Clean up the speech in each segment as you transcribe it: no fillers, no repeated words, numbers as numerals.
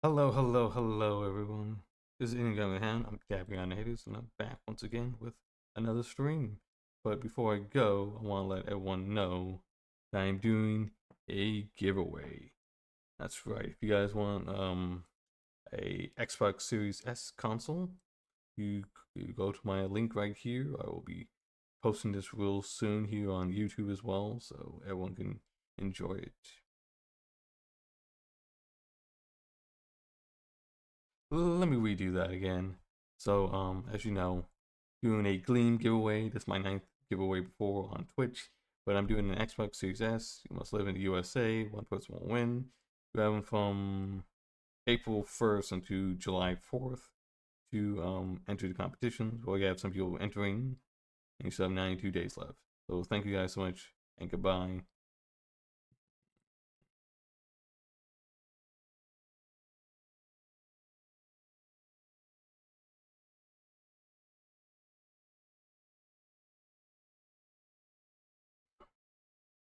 Hello, everyone. This is InugamiTheHound. I'm InugamiTheHound, and I'm back once again with another stream. But before I go, I want to let everyone know that I'm doing a giveaway. That's right. If you guys want a Xbox Series S console, you go to my link right here. I will be posting this real soon here on YouTube as well, so everyone can enjoy it. Let me redo that again. So, as you know, doing a Gleam giveaway. This is my ninth giveaway before on Twitch, but I'm doing an Xbox Series S. You must live in the USA. One person will win. You have them from April 1st until July 4th to enter the competition. Well, you have some people entering, and you still have 92 days left. So, thank you guys so much, and goodbye.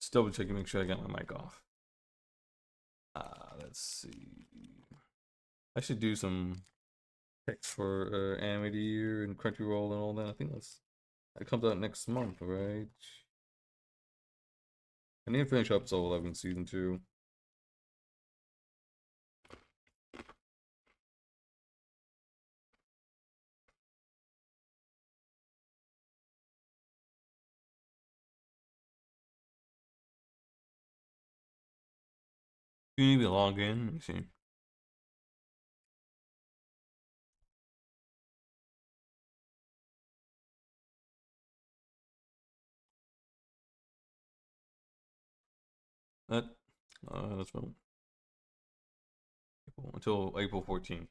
Just double checking, make sure I got my mic off. Let's see. I should do some text for Anime of the Year and Crunchyroll and all that. I think that comes out next month, right? I need to finish episode 11, season 2. You need to log in. Let me see. That that's from until April 14th.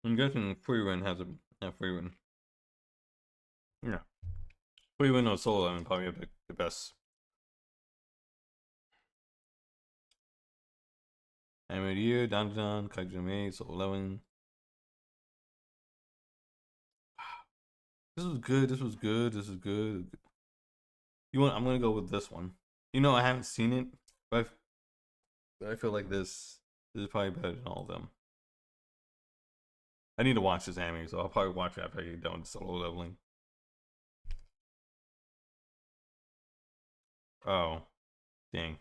I'm guessing Free Run has a Free Run. Yeah, Free Run or Solo 11 probably have the best. Anime of the Year, Dan, Kaiju Solo 11. This was good. This was good. This is good. I'm gonna go with this one. I haven't seen it, but I feel like this is probably better than all of them. I need to watch this anime, so I'll probably watch it after I get done with solo leveling. Oh, dang!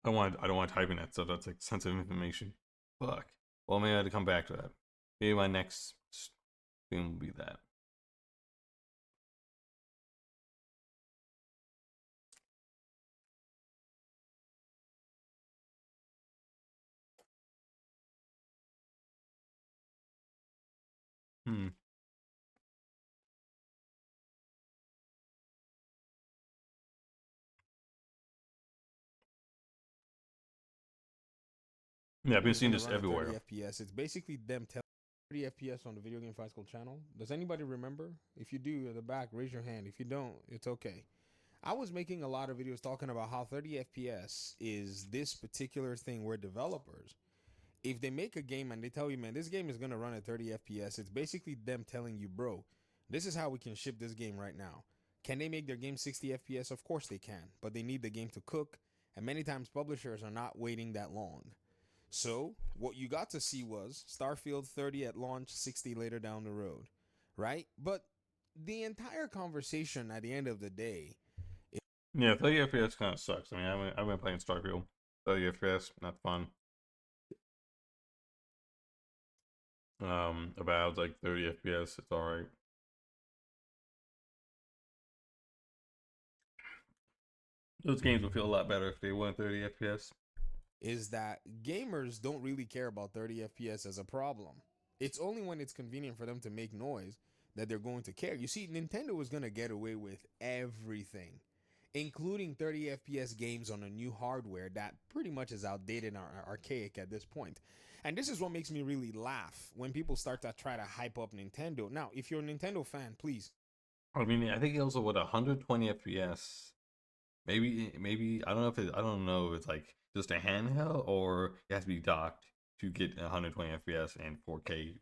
I don't want to type in that, so that's like sensitive information. Fuck. Well, maybe I have to come back to that. Maybe my next thing will be that. Hmm. Yeah, I've been It's seeing gonna this run at 30 everywhere. FPS. It's basically them telling 30 FPS on the Video Game Fight School channel. Does anybody remember? If you do, in the back, raise your hand. If you don't, it's okay. I was making a lot of videos talking about how 30 FPS is this particular thing where developers, if they make a game and they tell you, man, this game is gonna run at 30 FPS, it's basically them telling you, bro, this is how we can ship this game right now. Can they make their game 60 FPS? Of course they can, but they need the game to cook, and many times publishers are not waiting that long. So, what you got to see was Starfield 30 at launch, 60 later down the road, right? But the entire conversation at the end of the day, Yeah, 30 FPS kind of sucks. I mean, I've been playing Starfield. 30 FPS, not fun. About like 30 FPS, it's alright. Those games would feel a lot better if they went 30 FPS. is that gamers don't really care about 30 FPS as a problem. It's only when it's convenient for them to make noise that they're going to care. You see, Nintendo is going to get away with everything, including 30 FPS games on a new hardware that pretty much is outdated and archaic at this point. And this is what makes me really laugh when people start to try to hype up Nintendo. Now, if you're a Nintendo fan, please. I mean, I think also with 120 FPS, maybe I don't know if I don't know if it's like just a handheld or it has to be docked to get 120 FPS and 4K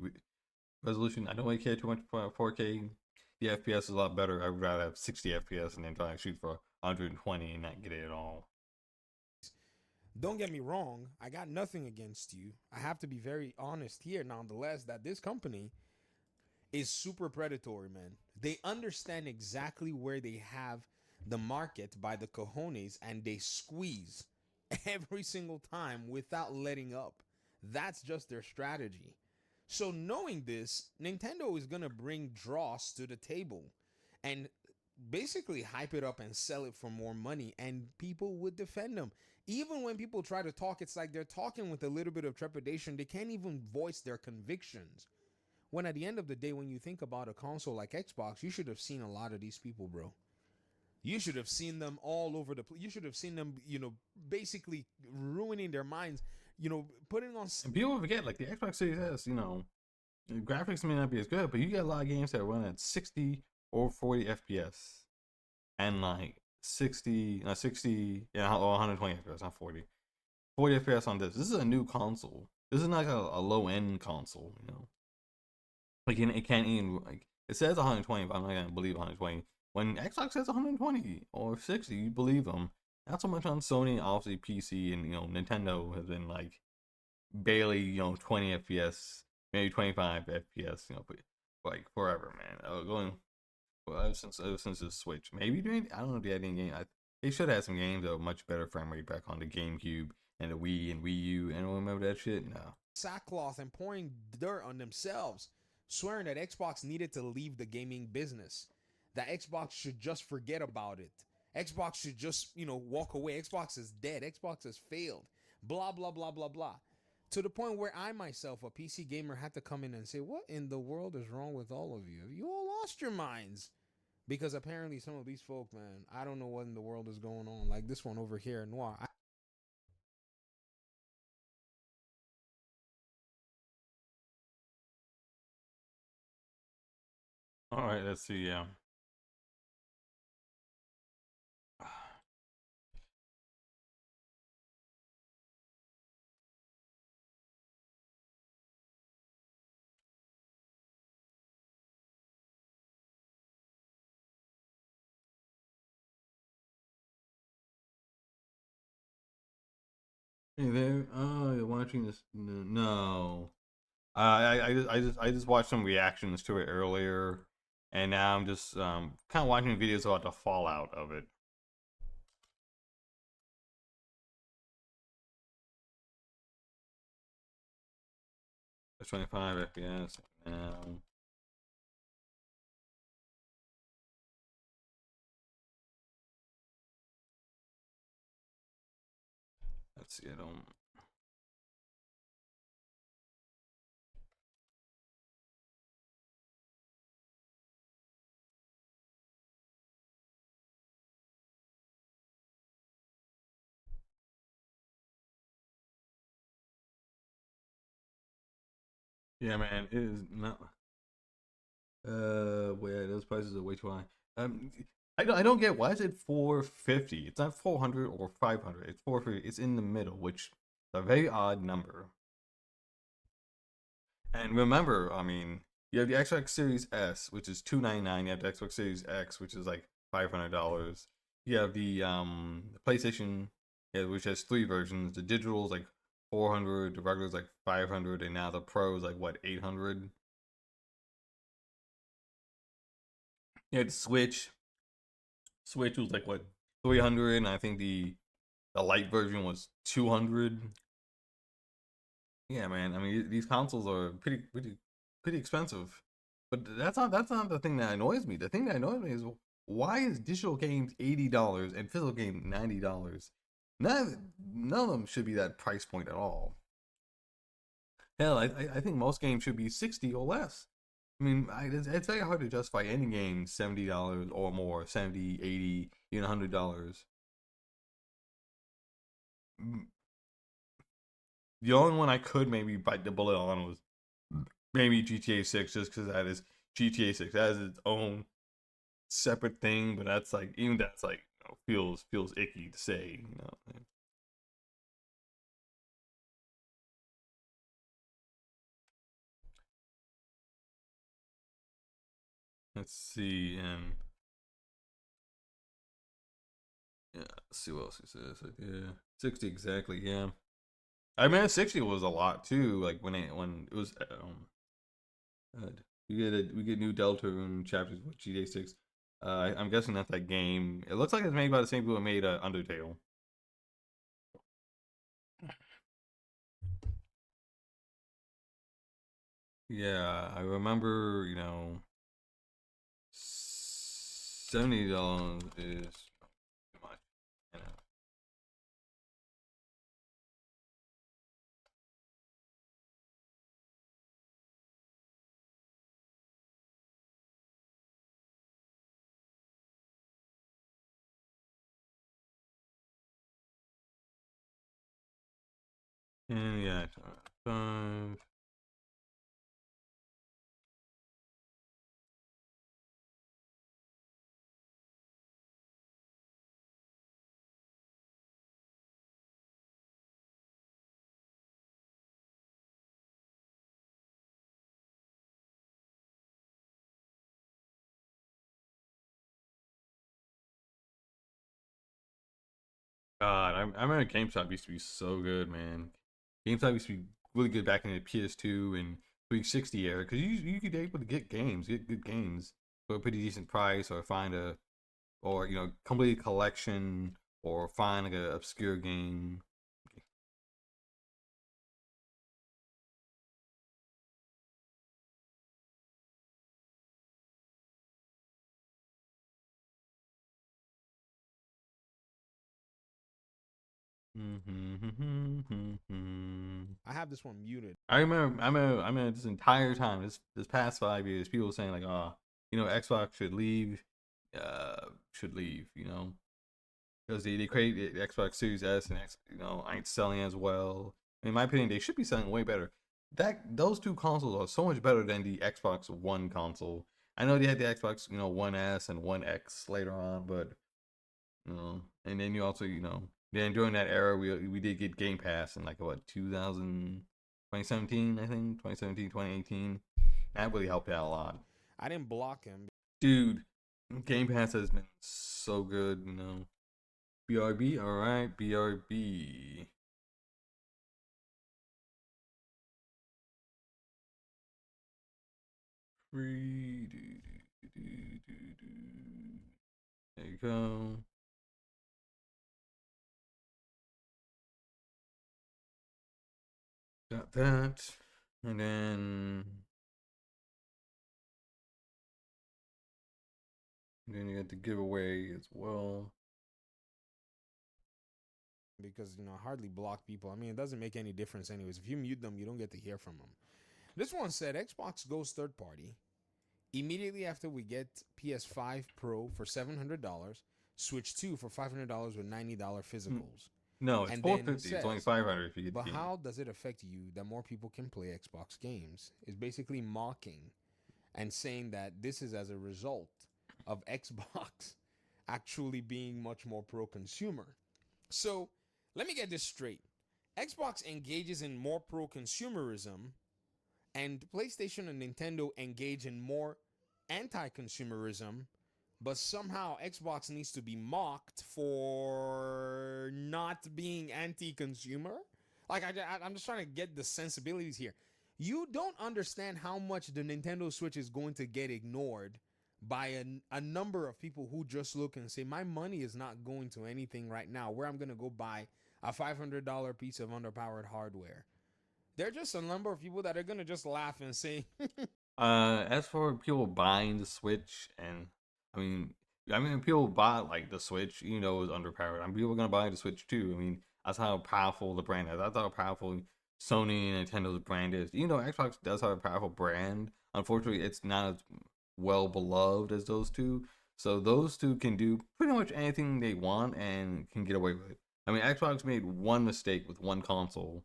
resolution. I don't really care too much for 4K. The FPS is a lot better. I would rather have 60 FPS and then try to shoot for 120 and not get it at all. Don't get me wrong, I got nothing against you. I have to be very honest here, nonetheless, that this company is super predatory, man. They understand exactly where they have the market by the cojones and they squeeze every single time without letting up. That's just their strategy. So, knowing this, Nintendo is going to bring dross to the table and basically hype it up and sell it for more money, and people would defend them. Even when people try to talk, it's like they're talking with a little bit of trepidation. They can't even voice their convictions. When at the end of the day, when you think about a console like Xbox, you should have seen a lot of these people, bro. You should have seen them all over the place. You should have seen them, basically ruining their minds, putting on. And people forget, like the Xbox Series S, the graphics may not be as good, but you get a lot of games that run at 60 or 40 FPS, and like 60, yeah, or 120 FPS, not 40. 40 FPS on this. This is a new console. This is not a low end console, Like it can't even like it says 120, but I'm not gonna believe 120. When Xbox says 120 or 60, you believe them. Not so much on Sony, obviously PC, and Nintendo has been like barely 20 FPS, maybe 25 FPS, but like forever, man. Going ever since the Switch. Maybe I don't know if they had any game. They should have some games that were much better frame rate back on the GameCube and the Wii and Wii U. And remember that shit? No. Sackcloth and pouring dirt on themselves, swearing that Xbox needed to leave the gaming business, that Xbox should just forget about it. Xbox should just, walk away. Xbox is dead. Xbox has failed. Blah, blah, blah, blah, blah. To the point where I myself, a PC gamer, had to come in and say, what in the world is wrong with all of you? You all lost your minds. Because apparently some of these folk, man, I don't know what in the world is going on. Like this one over here, Noir. All right, let's see. Yeah. Hey there. Oh, you're watching this? No. I just watched some reactions to it earlier, and now I'm just kind of watching videos about the fallout of it. It's 25 FPS now. Let's see. I don't. Yeah, man, it is not. Where those prices are way too high. I don't get why is it 450? It's not 400 or 500. It's 450. It's in the middle, which is a very odd number. And remember, I mean, you have the Xbox Series S, which is $299. You have the Xbox Series X, which is like $500. You have the PlayStation, yeah, which has 3 versions. The digital is like 400, the regular is like 500, and now the Pro is like what, 800. Yeah, the Switch. Switch was like what, 300, and I think the light version was 200. Yeah, man. I mean, these consoles are pretty expensive. But that's not the thing that annoys me. The thing that annoys me is why is digital games $80 and physical games $90? None of them should be that price point at all. Hell, I think most games should be 60 or less. I mean, it's very hard to justify any game $70 or more, 70, 80, even $100. The only one I could maybe bite the bullet on was maybe GTA 6, just because that is GTA 6. That is its own separate thing, but that's like, even that's like, feels icky to say. Let's see, and yeah, let's see what else he says. Yeah, 60 exactly. Yeah, I mean 60 was a lot too. Like when it was we get new Delta Rune chapters with GTA 6. I'm guessing that's that game. It looks like it's made by the same people who made Undertale. Yeah, I remember. $70 is too much. You know. And yeah, 5. God, I remember GameStop used to be so good, man. GameStop used to be really good back in the PS2 and 360 era because you could be able to get good games for a pretty decent price, or find or complete a collection, or find like an obscure game. I have this one muted. I remember this entire time, this past 5 years, people saying like, oh, Xbox should leave, because they created the Xbox Series S, and ain't selling as well. In my opinion, they should be selling way better. Those two consoles are so much better than the Xbox One console. I know they had the Xbox, One S and One X later on, but and then you also, then during that era, we did get Game Pass in like what 2017, I think 2017, 2018. That really helped out a lot, I didn't block him. dude. Game Pass has been so good. BRB, all right, BRB. Free. There you go. Got that. And then you got the giveaway as well. Because I hardly block people. I mean, it doesn't make any difference anyways. If you mute them, you don't get to hear from them. This one said Xbox goes third party immediately after we get PS5 Pro for $700, Switch 2 for $500 with $90 physicals. No, it's And then 450. It's only says, 500 if you get but the game. how does it affect you that more people can play Xbox games? Is basically mocking and saying that this is as a result of Xbox actually being much more pro consumer. So let me get this straight. Xbox engages in more pro consumerism, and PlayStation and Nintendo engage in more anti consumerism, but somehow Xbox needs to be mocked for not being anti consumer. Like, I'm just trying to get the sensibilities here. You don't understand how much the Nintendo Switch is going to get ignored by a number of people who just look and say, my money is not going to anything right now, where I'm going to go buy a $500 piece of underpowered hardware. There are just a number of people that are going to just laugh and say, As for people buying the Switch, and I mean, people buy like the Switch, it was underpowered. People are gonna buy the Switch too. I mean, that's how powerful the brand is. That's how powerful Sony and Nintendo's brand is. Xbox does have a powerful brand. Unfortunately, it's not as well beloved as those two. So those two can do pretty much anything they want and can get away with it. I mean, Xbox made one mistake with one console,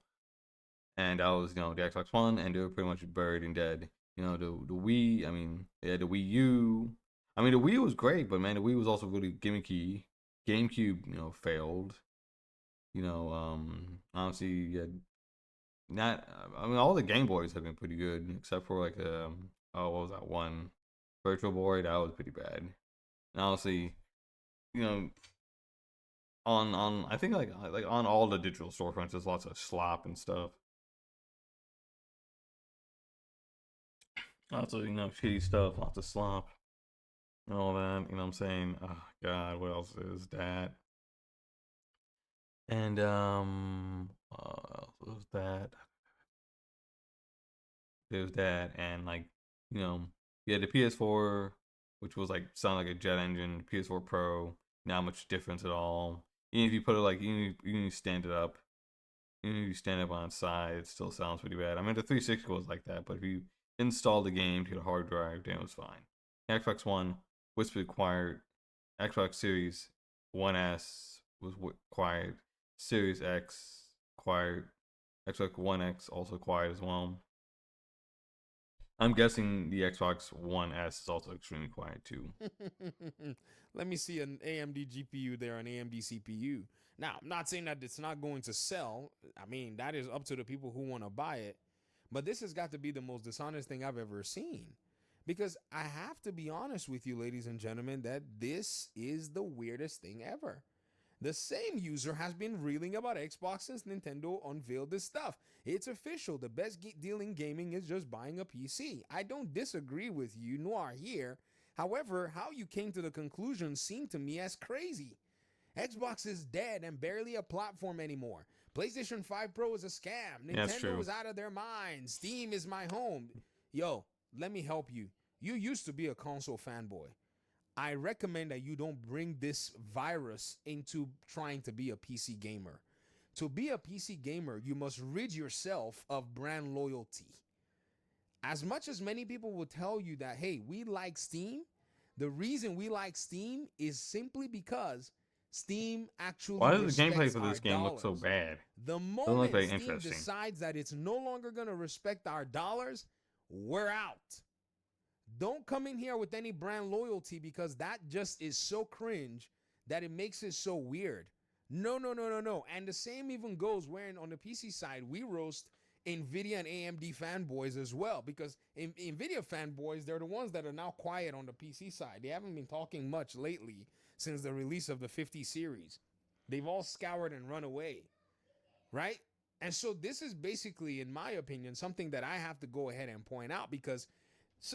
and that was the Xbox One, and they were pretty much buried and dead. The Wii. I mean, yeah, the Wii U. I mean, the Wii was great, but man, the Wii was also really gimmicky. GameCube, failed. Honestly, yeah, not. I mean, all the Game Boys have been pretty good, except for like what was that one? Virtual Boy, that was pretty bad. And honestly, you know, on I think like on all the digital storefronts, there's lots of slop and stuff. Lots of shitty stuff, lots of slop and all that. You know what I'm saying? Oh God, what else is that? And what else was that? There's that, and like yeah, the PS4, which was like sound like a jet engine. PS4 Pro, not much difference at all. Even if you put it like you stand it up, even if you stand up on its side, it still sounds pretty bad. I mean, the 360 was like that, but if you install the game to the hard drive, then it was fine. Xbox One was required. Xbox Series 1S was required. Series X acquired. Xbox One X also acquired as well. I'm guessing the Xbox One S is also extremely quiet too. Let me see an AMD GPU there, an AMD CPU. Now, I'm not saying that it's not going to sell. I mean, that is up to the people who want to buy it. But this has got to be the most dishonest thing I've ever seen. Because I have to be honest with you, ladies and gentlemen, that this is the weirdest thing ever. The same user has been reeling about Xbox since Nintendo unveiled this stuff. It's official. The best deal in gaming is just buying a PC. I don't disagree with you, Noir, here. However, how you came to the conclusion seemed to me as crazy. Xbox is dead and barely a platform anymore. PlayStation 5 Pro is a scam. Nintendo is out of their mind. Steam is my home. Yo, let me help you. You used to be a console fanboy. I recommend that you don't bring this virus into trying to be a PC gamer. To be a PC gamer, you must rid yourself of brand loyalty. As much as many people will tell you that, hey, we like Steam, the reason we like Steam is simply because Steam actually Why does the gameplay respects for our this game look dollars. so bad? The Doesn't look moment very Steam interesting. decides that it's no longer going to respect our dollars, we're out. Don't come in here with any brand loyalty because that just is so cringe that it makes it so weird. No. And the same even goes when on the PC side, we roast NVIDIA and AMD fanboys as well, because NVIDIA fanboys, they're the ones that are now quiet on the PC side. They haven't been talking much lately since the release of the 50 series. They've all scoured and run away, right? And so this is basically, in my opinion, something that I have to go ahead and point out, because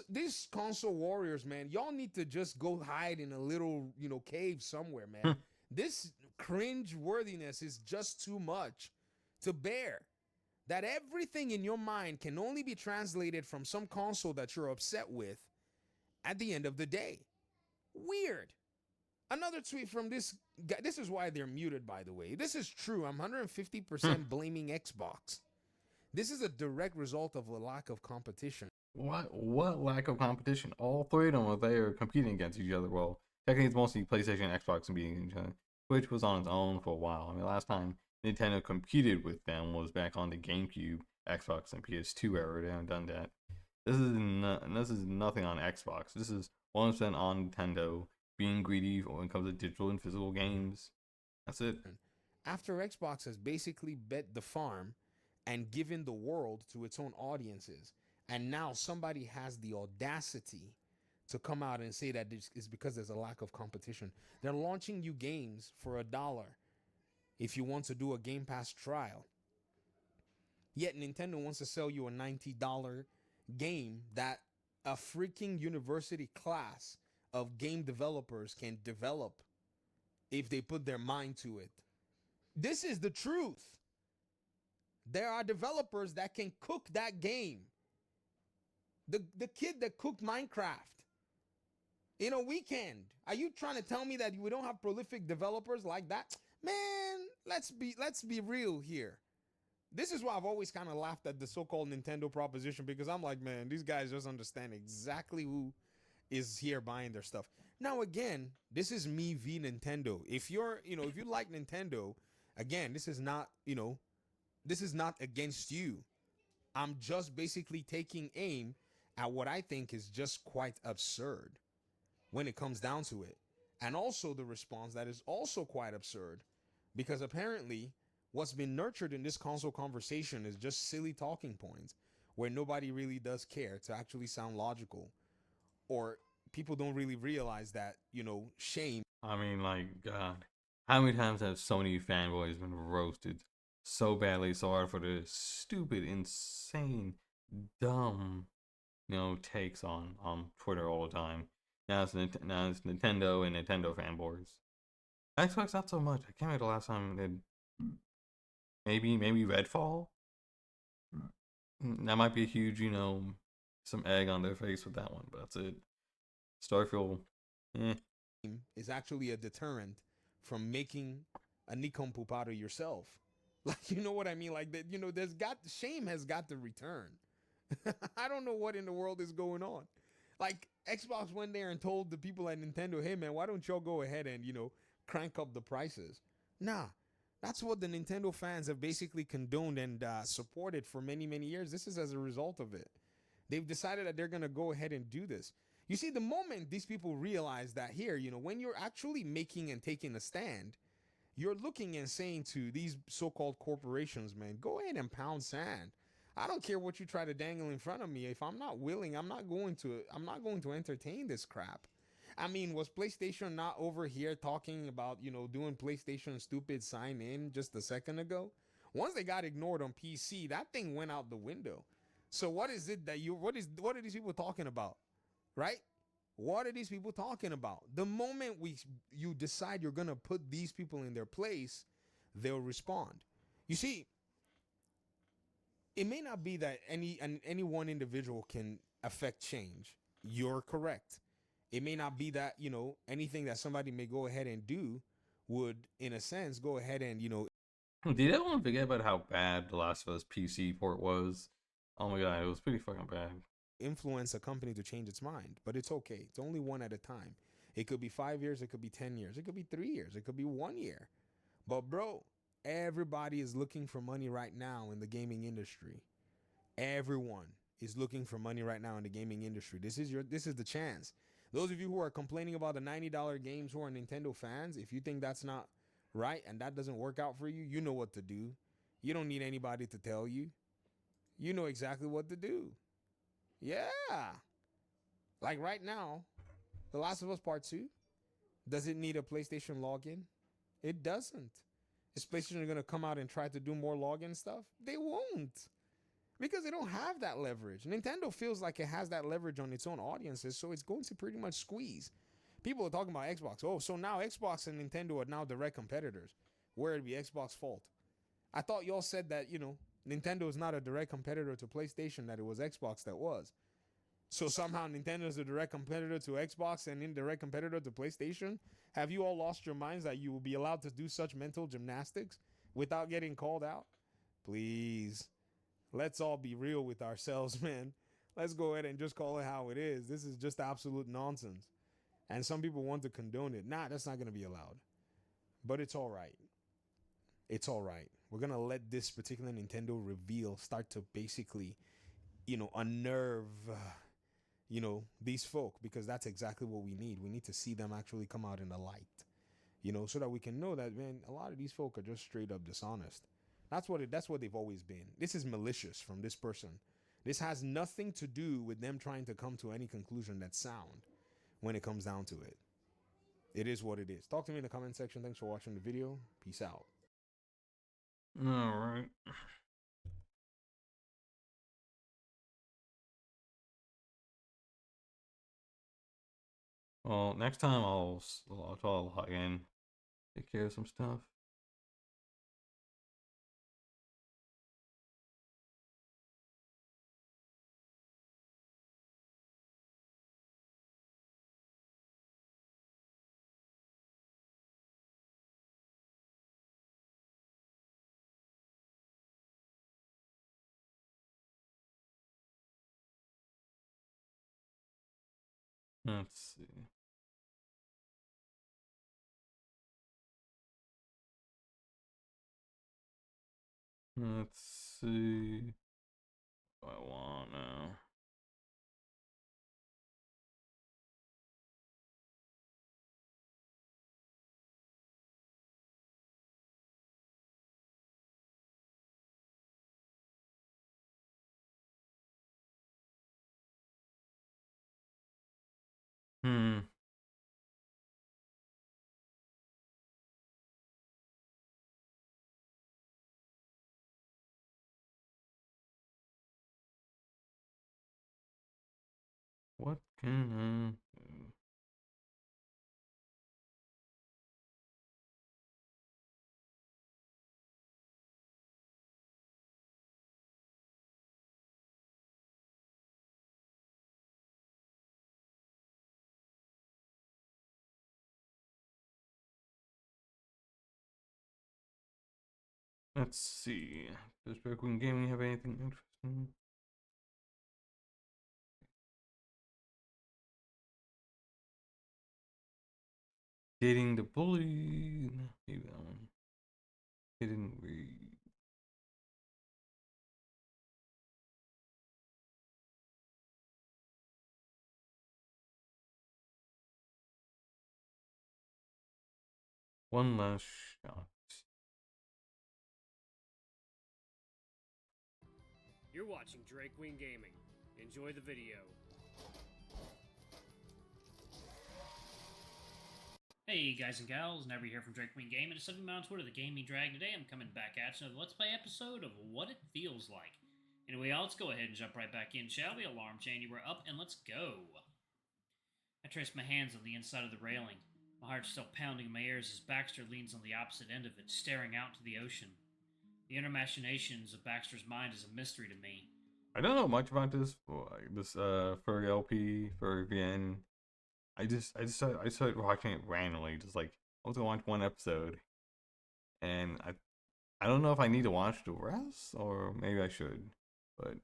these console warriors, man, y'all need to just go hide in a little, cave somewhere, man. This cringe worthiness is just too much to bear. That everything in your mind can only be translated from some console that you're upset with at the end of the day. Weird. Another tweet from this guy. This is why they're muted, by the way. This is true. I'm 150% blaming Xbox. This is a direct result of a lack of competition. What lack of competition? All three of them are there competing against each other. Well, technically it's mostly PlayStation and Xbox competing each other. Switch was on its own for a while. I mean, last time Nintendo competed with them was back on the GameCube, Xbox, and PS2 era. They haven't done that. This is nothing on Xbox. This is 100% on Nintendo being greedy when it comes to digital and physical games. That's it. After Xbox has basically bet the farm and given the world to its own audiences, and now somebody has the audacity to come out and say that it's because there's a lack of competition. They're launching you games for $1 if you want to do a Game Pass trial. Yet Nintendo wants to sell you a $90 game that a freaking university class of game developers can develop if they put their mind to it. This is the truth. There are developers that can cook that game. The kid that cooked Minecraft in a weekend. Are you trying to tell me that we don't have prolific developers like that? Man, let's be real here. This is why I've always kind of laughed at the so-called Nintendo proposition, because I'm like, man, these guys just understand exactly who is here buying their stuff. Now, again, this is me v Nintendo. If you're, if you like Nintendo, again, this is not against you. I'm just basically taking aim at what I think is just quite absurd when it comes down to it. And also the response that is also quite absurd, because apparently what's been nurtured in this console conversation is just silly talking points where nobody really does care to actually sound logical or people don't really realize that, shame. I mean, like, God, how many times have so many fanboys been roasted so badly, so hard for their stupid, insane, dumb, takes on Twitter all the time. Now it's Nintendo and Nintendo fanboys. Xbox not so much. I can't remember the last time they did. Maybe Redfall. That might be a huge, some egg on their face with that one, but that's it. Starfield, eh. Is actually a deterrent from making a nincompoop out of yourself. Like, you know what I mean? Like that, shame has got to return. I don't know what in the world is going on. Like, Xbox went there and told the people at Nintendo, hey man, why don't y'all go ahead and, crank up the prices? Nah, that's what the Nintendo fans have basically condoned and supported for many, many years. This is as a result of it. They've decided that they're going to go ahead and do this. You see, the moment these people realize that here, when you're actually making and taking a stand, you're looking and saying to these so-called corporations, man, go ahead and pound sand. I don't care what you try to dangle in front of me. If I'm not willing, I'm not going to entertain this crap. I mean, was PlayStation not over here talking about, doing PlayStation stupid sign in just a second ago? Once they got ignored on PC, that thing went out the window. So what is it that what are these people talking about? Right? What are these people talking about? The moment you decide you're gonna put these people in their place, they'll respond. You see, it may not be that any one individual can affect change. You're correct. It may not be that, anything that somebody may go ahead and do would, in a sense, go ahead and, Did everyone forget about how bad The Last of Us PC port was? Oh my god, it was pretty fucking bad. influence a company to change its mind. But it's okay. It's only one at a time. It could be 5 years, it could be 10 years, it could be 3 years, it could be 1 year. But bro, everybody is looking for money right now in the gaming industry. Everyone is looking for money right now in the gaming industry. This is the chance. Those of you who are complaining about the $90 games who are Nintendo fans, if you think that's not right and that doesn't work out for you, you know what to do. You don't need anybody to tell you. You know exactly what to do. Yeah. Like right now, The Last of Us Part 2, does it need a PlayStation login? It doesn't. Is PlayStation going to come out and try to do more login stuff? They won't. Because they don't have that leverage. Nintendo feels like it has that leverage on its own audiences, so it's going to pretty much squeeze. People are talking about Xbox. Oh, so now Xbox and Nintendo are now direct competitors. Where it'd be Xbox fault. I thought y'all said that, Nintendo is not a direct competitor to PlayStation, that it was Xbox that was. So somehow Nintendo is a direct competitor to Xbox and indirect competitor to PlayStation? Have you all lost your minds that you will be allowed to do such mental gymnastics without getting called out? Please. Let's all be real with ourselves, man. Let's go ahead and just call it how it is. This is just absolute nonsense. And some people want to condone it. Nah, that's not going to be allowed. But it's all right. It's all right. We're going to let this particular Nintendo reveal start to basically, unnerve, these folk, because that's exactly what we need. We need to see them actually come out in the light, so that we can know that, man, a lot of these folk are just straight up dishonest. That's what they've always been. This is malicious from this person. This has nothing to do with them trying to come to any conclusion that's sound when it comes down to it. It is what it is. Talk to me in the comment section. Thanks for watching the video. Peace out. Alright. Well, next time I'll log in, take care of some stuff. Let's see. Let's see. What I want now. What can I do? Let's see. Does Brooklyn Gaming have anything interesting? Dating the bully. Maybe that one. Hidden read. One last shot. You're watching Drake Queen Gaming. Enjoy the video. Hey guys and gals, Never here from Drake Queen Gaming. It's something on Twitter, the Gaming Drag. Today I'm coming back at you with a Let's Play episode of What It Feels Like. Anyway, y'all, let's go ahead and jump right back in, shall we? Alarm chain, you were up, and let's go. I trace my hands on the inside of the railing. My heart's still pounding in my ears as Baxter leans on the opposite end of it, staring out to the ocean. The inner machinations of Baxter's mind is a mystery to me. I don't know much about this Furry LP, Furry VN. I started watching it randomly, just like I was gonna watch one episode, and I don't know if I need to watch the rest or maybe I should, but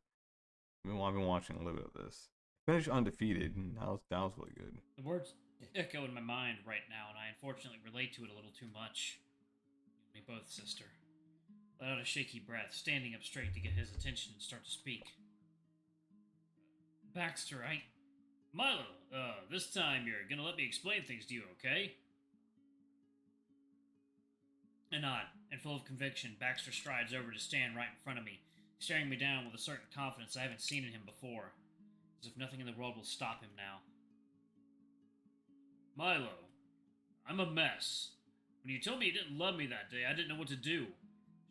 I've been watching a little bit of this. Finished Undefeated, and that was really good. The words echo in my mind right now, and I unfortunately relate to it a little too much. You and me both, sister. Let out a shaky breath, standing up straight to get his attention and start to speak. Baxter, Milo, this time you're gonna let me explain things to you, okay? A nod, and full of conviction, Baxter strides over to stand right in front of me, staring me down with a certain confidence I haven't seen in him before, as if nothing in the world will stop him now. Milo, I'm a mess. When you told me you didn't love me that day, I didn't know what to do.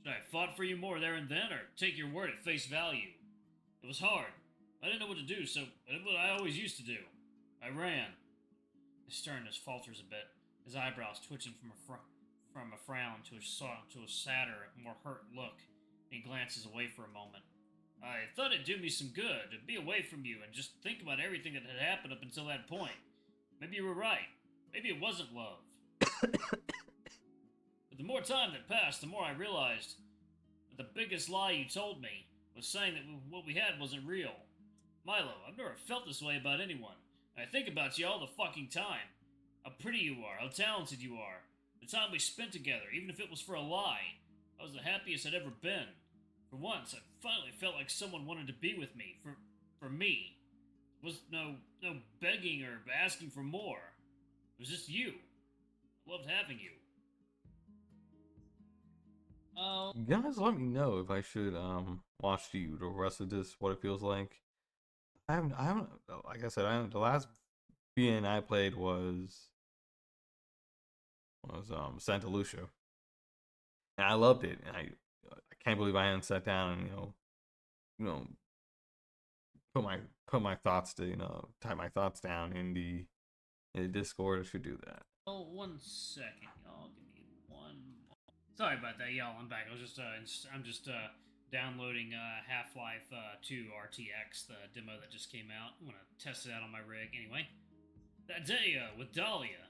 Should I have fought for you more there and then, or take your word at face value? It was hard. I didn't know what to do, so I did what I always used to do. I ran. His sternness falters a bit, his eyebrows twitching from a frown to a sadder, more hurt look. He glances away for a moment. I thought it'd do me some good to be away from you and just think about everything that had happened up until that point. Maybe you were right. Maybe it wasn't love. But the more time that passed, the more I realized that the biggest lie you told me was saying that what we had wasn't real. Milo, I've never felt this way about anyone. I think about you all the fucking time. How pretty you are, how talented you are. The time we spent together, even if it was for a lie. I was the happiest I'd ever been. For once, I finally felt like someone wanted to be with me. For me. There was no begging or asking for more. It was just you. I loved having you. Guys, let me know if I should watch the rest of this. What It Feels Like. I haven't. Like I said, the last VN I played was Santa Lucia, and I loved it. And I can't believe I hadn't sat down and you know put my thoughts to type my thoughts down in the Discord. I should do that. Oh, 1 second, y'all. Give me one moment. Sorry about that, y'all. I'm back. I'm just downloading Half-Life 2 RTX, the demo that just came out. I'm gonna test it out on my rig. Anyway, that day with Dahlia,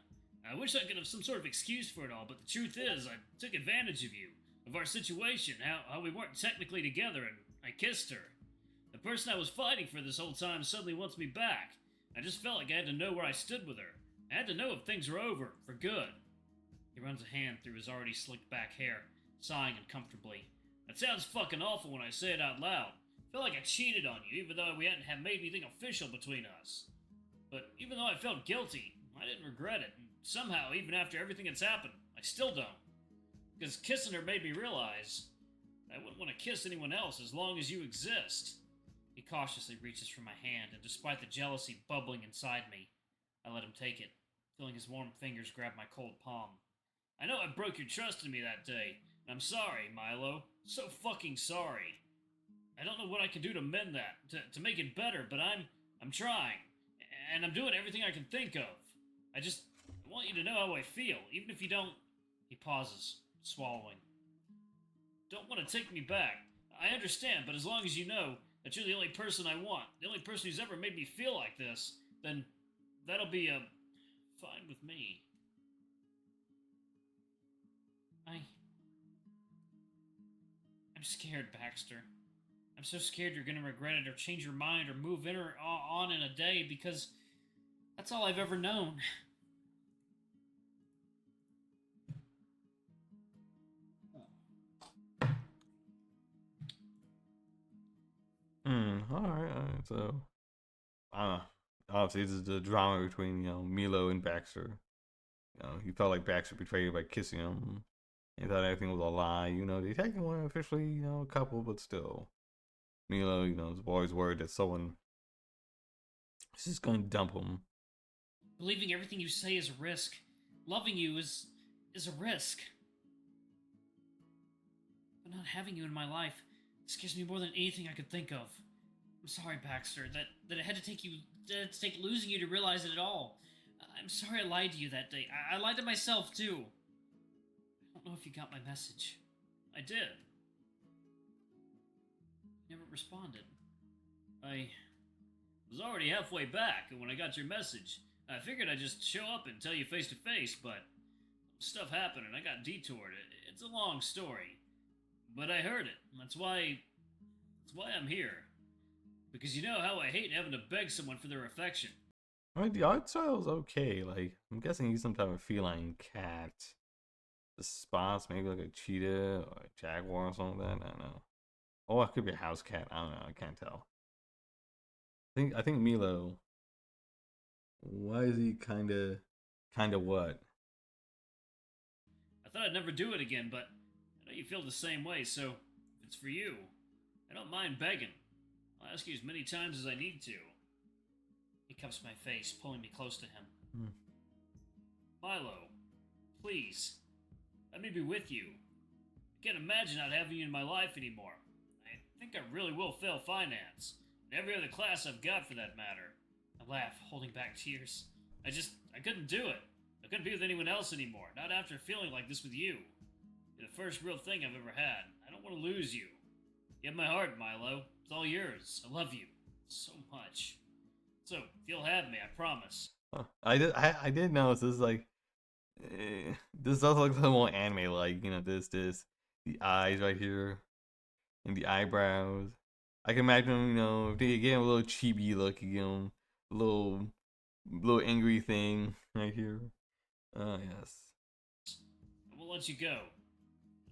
I wish I could have some sort of excuse for it all, but the truth is, I took advantage of you, of our situation, how we weren't technically together, and I kissed her. The person I was fighting for this whole time suddenly wants me back. I just felt like I had to know where I stood with her. I had to know if things were over, for good. He runs a hand through his already slicked back hair, sighing uncomfortably. That sounds fucking awful when I say it out loud. I feel like I cheated on you, even though we hadn't made anything official between us. But even though I felt guilty, I didn't regret it. And somehow, even after everything that's happened, I still don't. Because kissing her made me realize I wouldn't want to kiss anyone else as long as you exist. He cautiously reaches for my hand, and despite the jealousy bubbling inside me, I let him take it, feeling his warm fingers grab my cold palm. I know I broke your trust in me that day, and I'm sorry, Milo. So fucking sorry. I don't know what I can do to mend that, to make it better, but I'm trying. and I'm doing everything I can think of. I want you to know how I feel, even if you don't. He pauses, swallowing. Don't want to take me back. I understand, but as long as you know that you're the only person I want, the only person who's ever made me feel like this, then that'll be, fine with me. I'm scared, Baxter. I'm so scared you're gonna regret it or change your mind or move in or on in a day because that's all I've ever known. Alright. So, I don't know. Obviously, this is the drama between, Milo and Baxter. He felt like Baxter betrayed him by kissing him. He thought everything was a lie. They technically weren't officially, a couple, but still. Milo, is always worried that someone is just going to dump him. Believing everything you say is a risk. Loving you is a risk. But not having you in my life scares me more than anything I could think of. I'm sorry, Baxter, that it had to take losing you to realize it at all. I'm sorry I lied to you that day. I lied to myself, too. I don't know if you got my message. I did. You never responded. I was already halfway back, and when I got your message, I figured I'd just show up and tell you face to face, but stuff happened and I got detoured. It's a long story. But I heard it. That's why I'm here. Because you know how I hate having to beg someone for their affection. Right, the art style is okay. Like, I'm guessing he's some type of feline cat. The spots, maybe like a cheetah or a jaguar or something like that. I don't know. Oh, it could be a house cat. I don't know. I can't tell. I think Milo. Why is he kind of what? I thought I'd never do it again, but I know you feel the same way, so if it's for you, I don't mind begging. I'll ask you as many times as I need to. He cups my face, pulling me close to him. Milo, please, let me be with you. I can't imagine not having you in my life anymore. I think I really will fail finance, and every other class I've got for that matter. I laugh, holding back tears. I couldn't do it. I couldn't be with anyone else anymore, not after feeling like this with you. You're the first real thing I've ever had. I don't want to lose you. You have my heart, Milo. It's all yours. I love you so much. So, if you'll have me, I promise. I did notice this, like, this does look a little more anime like, this, the eyes right here, and the eyebrows. I can imagine, if they get a little chibi look, a little angry thing right here. Yes. I won't let you go.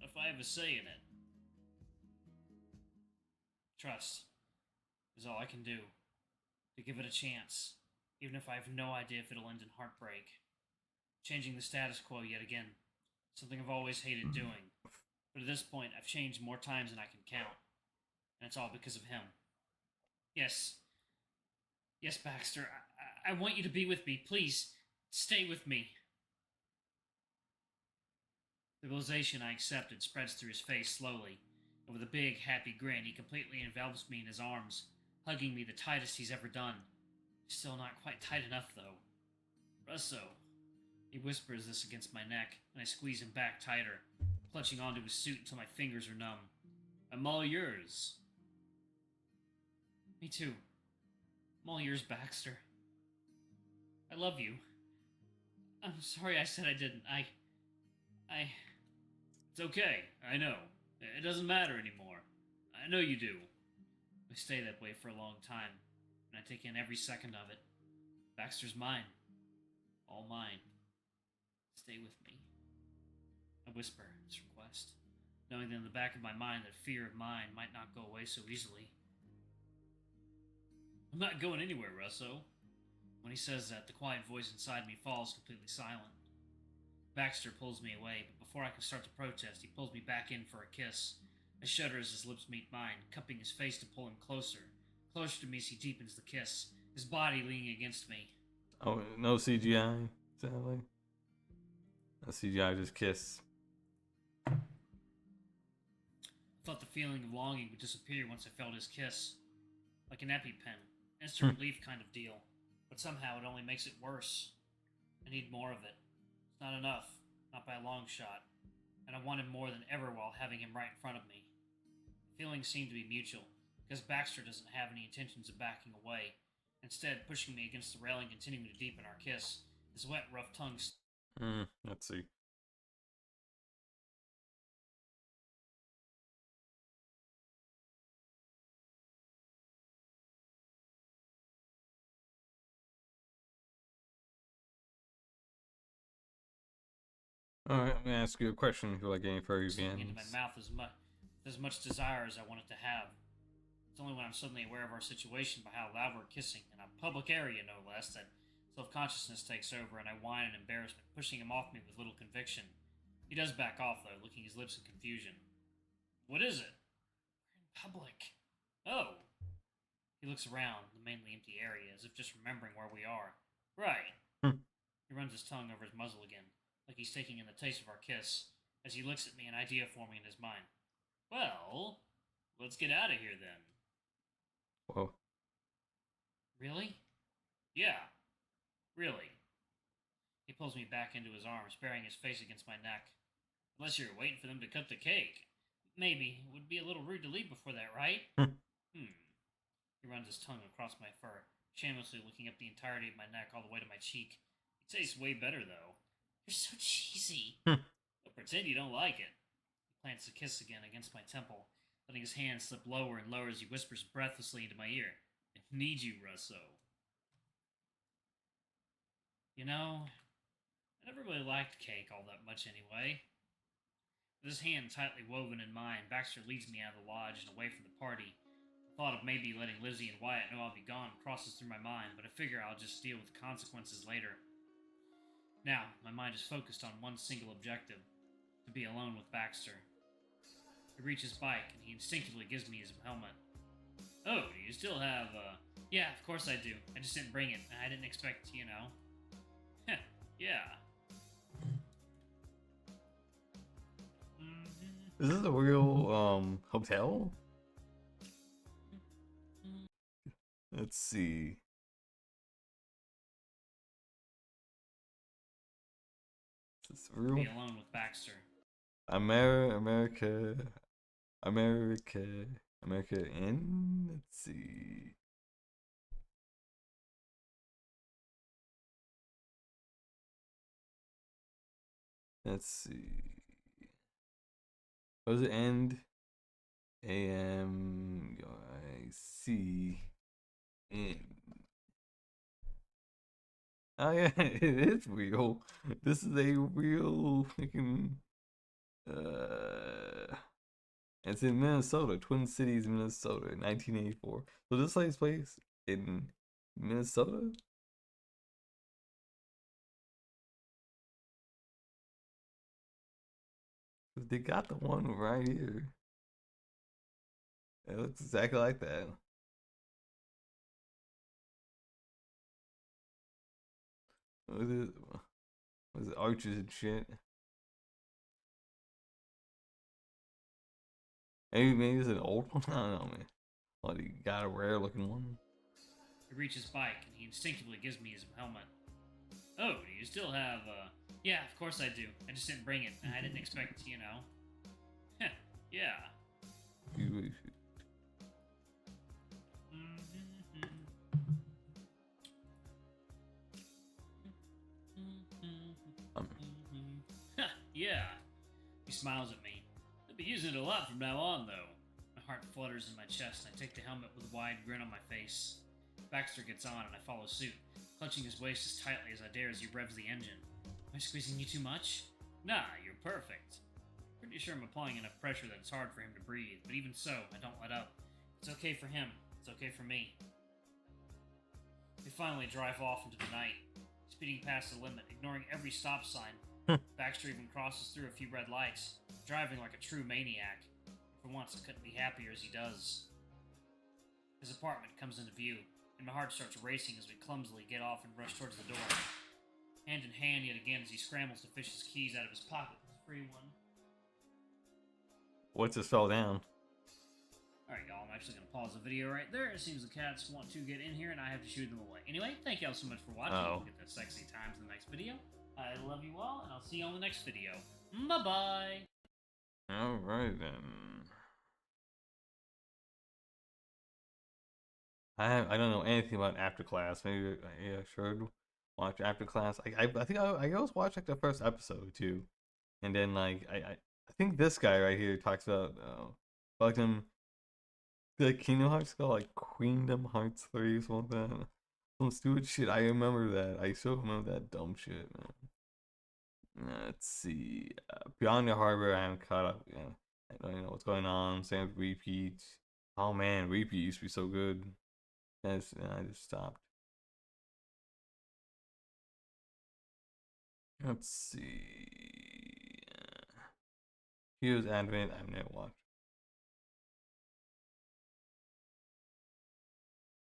Not if I have a say in it. Trust is all I can do. To give it a chance, even if I have no idea if it'll end in heartbreak. Changing the status quo yet again. Something I've always hated doing. But at this point, I've changed more times than I can count. And it's all because of him. Yes. Yes, Baxter. I want you to be with me. Please, stay with me. The realization I accepted spreads through his face slowly, and with a big, happy grin, he completely envelops me in his arms, hugging me the tightest he's ever done. Still not quite tight enough, though. Russo. He whispers this against my neck, and I squeeze him back tighter, clutching onto his suit until my fingers are numb. I'm all yours. Me too. I'm all yours, Baxter. I love you. I'm sorry I said I didn't. It's okay. I know. It doesn't matter anymore. I know you do. We stay that way for a long time, and I take in every second of it. Baxter's mine. All mine. Stay with me. I whisper his request, knowing that in the back of my mind that fear of mine might not go away so easily. I'm not going anywhere, Russo. When he says that, the quiet voice inside me falls completely silent. Baxter pulls me away, but before I can start to protest, he pulls me back in for a kiss. I shudder as his lips meet mine, cupping his face to pull him closer to me as he deepens the kiss, his body leaning against me. Oh, no CGI, sadly. No CGI, just kiss. I thought the feeling of longing would disappear once I felt his kiss. Like an EpiPen, instant relief kind of deal. but somehow it only makes it worse. I need more of it. It's not enough, not by a long shot, and I want him more than ever while having him right in front of me. The feelings seem to be mutual, because Baxter doesn't have any intentions of backing away, instead pushing me against the railing, continuing to deepen our kiss, his wet, rough tongue. Let's see. Alright, I'm gonna ask you a question if you like any furry Slipping games. into my mouth as much desire as I want it to have. It's only when I'm suddenly aware of our situation by how loud we're kissing, in a public area no less, that self-consciousness takes over and I whine in embarrassment, pushing him off me with little conviction. He does back off, though, licking his lips in confusion. What is it? We're in public. Oh. He looks around the mainly empty area, as if just remembering where we are. Right. He runs his tongue over his muzzle again, like he's taking in the taste of our kiss, as he looks at me, an idea forming in his mind. Well, let's get out of here then. Whoa. Really? Yeah. Really. He pulls me back into his arms, burying his face against my neck. Unless you're waiting for them to cut the cake. Maybe. It would be a little rude to leave before that, right? He runs his tongue across my fur, shamelessly licking up the entirety of my neck all the way to my cheek. It tastes way better, though. You're so cheesy. But pretend you don't like it. He plants a kiss again against my temple, letting his hand slip lower and lower as he whispers breathlessly into my ear. I need you, Russo. You know, I never really liked cake all that much anyway. With his hand tightly woven in mine, Baxter leads me out of the lodge and away from the party. The thought of maybe letting Lizzie and Wyatt know I'll be gone crosses through my mind, but I figure I'll just deal with the consequences later. Now, my mind is focused on one single objective: to be alone with Baxter. He reaches bike, and he instinctively gives me his helmet. Oh, do you still have, Yeah, of course I do. I just didn't bring it. I didn't expect, you know. Heh, yeah. Is this a real, hotel? Let's see. Is this real? Be alone with Baxter. America Inn? Let's see. Let's see. What does it end? AMIC. Oh yeah, it is real. This is a real freaking it's in Minnesota, Twin Cities, Minnesota, 1984. So this takes place in Minnesota? They got the one right here. It looks exactly like that. What is it? Was it arches and shit? Maybe it's an old one? I don't know, man. Like, you got a rare looking one. He reaches bike, and he instinctively gives me his helmet. Oh, do you still have, Yeah, of course I do. I just didn't bring it. I didn't expect, you know. Heh, yeah. You really should. Yeah. He smiles at me. I'll be using it a lot from now on, though. My heart flutters in my chest, and I take the helmet with a wide grin on my face. Baxter gets on, and I follow suit, clutching his waist as tightly as I dare as he revs the engine. Am I squeezing you too much? Nah, you're perfect. Pretty sure I'm applying enough pressure that it's hard for him to breathe, but even so, I don't let up. It's okay for him. It's okay for me. We finally drive off into the night, speeding past the limit, ignoring every stop sign. Baxter even crosses through a few red lights, driving like a true maniac. For once, I couldn't be happier as he does. His apartment comes into view, and my heart starts racing as we clumsily get off and rush towards the door. Hand in hand yet again as he scrambles to fish his keys out of his pocket with a free one. What just fell down? Alright, y'all, I'm actually going to pause the video right there. It seems the cats want to get in here, and I have to shoot them away. Anyway, thank y'all so much for watching. Oh. We'll get the sexy times in the next video. I love you all, and I'll see you on the next video. Bye-bye! Alright then. I don't know anything about After Class. Maybe I should watch After Class. I think I always watched like the first episode too, and then like I think this guy right here talks about fucking the Kingdom Hearts called like Queendom Hearts 3 or something like that. Some stupid shit. I remember that. I still remember that dumb shit, man. Let's see. Beyond the Harbor, I haven't caught up. Yeah, I don't even know what's going on. Same with Repeat. Oh man, Repeat used to be so good. I just stopped. Let's see. Here's Advent. I've never watched.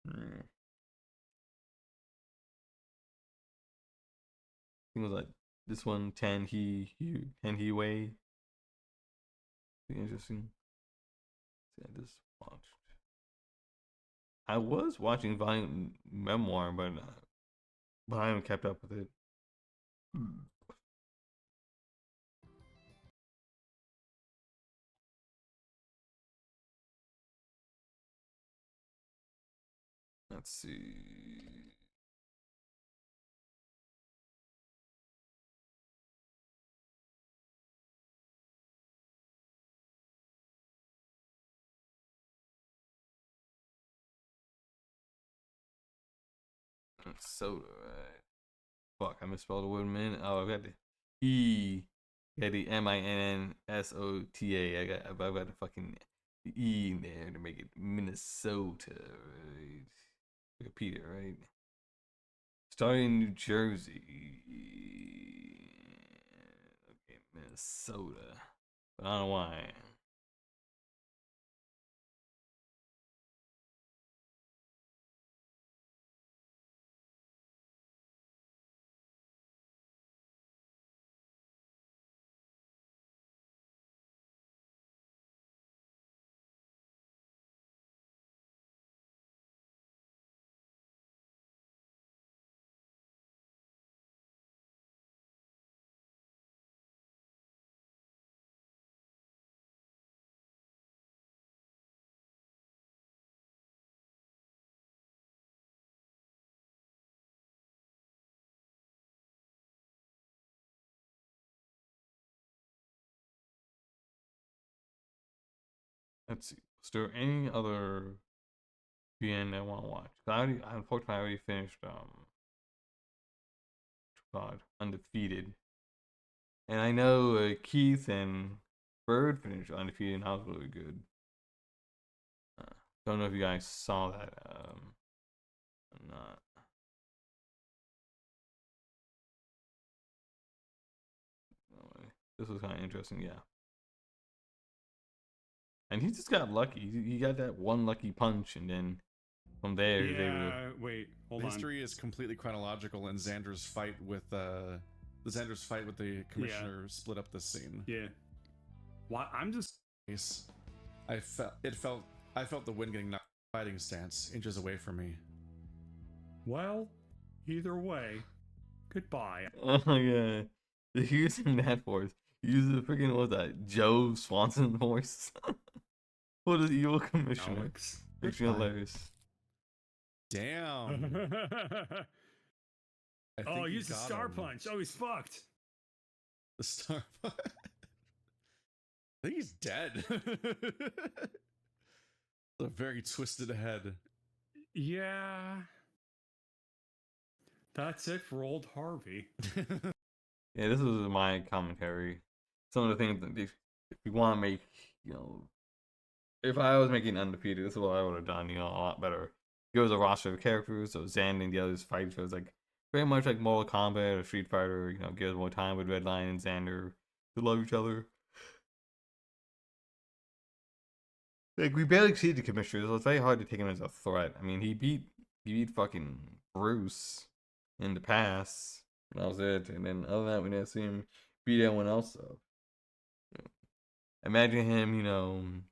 I think it was like this one, Ten He Way. Interesting. I just watched. I was watching Valiant Memoir, but I haven't kept up with it. Let's see. Soda, right? Fuck, I misspelled the word min. Oh, I got the E. I got the MINNSOTA. I've got the fucking E in there to make it Minnesota, right? Repeat it, right? Starting in New Jersey. Okay, Minnesota. But I don't know why. Let's see. Is there any other VN I want to watch? Unfortunately, I already finished God, Undefeated. And I know Keith and Bird finished Undefeated, and that was really good. Don't know if you guys saw that. I'm not. This was kind of interesting, yeah. And he just got lucky. He got that one lucky punch, and then from there, he was able to. Wait, hold on. History is completely chronological, and Xander's fight with the commissioner split up this scene. Yeah. Why? I'm just. I felt the wind getting knocked fighting stance inches away from me. Well, either way, goodbye. Oh yeah, he's using that voice. He uses the freaking what's that? Joe Swanson voice. What is evil commissioner? Alex. Makes me hilarious. Damn. Oh, use the star punch. Oh, he's fucked. The star punch. I think he's dead. A very twisted head. Yeah. That's it for old Harvey. Yeah, this is my commentary. Some of the things that if you want to make, if I was making Undefeated, this is what I would have done, a lot better. Give us a roster of characters, so Xan and the others fight each other, like very much like Mortal Kombat or Street Fighter. Give us more time with Red Lion and Xander to love each other. Like we barely see the commissioner, so it's very hard to take him as a threat. I mean, he beat fucking Bruce in the past. That was it. And then other than that, we didn't see him beat anyone else up. Imagine him,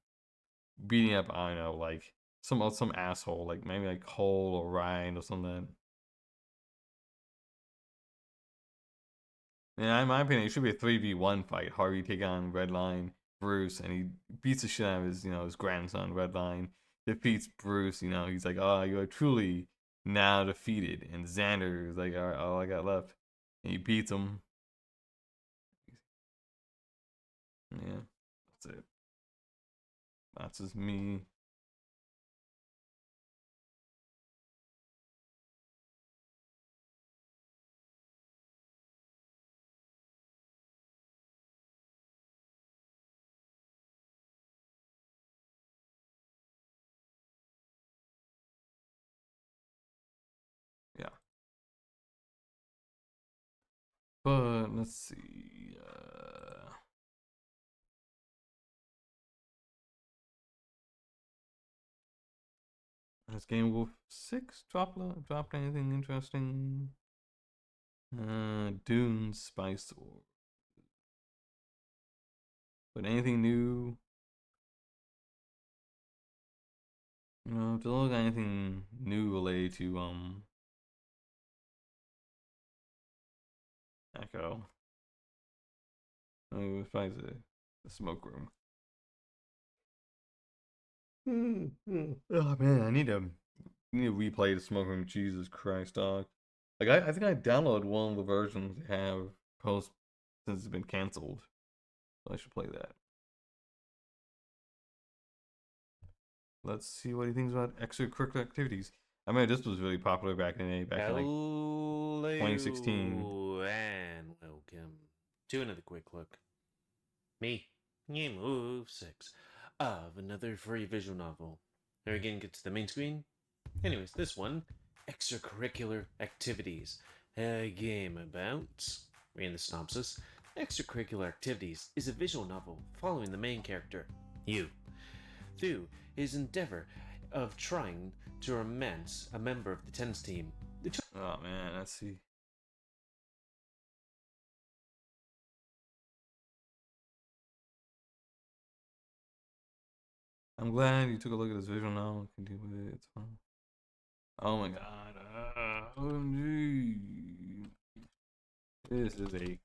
beating up, I don't know, like some asshole, like maybe like Cole or Ryan or something. Yeah, in my opinion, it should be a 3v1 fight. Harvey take on Redline, Bruce, and he beats the shit out of his, his grandson, Redline. Defeats Bruce, he's like, oh, you are truly now defeated. And Xander is like, all right, all I got left. And he beats him. Yeah, that's it. That's just me. Yeah. But let's see. Has Game Wolf 6 dropped anything interesting? Dune Spice War. But anything new? If you look at anything new related to Echo. Oh, it's probably the smoke room. Oh man, I need to replay the smoke room. Jesus Christ, dog. Like I think I downloaded one of the versions they have post since it's been canceled. So I should play that. Let's see what he thinks about extracurricular activities. I mean, this was really popular back in the day, back in like 2016. And welcome to another quick look. Me, Game of 6 of another free visual novel. Are we gonna get to the main screen? Anyways, this one, Extracurricular Activities. A game about, reading the synopsis, Extracurricular Activities is a visual novel following the main character, you, through his endeavor of trying to romance a member of the tennis team. Oh man, let's see. I'm glad you took a look at this visual now. Can deal with it. It's fine. Oh my god. OMG. This is a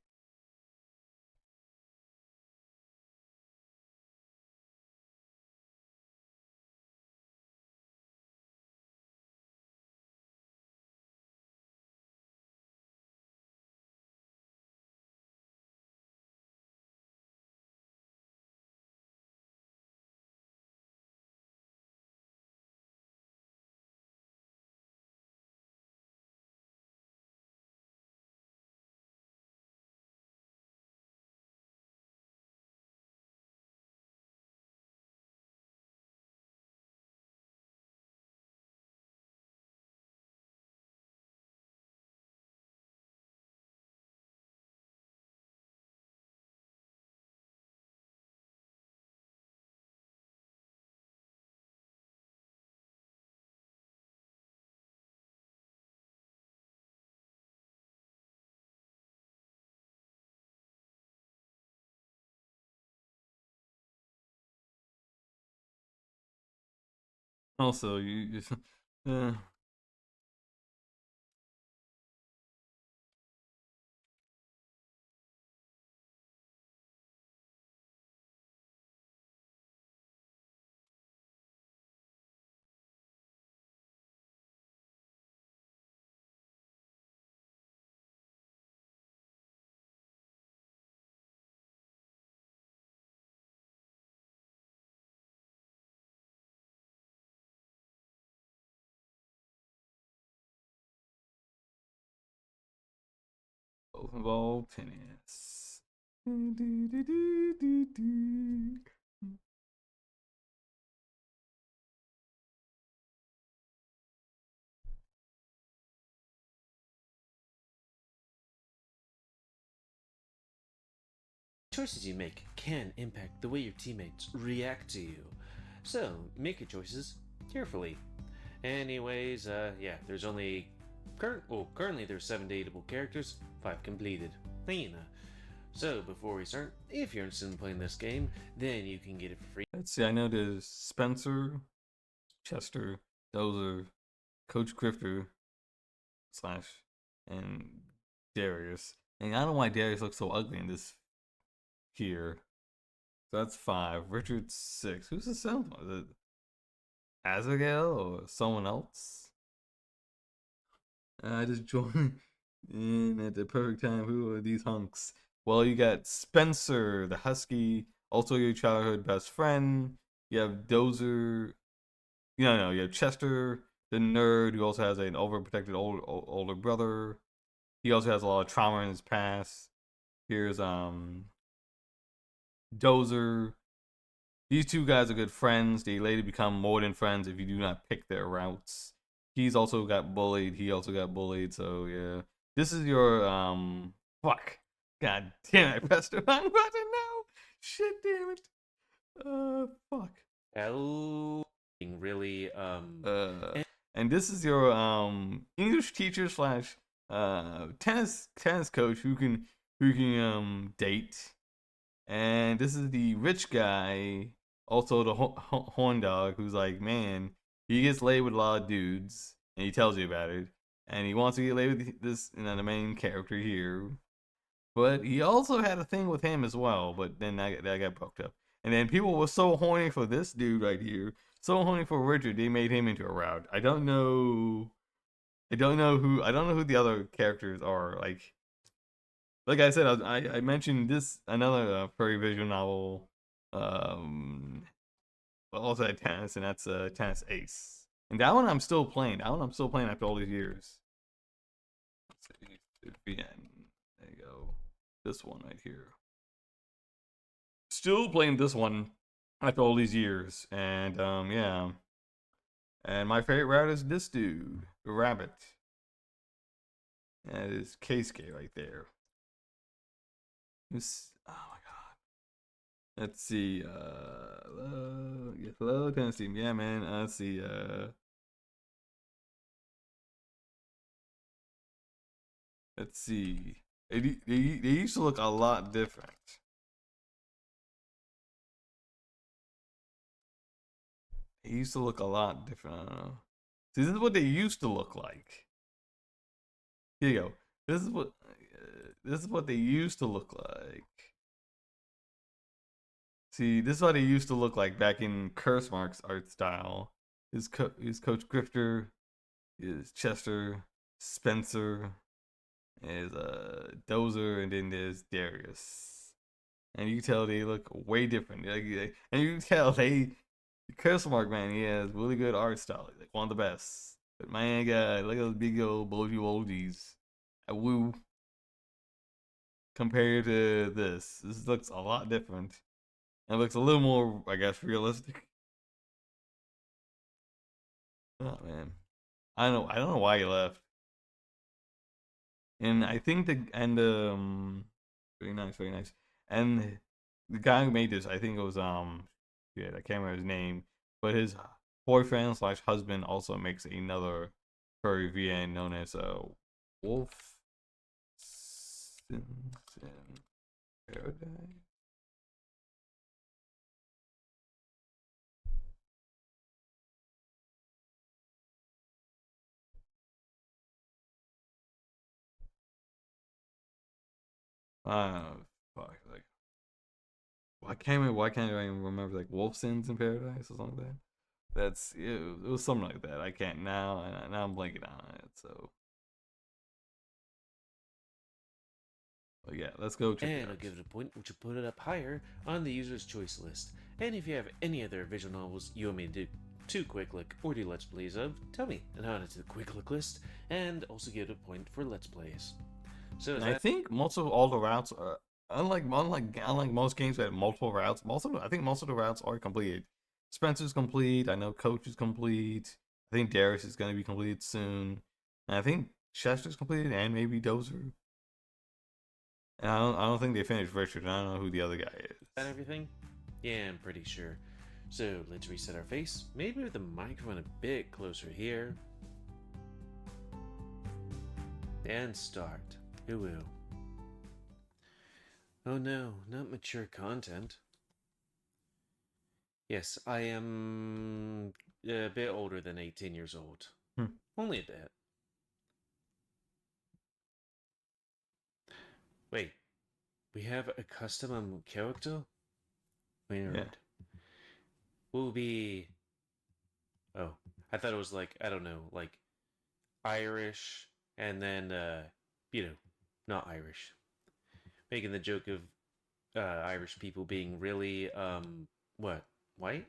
also you both involve tennis. Choices you make can impact the way your teammates react to you. So, make your choices carefully. Anyways, yeah, there's only currently there's 7 dateable characters, 5 completed. So before we start, if you're interested in playing this game, then you can get it for free. Let's see. I know there's Spencer, Chester, Dozer, Coach Grifter slash and Darius. And I don't know why Darius looks so ugly in this here. So that's 5. Richard's 6. Who's the 7th one? Is it Abigail or someone else? I just joined in at the perfect time. Who are these hunks? Well, you got Spencer, the husky, also your childhood best friend. You have Dozer. No, you have Chester, the nerd, who also has an overprotected older brother. He also has a lot of trauma in his past. Here's Dozer. These two guys are good friends. They later become more than friends if you do not pick their routes. He's also got bullied. He also got bullied. So yeah, this is your fuck. God damn it, I pressed the wrong button now. Shit, damn it. Fuck. Really And this is your English teacher slash tennis coach who can date. And this is the rich guy, also the horn dog, who's like, man, he gets laid with a lot of dudes, and he tells you about it, and he wants to get laid with this, the main character here. But he also had a thing with him as well, but then that got broke up. And then people were so horny for this dude right here, so horny for Richard, they made him into a route. I don't know who the other characters are. Like I said, I mentioned this another furry visual novel, also at tennis, and that's Tennis Ace. And that one I'm still playing. After all these years. Let's see, there you go. This one right here. Still playing this one after all these years, and yeah. And my favorite route is this dude, the rabbit. That is Keisuke right there. Oh my god. Let's see. Hello, tennis team. Yeah, man. Let's see. Let's see. They used to look a lot different. They used to look a lot different. I don't know. See, this is what they used to look like. Here you go. This is what they used to look like. See, this is what they used to look like back in Curse Mark's art style. Is Coach Grifter, is Chester, Spencer, is Dozer, and then there's Darius. And you can tell they look way different. And you can tell Curse Mark, man, he has really good art style. Like one of the best. But man, God, look at those big old bulgy oldies. Woo. Compared to this looks a lot different. It looks a little more, I guess, realistic. Oh man, I don't know why he left. And I think very nice. And the guy who made this, I think it was I can't remember his name, but his boyfriend slash husband also makes another furry VN known as Wolf in Paradise. Fuck, like, why can't I even remember, like, Wolf Sins in Paradise or something like that? It was something like that. I can't now, and now I'm blanking on it, so. But yeah, let's go check it and out. I'll give it a point, which will put it up higher on the user's choice list. And if you have any other visual novels you want me to do two quick look or do let's plays of, tell me, and I'll add it to the quick look list, and also give it a point for let's plays. So I think most of all the routes are unlike most games that have multiple routes. I think most of the routes are completed. Spencer's complete. I know Coach is complete. I think Darius is going to be completed soon. And I think Chester's completed, and maybe Dozer. And I don't think they finished Richard. I don't know who the other guy is. that everything? Yeah, I'm pretty sure. So let's reset our face, maybe with the microphone a bit closer here. And start. Who? Oh no, not mature content. Yes, I am a bit older than 18 years old. Only a bit. Wait, we have a custom character? Weird. Yeah. Will be. Oh, I thought it was like, I don't know, like Irish and then, not Irish. Making the joke of Irish people being really, what? White?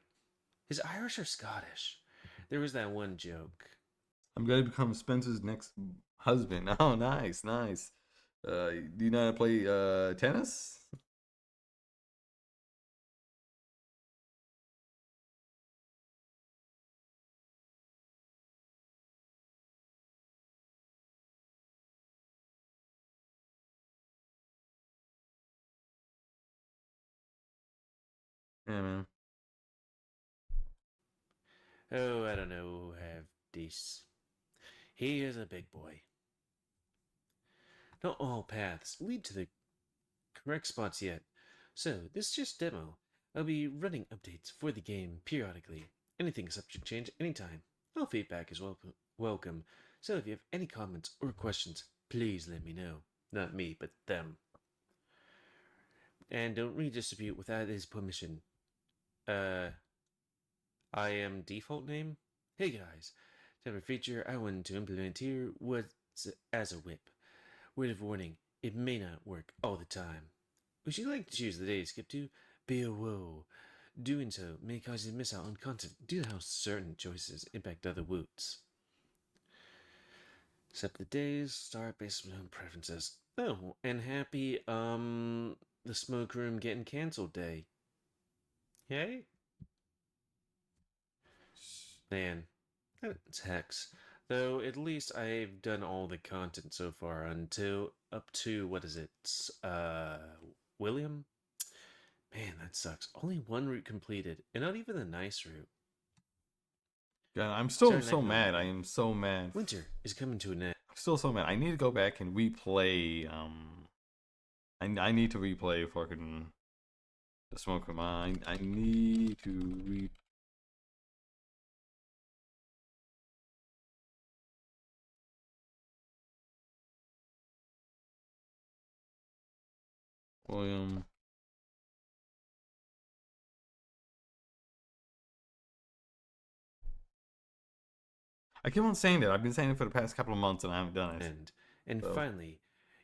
Is Irish or Scottish? There was that one joke. I'm gonna become Spencer's next husband. Oh, nice, nice. Do you know how to play tennis? Yeah, man. Oh, I don't know, have this. He is a big boy. Not all paths lead to the correct spots yet. So, this is just demo. I'll be running updates for the game periodically. Anything subject change anytime. All feedback is welcome. So if you have any comments or questions, please let me know. Not me, but them. And don't redistribute without his permission. I am default name? Hey guys, type of feature I wanted to implement here was as a whip. Word of warning, it may not work all the time. Would you like to choose the day to skip to? Be a whoa. Doing so may cause you to miss out on content due to how certain choices impact other woots. Set the days, start based on preferences. Oh, and happy, the smoke room getting cancelled day. Yay? Man, that's hex. Though at least I've done all the content so far up to, what is it? William? Man, that sucks. Only one route completed, and not even the nice route. God, I'm still Sorry, so Nick, mad. I am so mad. Winter is coming to an end. I'm still so mad. I need to go back and replay. I need to replay fucking the Smoke Room. I need to William. I keep on saying that. I've been saying it for the past couple of months and I haven't done it. And So. finally,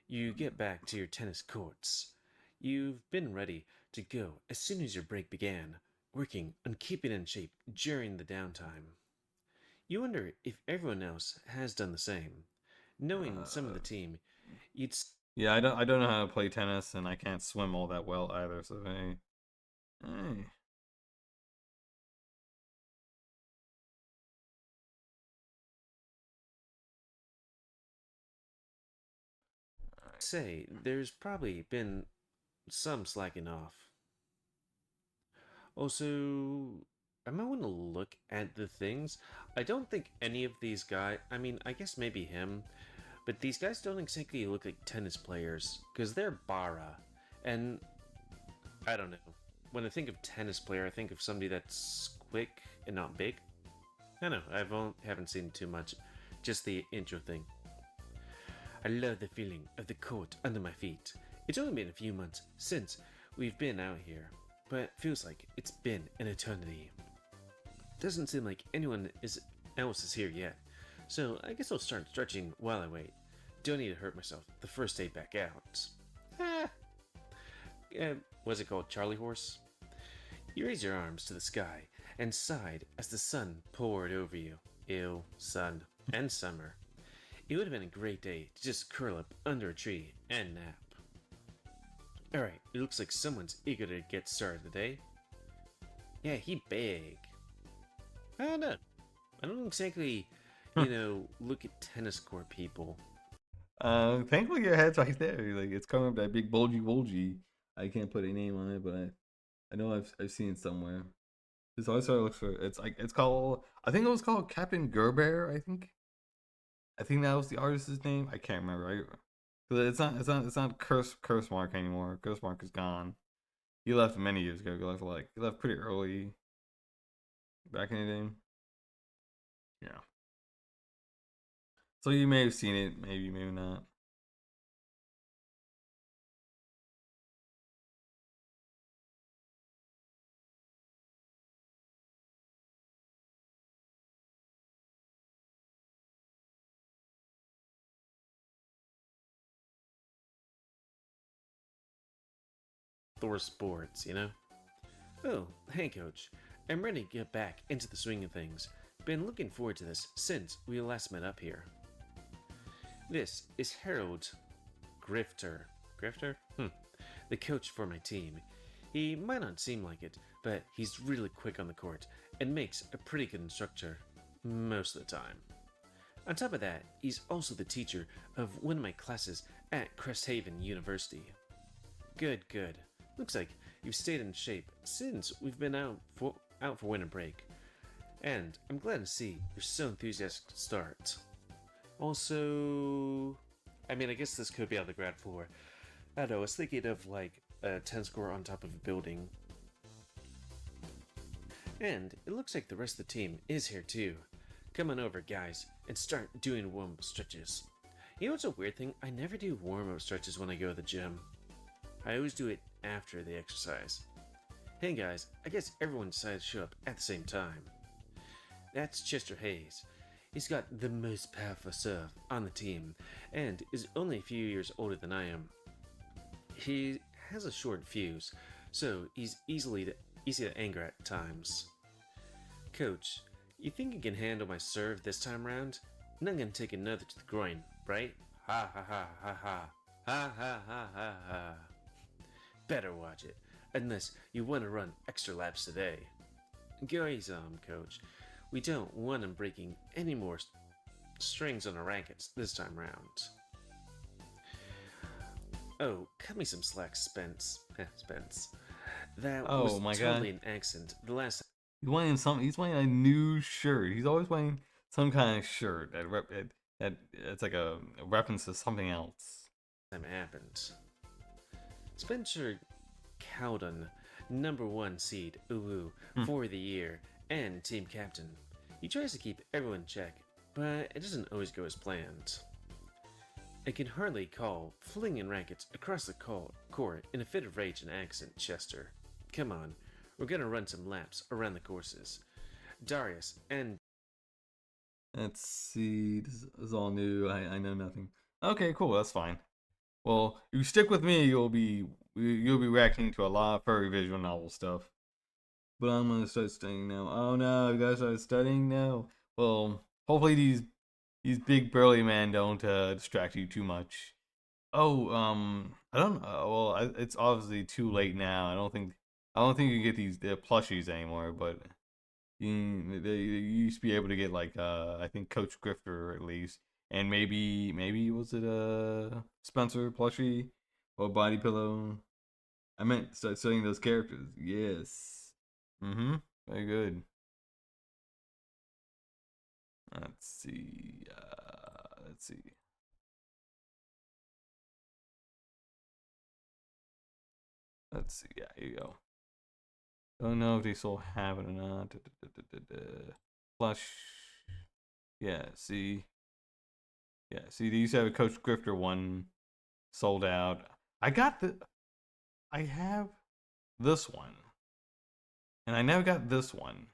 you get back to your tennis courts. You've been ready to go as soon as your break began, working on keeping in shape during the downtime. You wonder if everyone else has done the same. Knowing some of the team, you'd Yeah, I don't know how to play tennis and I can't swim all that well either. So hey. say there's probably been some slacking off. Also, I might want to look at the things. I don't think any of these guys, I mean, I guess maybe him, but these guys don't exactly look like tennis players, because they're bara. And, I don't know. When I think of tennis player, I think of somebody that's quick and not big. I don't know, haven't seen too much. Just the intro thing. I love the feeling of the court under my feet. It's only been a few months since we've been out here, but it feels like it's been an eternity. Doesn't seem like anyone else is here yet, so I guess I'll start stretching while I wait. Don't need to hurt myself the first day back out. Was it called Charlie Horse? You raised your arms to the sky and sighed as the sun poured over you. Ew, sun and summer. It would have been a great day to just curl up under a tree and nap. Alright, it looks like someone's eager to get started today. Yeah, he big. I don't know. I don't exactly, look at tennis court people. Thankfully your head's right there. Like it's coming up that big bulgy. I can't put a name on it, but I know I've seen it somewhere. This also looks for it's called, I think it was called Captain Gerber, I think that was the artist's name. I can't remember. It's not Curse Mark anymore. Curse Mark is gone. He left many years ago. He left pretty early. back in the day. Yeah. So you may have seen it, maybe, maybe not. Thor sports, you know? Oh, hey coach. I'm ready to get back into the swing of things. Been looking forward to this since we last met up here. This is Harold Grifter. Grifter? The coach for my team. He might not seem like it, but he's really quick on the court and makes a pretty good instructor most of the time. On top of that, he's also the teacher of one of my classes at Cresthaven University. Good, good. Looks like you've stayed in shape since we've been out for winter break. And I'm glad to see you're so enthusiastic to start. Also, I mean, I guess this could be on the ground floor. I don't know, I was thinking of like a tennis court on top of a building. And it looks like the rest of the team is here too. Come on over, guys, and start doing warm-up stretches. You know what's a weird thing? I never do warm-up stretches when I go to the gym. I always do it after the exercise. Hey guys, I guess everyone decided to show up at the same time. That's Chester Hayes. He's got the most powerful serve on the team, and is only a few years older than I am. He has a short fuse, so he's easy to anger at times. Coach, you think you can handle my serve this time around? I'm not gonna take another to the groin, right? Ha ha ha ha ha. Ha ha ha ha ha. Better watch it, unless you want to run extra laps today. Go easy on him, coach. We don't want him breaking any more strings on our rackets this time round. Oh, cut me some slack, Spence. Spence. That was my totally God. an accent. The last He's wearing a new shirt. He's always wearing some kind of shirt that it's like a reference to something else. time happened. Spencer Cowden, #1 seed, for the year, and team captain. He tries to keep everyone in check, but it doesn't always go as planned. I can hardly call flinging rackets across the court in a fit of rage and accent, Chester. Come on, we're gonna run some laps around the courses. Darius and Let's see. This is all new. I know nothing. Okay, cool. That's fine. Well, you stick with me, you'll be reacting to a lot of furry visual novel stuff. But I'm gonna start studying now. Oh no, you guys start studying now. Well, hopefully these big burly men don't distract you too much. Oh, I don't know. Well, it's obviously too late now. I don't think you get these plushies anymore. But you used to be able to get like I think Coach Grifter at least, and maybe was it Spencer plushie or Body Pillow? I meant start studying those characters. Yes. Very good. Let's see. Let's see. Let's see. Yeah, here you go. Don't know if they still have it or not. Flush. Yeah, see. Yeah, see, they used to have a Coach Grifter one sold out. I have this one. And I never got this one.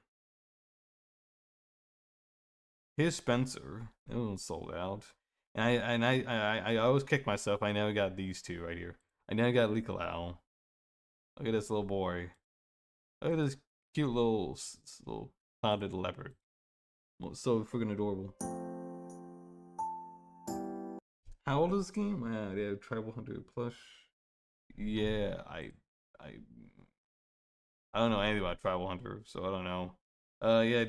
Here's Spencer. It was sold out. And I always kick myself. I never got these two right here. I never got Leakolau. Look at this little boy. Look at this cute little clouded leopard. So freaking adorable. How old is this game? Wow, they have Tribal Hunter plush. Yeah, I don't know anything about Tribal Hunter, so I don't know. Yeah,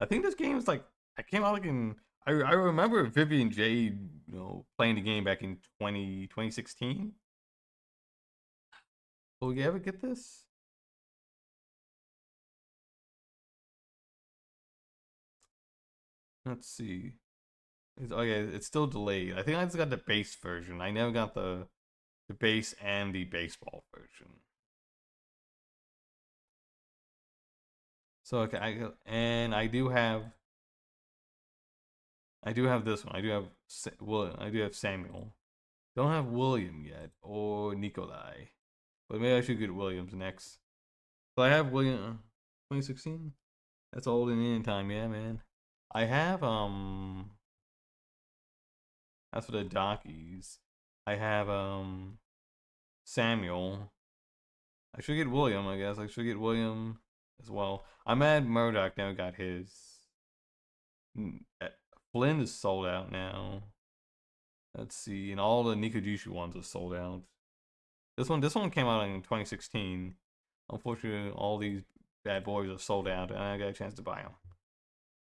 I think this game is like I came out like in I remember Vivian J, playing the game back in 2016. Will you ever get this? Let's see. It's still delayed. I think I just got the base version. I never got the base and the baseball version. So okay, I do have this one. I do have I do have Samuel. Don't have William yet or Nikolai, but maybe I should get Williams next. So I have William 2016. That's old and in time, yeah, man. I have that's for the Dockies. I have Samuel. I should get William, I guess. I should get William as well. I'm mad Murdoch never got his. Flynn is sold out now. Let's see, and all the Nikojushu ones are sold out. This one came out in 2016. Unfortunately, all these bad boys are sold out, and I got a chance to buy them.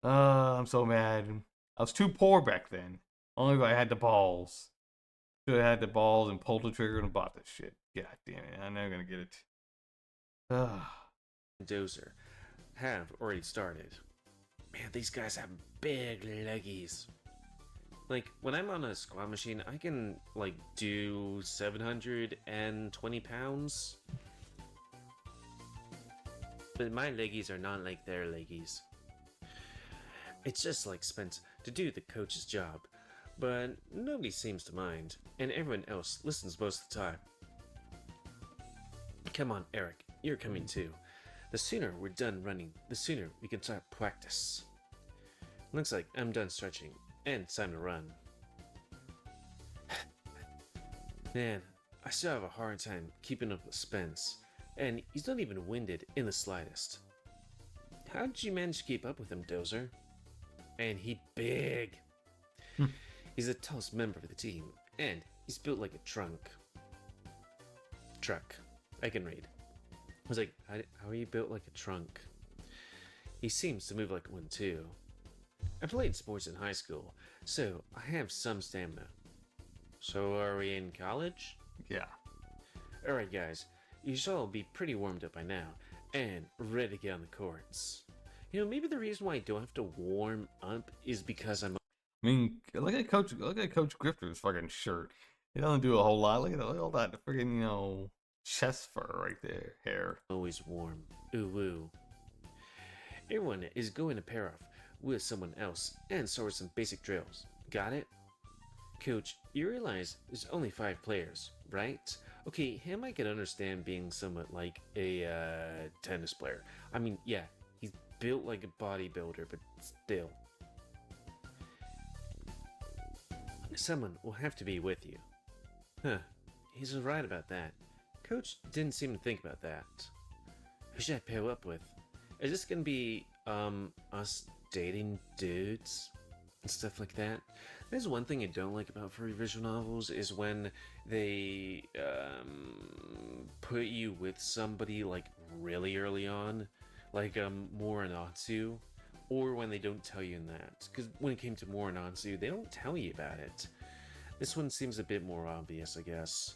I'm so mad. I was too poor back then. Only if I had the balls. Should have had the balls and pulled the trigger and bought this shit. God damn it, I'm never gonna get it. Dozer have already started. Man, these guys have big leggies. Like, when I'm on a squat machine, I can, like, do 720 pounds. But my leggies are not like their leggies. It's just like Spence to do the coach's job, but nobody seems to mind, and everyone else listens most of the time. Come on, Eric, you're coming too. The sooner we're done running, the sooner we can start practice. Looks like I'm done stretching, and it's time to run. Man, I still have a hard time keeping up with Spence, and he's not even winded in the slightest. How did you manage to keep up with him, Dozer? And he big. He's the tallest member of the team, and he's built like a truck. I can read. I was like, how are you built like a trunk? He seems to move like one too. I played sports in high school, so I have some stamina. So are we in college? Yeah. Alright guys, you should all be pretty warmed up by now, and ready to get on the courts. You know, maybe the reason why I don't have to warm up is because I'm... I mean, look at Coach Grifter's fucking shirt. He doesn't do a whole lot. Look at all that freaking, you know, chest fur right there, hair. always warm. Ooh woo. Everyone is going to pair off with someone else and start with some basic drills. Got it? Coach, you realize there's only 5 players, right? Okay, him I can understand being somewhat like a tennis player. I mean, yeah, he's built like a bodybuilder, but still. Someone will have to be with you. Huh, he's right about that. Coach didn't seem to think about that. Who should I pair up with? Is this gonna be, us dating dudes? And stuff like that? There's one thing I don't like about furry visual novels is when they, put you with somebody, like, really early on. Like, Morinatsu. Or when they don't tell you in that. Because when it came to Morinatsu, they don't tell you about it. This one seems a bit more obvious, I guess.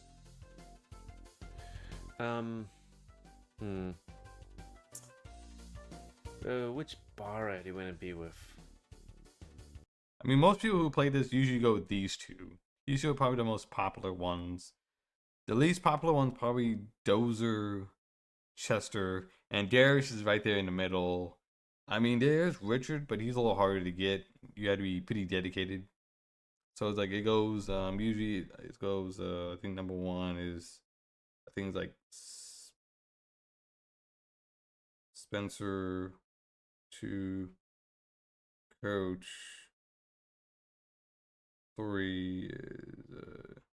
Which bar do you want to be with? I mean, most people who play this usually go with these two. These two are probably the most popular ones. The least popular one's probably Dozer, Chester, and Darius is right there in the middle. I mean, there's Richard, but he's a little harder to get. You got to be pretty dedicated. So it's like it goes. Usually it goes. I think number 1 is. I think it's like Spencer to Coach. 3 is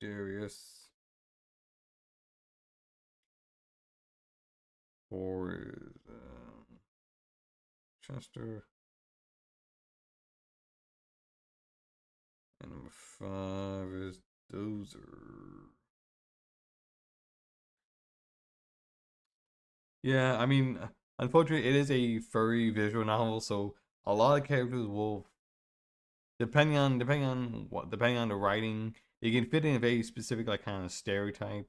Darius. 4 is Chester. And number 5 is Dozer. Yeah, I mean, unfortunately, it is a furry visual novel, so a lot of characters will, depending on the writing, it can fit in a very specific like kind of stereotype.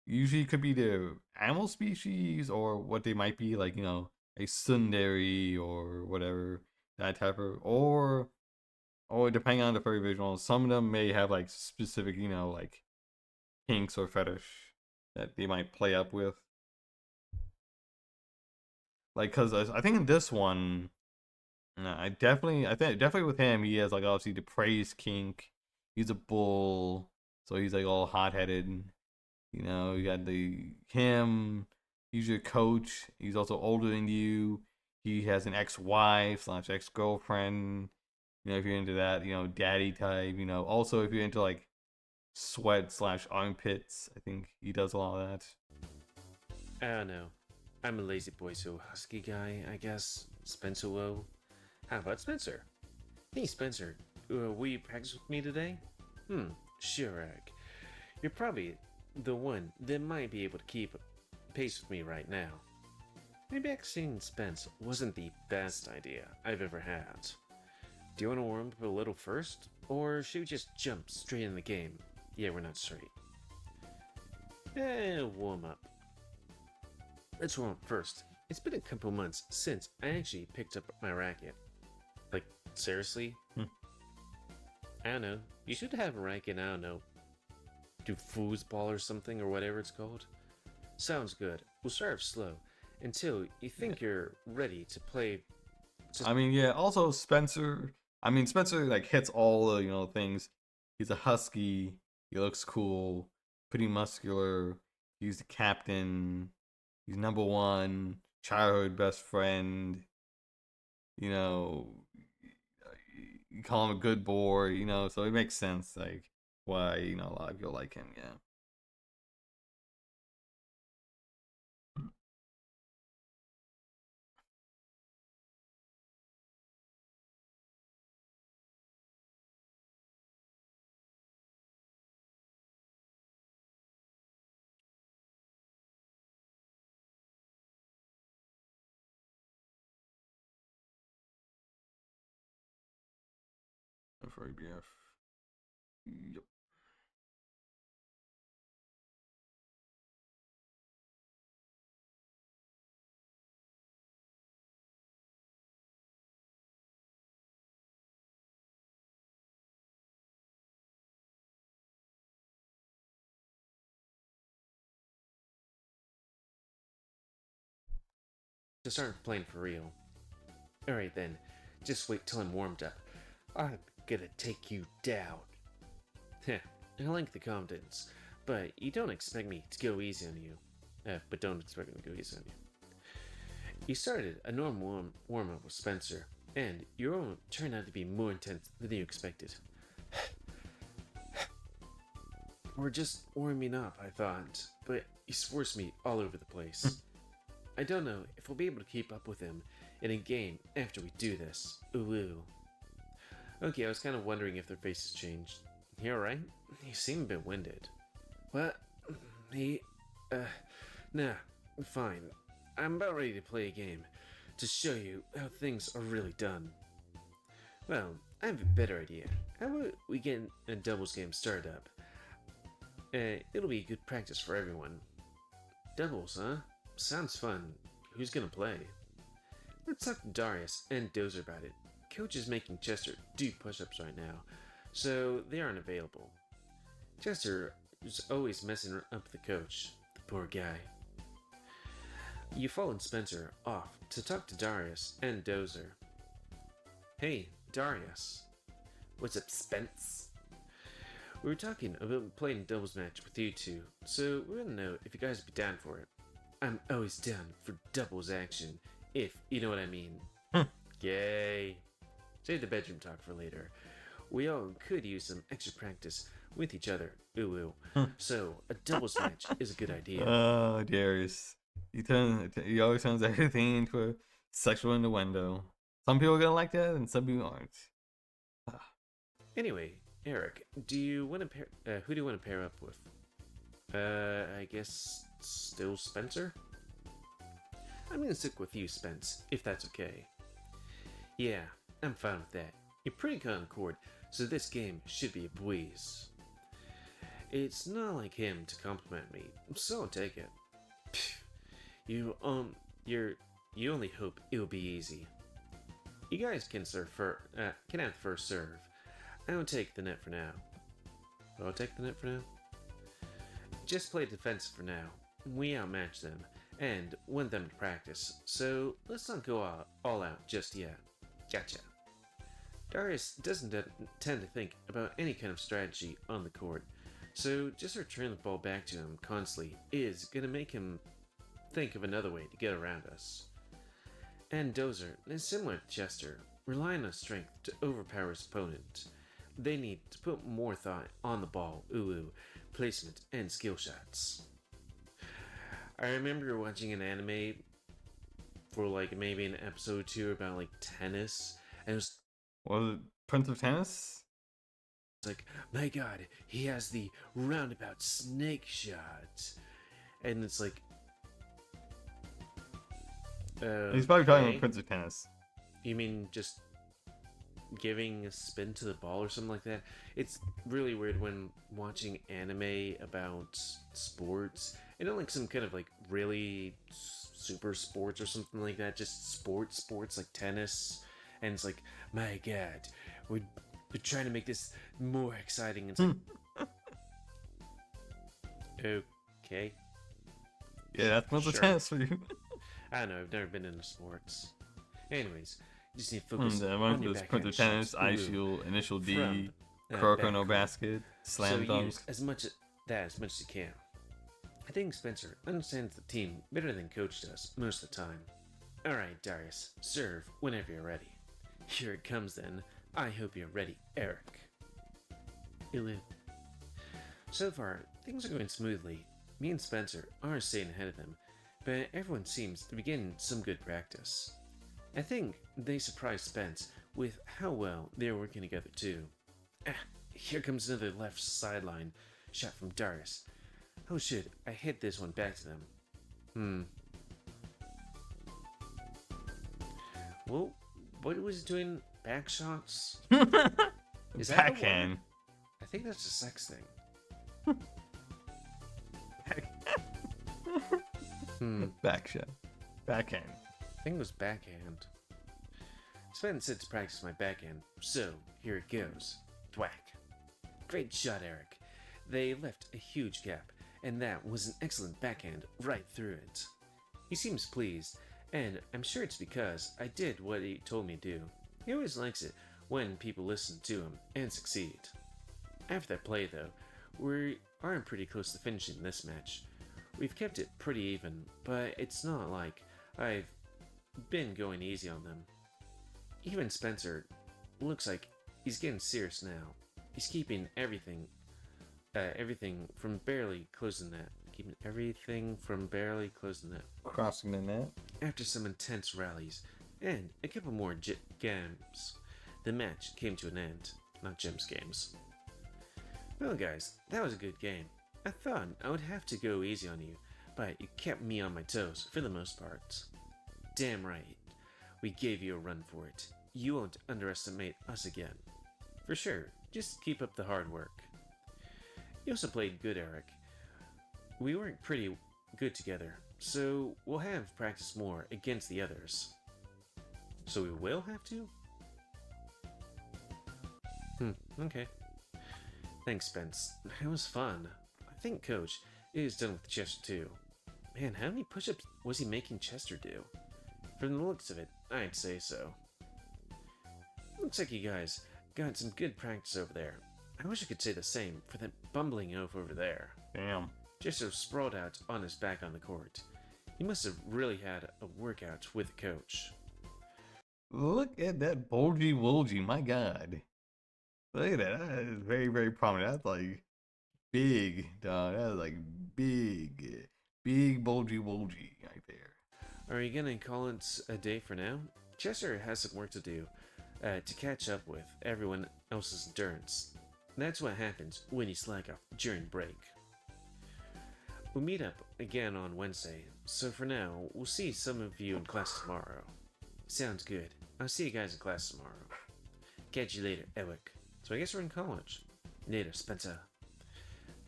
Usually, it could be the animal species or what they might be, like, you know, a tsundere or whatever, that type of, or depending on the furry visual, some of them may have like specific, you know, like kinks or fetish that they might play up with. like, cause I think in this one, I think definitely with him, he has like obviously the praise kink. He's a bull, so he's like all hot headed. You know, you got him. He's your coach. He's also older than you. He has an ex-wife slash ex-girlfriend. You know, if you're into that, you know, daddy type. You know, also if you're into like sweat slash armpits, I think he does a lot of that. I don't know. I'm a lazy boy, so husky guy, I guess. Spencer Lowe. How about Spencer? Hey, Spencer. Will you practice with me today? Sure, Eric. You're probably the one that might be able to keep pace with me right now. Maybe practicing Spence wasn't the best idea I've ever had. Do you want to warm up a little first? Or should we just jump straight in the game? Yeah, we're not straight. Warm up. Let's warm up first. It's been a couple months since I actually picked up my racket. Like, seriously? I don't know. You should have a racket, I don't know. Do foosball or something or whatever it's called. Sounds good. We'll start off slow until you think you're ready to play. I mean, yeah. Also, Spencer. I mean, Spencer like hits all the things. He's a husky. He looks cool. Pretty muscular. He's the captain. He's number one. Childhood best friend. You know, you call him a good boy. You know, so it makes sense. Like why a lot of people like him. Yeah. Furry BF. Yep. To start playing for real. Alright then, just wait till I'm warmed up. I'm gonna take you down. Heh, I like the confidence, but you don't expect me to go easy on you. But don't expect me to go easy on you. You started a normal warm-up with Spencer, and your own turned out to be more intense than you expected. We're just warming up, I thought, but he's forced me all over the place. I don't know if we'll be able to keep up with him in a game after we do this. Ooh. Okay, I was kind of wondering if their faces changed. You alright? You seem a bit winded. What? Nah, fine. I'm about ready to play a game to show you how things are really done. Well, I have a better idea. How about we get a doubles game started up? It'll be good practice for everyone. Doubles, huh? Sounds fun. Who's gonna play? Let's talk to Darius and Dozer about it. Coach is making Chester do push-ups right now, so they aren't available. Chester is always messing up the coach. The poor guy. You followed Spencer off to talk to Darius and Dozer. Hey, Darius. What's up, Spence? We were talking about playing a doubles match with you two, so we want to know if you guys would be down for it. I'm always down for doubles action, if you know what I mean. Yay. Save the bedroom talk for later. We all could use some extra practice with each other. Ooh. So, a doubles match is a good idea. Oh, Darius. He always turns everything into a sexual innuendo. Some people are gonna like that, and some people aren't. Anyway, Eric, do you want to pair? Who do you want to pair up with? I guess still Spencer. I'm gonna stick with you, Spence, if that's okay. Yeah, I'm fine with that. You're pretty concord, so this game should be a breeze. It's not like him to compliment me, so I'll take it. You only hope it'll be easy. You guys can have first serve. I will take the net for now. Just play defense for now. We outmatch them, and want them to practice, so let's not go all out just yet. Gotcha. Darius doesn't tend to think about any kind of strategy on the court, so just return the ball back to him constantly is going to make him think of another way to get around us. And Dozer is similar to Chester, relying on strength to overpower his opponent. They need to put more thought on the ball, placement, and skill shots. I remember watching an anime for like maybe an episode or two about like tennis, and it was Was it Prince of Tennis? like, my god, he has the roundabout snake shot. And it's like, He's probably talking okay. about Prince of Tennis. You mean just giving a spin to the ball or something like that? It's really weird when watching anime about sports. And not like some kind of like really super sports or something like that. Just sports like tennis. And it's like, my god, we're trying to make this more exciting. It's like, okay. Yeah, that's Prince of Sure. Tennis for you. I don't know, I've never been into sports. Anyways, you just need to focus I on remember your this backhand Prince of Tennis, shots. Ice Shield, Initial D, From, Kuroko back no court. Basket, Slam So Dunk. use as much as you can. I think Spencer understands the team better than Coach does most of the time. Alright, Darius, serve whenever you're ready. Here it comes then. I hope you're ready, Eric. Ilu. So far, things are going smoothly. Me and Spencer are staying ahead of them, but everyone seems to be getting some good practice. I think they surprised Spence with how well they're working together too. Here comes another left sideline shot from Darius. Oh shit, I hit this one back to them. Well, what was he doing? Back shots? Is that the Backhand. word? I think that's a sex thing. Back shot. Backhand. I think it was backhand. Spence said to practice my backhand, so here it goes. Thwack. Great shot, Eric. They left a huge gap, and that was an excellent backhand right through it. He seems pleased, and I'm sure it's because I did what he told me to do. He always likes it when people listen to him and succeed. After that play, though, we are pretty close to finishing this match. We've kept it pretty even, but it's not like I've been going easy on them. Even Spencer looks like he's getting serious now. He's keeping everything from barely closing that. Keeping everything from barely closing that. Crossing the net. After some intense rallies and a couple more games, the match came to an end. Not Jim's games. Well, guys, that was a good game. I thought I would have to go easy on you, but you kept me on my toes for the most part. Damn right. We gave you a run for it. You won't underestimate us again. For sure, just keep up the hard work. You also played good, Eric. We weren't pretty good together, so we'll have practice more against the others. So we will have to? Okay. Thanks, Spence. It was fun. I think Coach is done with Chester too. Man, how many push-ups was he making Chester do? From the looks of it, I'd say so. Looks like you guys got some good practice over there. I wish I could say the same for that bumbling oaf over there. Damn. Chester sprawled out on his back on the court. He must have really had a workout with the coach. Look at that bulgy wolgy, my god. Look at that. That is very, very prominent. That's like big, dog. That is like big. Big bulgy wolgy right there. Are you gonna call it a day for now? Chester has some work to do to catch up with everyone else's endurance. That's what happens when you slack off during break. We'll meet up again on Wednesday, so for now, we'll see some of you in class tomorrow. Sounds good. I'll see you guys in class tomorrow. Catch you later, Eric. So I guess we're in college. Later, Spencer.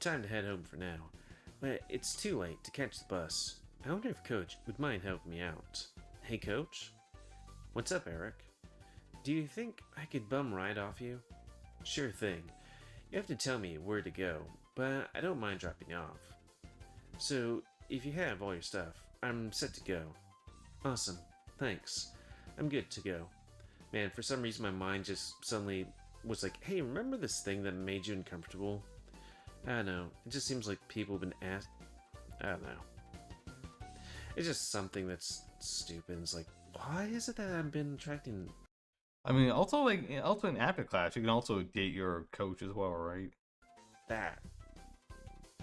Time to head home for now, but it's too late to catch the bus. I wonder if Coach would mind helping me out. Hey, Coach? What's up, Eric? Do you think I could bum ride off you? Sure thing. You have to tell me where to go, but I don't mind dropping you off. So, if you have all your stuff, I'm set to go. Awesome. Thanks. I'm good to go. Man, for some reason my mind just suddenly was like, hey, remember this thing that made you uncomfortable? I don't know. It just seems like people have been asked. I don't know. It's just something that's stupid. It's like, why is it that I've been attracting... I mean, also like also in after class, you can also date your coach as well, right? that?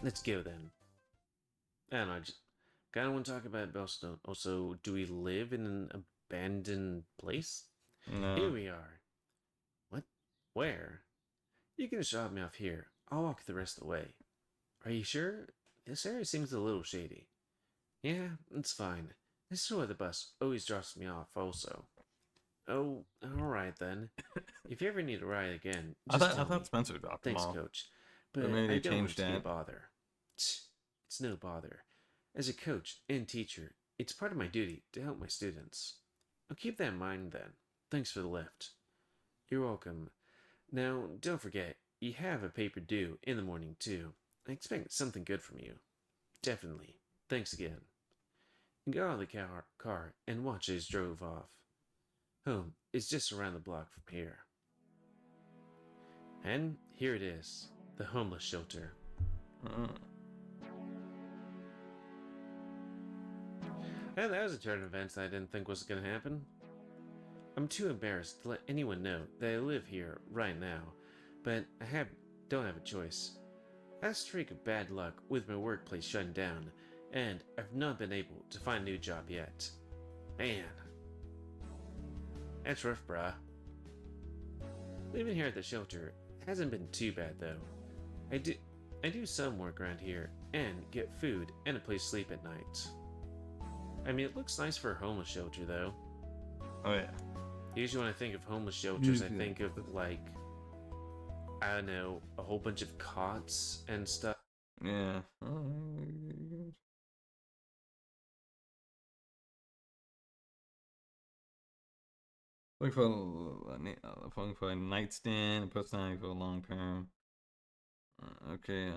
Let's go then. I don't know, I just kind of want to talk about Bellstone. Also, do we live in an abandoned place? No. Here we are. What? Where? You can just drop me off here. I'll walk the rest of the way. Are you sure? This area seems a little shady. Yeah, it's fine. This is where the bus always drops me off also. Oh, alright then. If you ever need a ride again, I just tell thought me. Spencer dropped Thanks, him off. coach. But But maybe they I don't want changed to be a that. bother. It's no bother. As a coach and teacher, it's part of my duty to help my students. I'll keep that in mind then. Thanks for the lift. You're welcome. Now, don't forget, you have a paper due in the morning too. I expect something good from you. Definitely. Thanks again. And got out of the car and watched as drove off. Home is just around the block from here. And here it is, the homeless shelter. And that was a turn of events that I didn't think was going to happen. I'm too embarrassed to let anyone know that I live here right now, but I don't have a choice. I had a streak of bad luck with my workplace shutting down, and I've not been able to find a new job yet. Man. That's rough, bruh. Living here at the shelter hasn't been too bad, though. I do some work around here, and get food and a place to sleep at night. I mean, it looks nice for a homeless shelter, though. Oh yeah. Usually when I think of homeless shelters, I Usually. think of, like, I don't know, a whole bunch of cots and stuff. Yeah. Looking for a nightstand, a personality for a long term. Okay,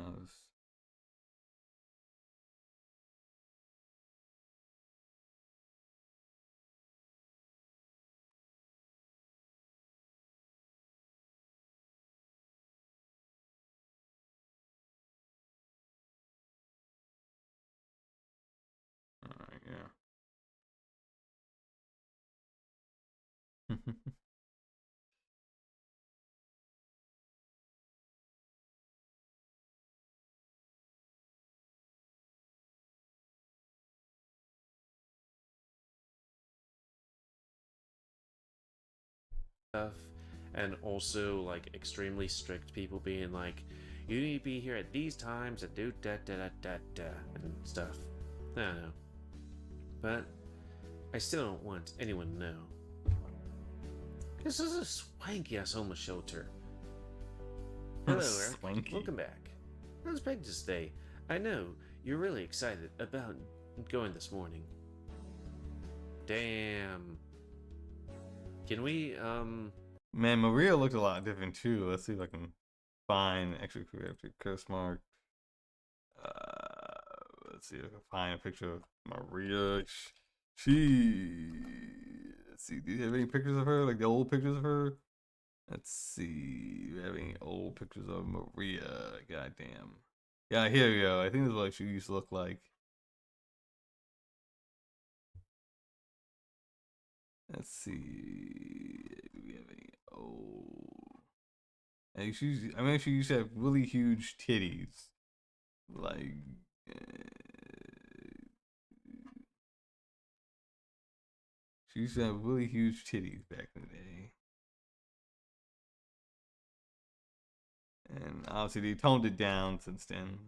alright, yeah. And also, like, extremely strict people being like, you need to be here at these times and do da da da da da and stuff. I don't know. But I still don't want anyone to know. This is a swanky ass homeless shelter. Hello, Eric. Swanky. Welcome back. How's practice day? I know you're really excited about going this morning. Damn. Can we, Man, Maria looked a lot different too. Let's see if I can find extracurricular curse mark. Let's see if I can find a picture of Maria. She. Let's see. Do you have any pictures of her? Like the old pictures of her? Let's see. Do you have any old pictures of Maria? Goddamn. Yeah, here we go. I think this is what she used to look like. Let's see. Do we have any old? And she used to have really huge titties. Like. She used to have really huge titties back in the day. And obviously they toned it down since then.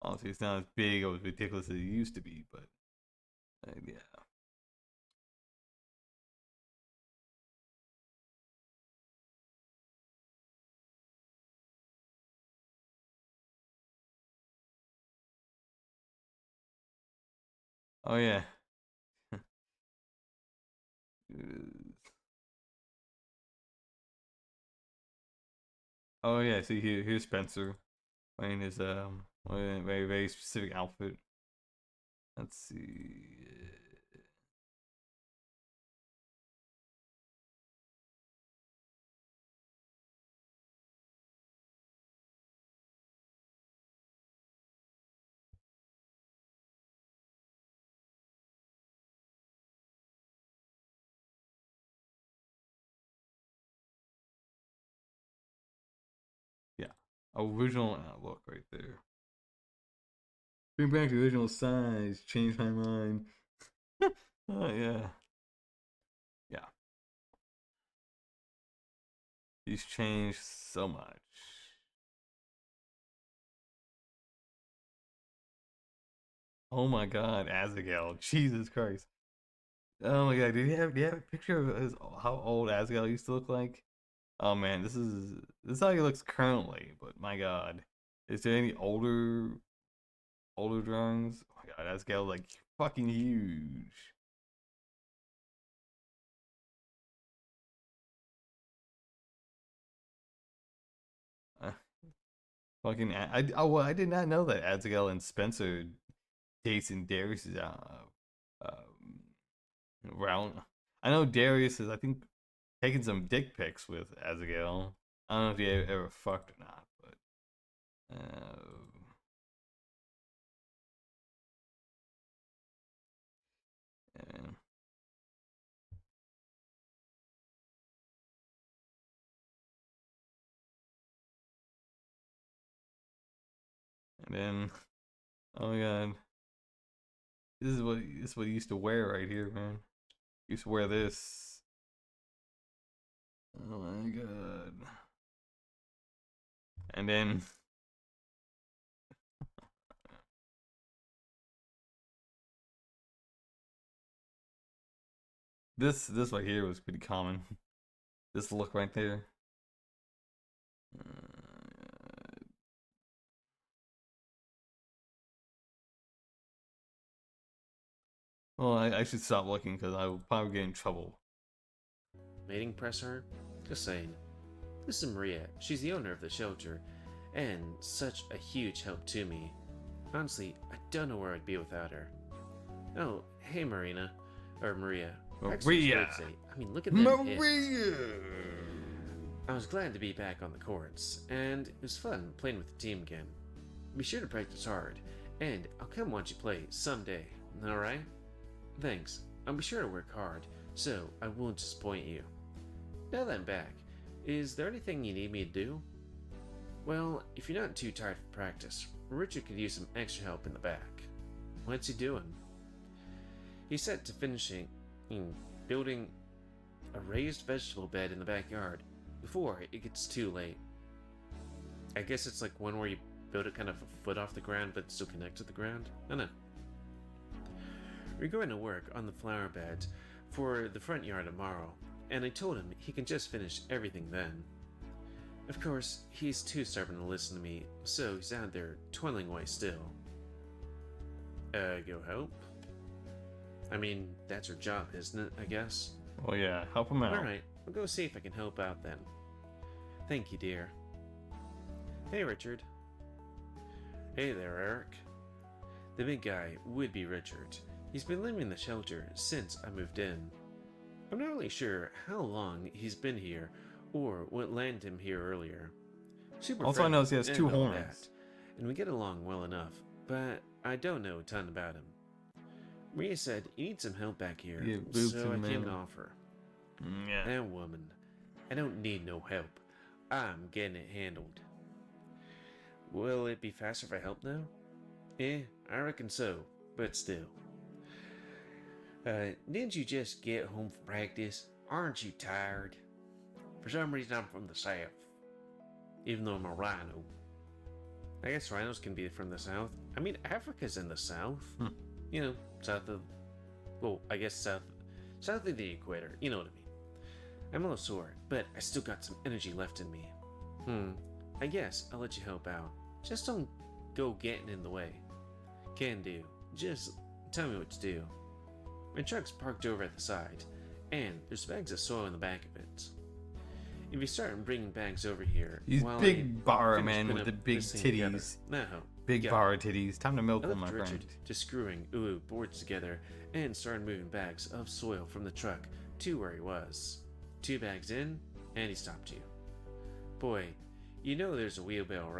Obviously it's not as big or as ridiculous as it used to be, but yeah. Oh yeah. Oh yeah, see here's Spencer wearing his wearing a very, very specific outfit. Let's see. Yeah, original outlook right there. Bring back the original size. Change my mind. Oh yeah, yeah. He's changed so much. Oh my God, Azaghal. Jesus Christ. Oh my God, do you have a picture of how old Azaghal used to look like? Oh man, this is how he looks currently. But my God, is there any older drawings? Oh my God, Azaghal like fucking huge. Uh, well, I did not know that Azaghal and Spencer dates in Darius's round. I know Darius is, I think, taking some dick pics with Azaghal. I don't know if he ever fucked or not, but yeah. And then, oh my God, this is what he used to wear right here, man. He used to wear this. Oh my God. And then this right here was pretty common. This look right there. Well, I should stop looking because I will probably get in trouble. Mating press her? Just saying. This is Maria. She's the owner of the shelter, and such a huge help to me. Honestly, I don't know where I'd be without her. Oh, hey Marina. Or Maria. Maria! I mean, look at them hips. Maria! I was glad to be back on the courts, and it was fun playing with the team again. Be sure to practice hard, and I'll come watch you play someday, alright? Thanks. I'll be sure to work hard, so I won't disappoint you. Now that I'm back, is there anything you need me to do? Well, if you're not too tired for practice, Richard could use some extra help in the back. What's he doing? He's set to building a raised vegetable bed in the backyard before it gets too late. I guess it's like one where you build it kind of a foot off the ground but still connect to the ground? I don't know. We're going to work on the flower bed for the front yard tomorrow, and I told him he can just finish everything then. Of course, he's too stubborn to listen to me, so he's out there toiling away still. Go help? I mean, that's her job, isn't it, I guess? Well, yeah, help him out. Alright, I'll go see if I can help out then. Thank you, dear. Hey, Richard. Hey there, Eric. The big guy would be Richard. He's been living in the shelter since I moved in. I'm not really sure how long he's been here or what landed him here earlier. Super Also, I know he has friendly two and all horns. that, and we get along well enough, but I don't know a ton about him. Maria said he needs some help back here, Yeah, boobs so I and came man. to offer. Yeah. And woman, I don't need no help. I'm getting it handled. Will it be faster if I help now? I reckon so, but still. Didn't you just get home from practice? Aren't you tired? For some reason I'm from the south, even though I'm a rhino. I guess rhinos can be from the south. I mean, Africa's in the south. You know, south of, well, I guess south of the equator. You know what I mean. I'm a little sore, but I still got some energy left in me. I guess I'll let you help out. Just don't go getting in the way. Can do. Just tell me what to do. My truck's parked over at the side, and there's bags of soil in the back of it. If you start bringing bags over here, He's while big I bar finish man putting with the up big this thing together, titties. that'll help. Big Yeah. power titties. Time to milk I them, my left friend. Richard to screwing boards together and started moving bags of soil from the truck to where he was. 2 bags in, and he stopped you. Boy, you know there's a wheelbarrow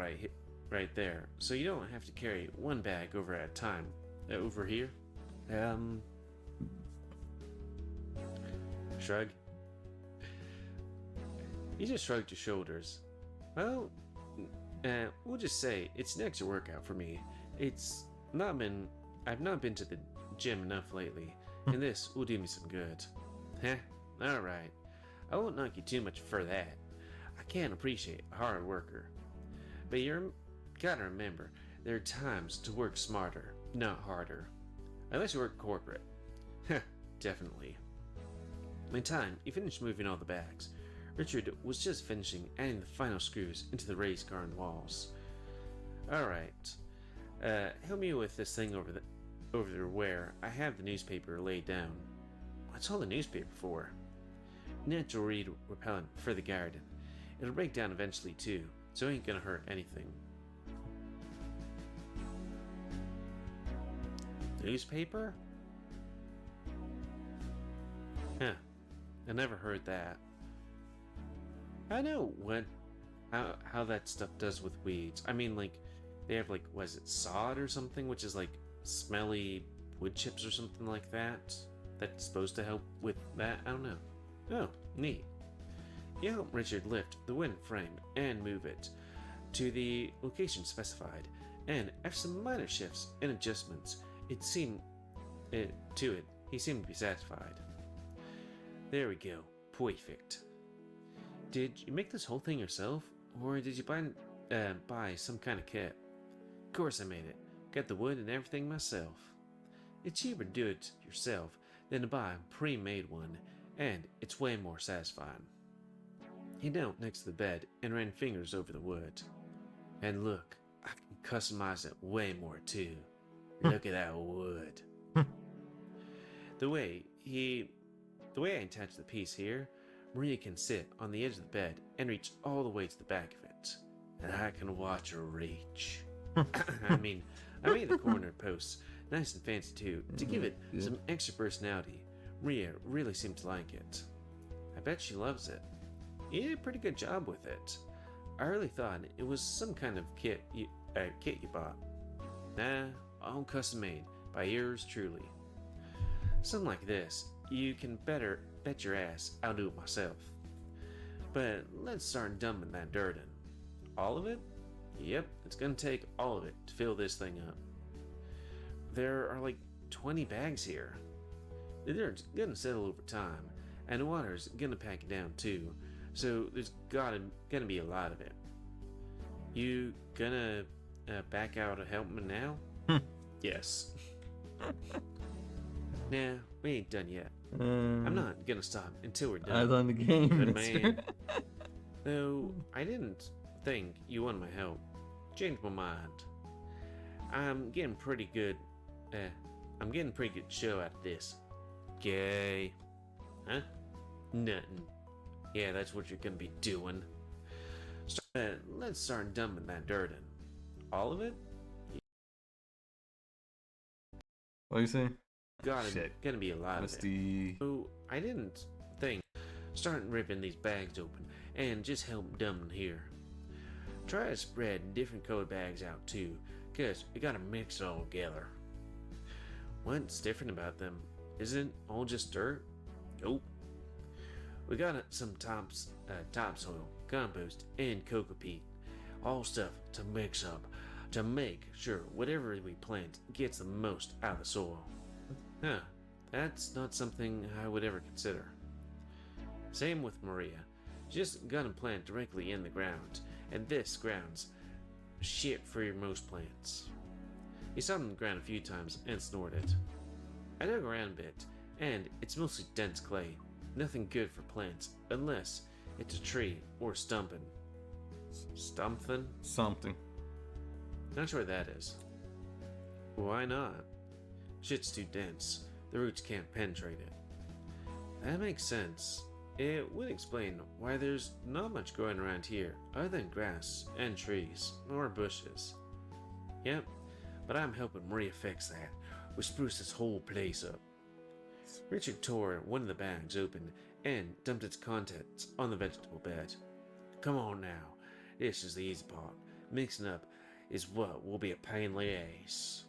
right there, so you don't have to carry 1 bag over at a time. Over here? Shrug. He just shrugged his shoulders. Well, we'll just say it's an extra workout for me. I've not been to the gym enough lately, and this will do me some good. Heh, alright. I won't knock you too much for that. I can appreciate a hard worker. But you gotta remember, there are times to work smarter, not harder. Unless you work corporate. Heh, definitely. In time, he finished moving all the bags. Richard was just finishing adding the final screws into the raised garden walls. Alright. Help me with this thing over there where I have the newspaper laid down. What's all the newspaper for? Natural read repellent for the garden. It'll break down eventually too, so it ain't gonna hurt anything. Newspaper? Huh. I never heard that. I know how that stuff does with weeds. I mean, like, they have, like, was it sod or something, which is like smelly wood chips or something like that. That's supposed to help with that. I don't know. Oh, neat. You help Richard lift the wooden frame and move it to the location specified, and after some minor shifts and adjustments, he seemed to be satisfied. There we go. Perfect. Did you make this whole thing yourself, or did you buy some kind of kit? Of course I made it. Got the wood and everything myself. It's cheaper to do it yourself than to buy a pre-made one, and it's way more satisfying. He knelt next to the bed and ran fingers over the wood. And look, I can customize it way more too. Look at that wood. The way I attach the piece here, Maria can sit on the edge of the bed and reach all the way to the back of it. And I can watch her reach. I made the corner posts nice and fancy too, to give it some extra personality. Maria really seemed to like it. I bet she loves it. You did a pretty good job with it. I really thought it was some kind of kit you bought. Nah, all custom made by yours truly. Something like this, you can better bet your ass I'll do it myself. But let's start dumping that dirt in. All of it? Yep, it's gonna take all of it to fill this thing up. There are like 20 bags here. The dirt's gonna settle over time, and the water's gonna pack it down too, so there's gonna be a lot of it. You gonna back out of helping me now? Yes. Nah, we ain't done yet. I'm not gonna stop until we're done. Eyes on the game, Good mister. man. Though I didn't think you wanted my help. Changed my mind. I'm getting pretty good show out of this. Gay. Huh? Nothing. Yeah, that's what you're gonna be doing. Let's start dumping that dirt in. All of it? What do you say? Gonna be a lot of it. So I didn't think starting ripping these bags open and just help dumping here. Try to spread different colored bags out too, cause we gotta mix it all together. What's different about them? Isn't all just dirt? Nope. We got some topsoil, compost, and cocoa peat. All stuff to mix up to make sure whatever we plant gets the most out of the soil. Huh, that's not something I would ever consider. Same with Maria. Just gonna plant directly in the ground, and this ground's shit for most plants. He stomped on the ground a few times and snorted. I dug around a bit, and it's mostly dense clay. Nothing good for plants, unless it's a tree or stumpin'. Stumpin'? Something. Not sure what that is. Why not? Shit's too dense. The roots can't penetrate it. That makes sense. It would explain why there's not much growing around here other than grass and trees or bushes. Yep, but I'm helping Maria fix that. We spruce this whole place up. Richard tore one of the bags open and dumped its contents on the vegetable bed. Come on now, this is the easy part. Mixing up is what will be a pain in the ass.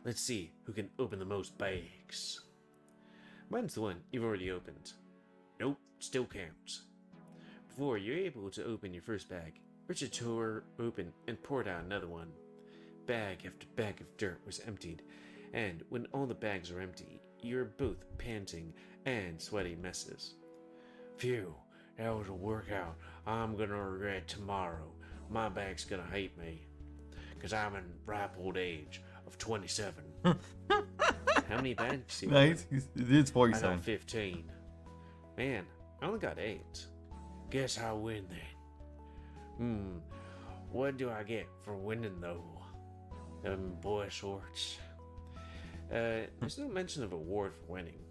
Let's see who can open the most bags. Mine's the one you've already opened. Nope, still counts. Before you're able to open your first bag, Richard tore open and poured out another one. Bag after bag of dirt was emptied, and when all the bags are empty, you're both panting and sweaty messes. Phew, that was a workout I'm gonna regret tomorrow. My bag's gonna hate me, 'cause I'm in ripe old age of 27. How many bags do you Nice. have? It is I 47. got 15. Man, I only got 8. Guess I'll win then. What do I get for winning though? Boy shorts. There's no mention of award for winning.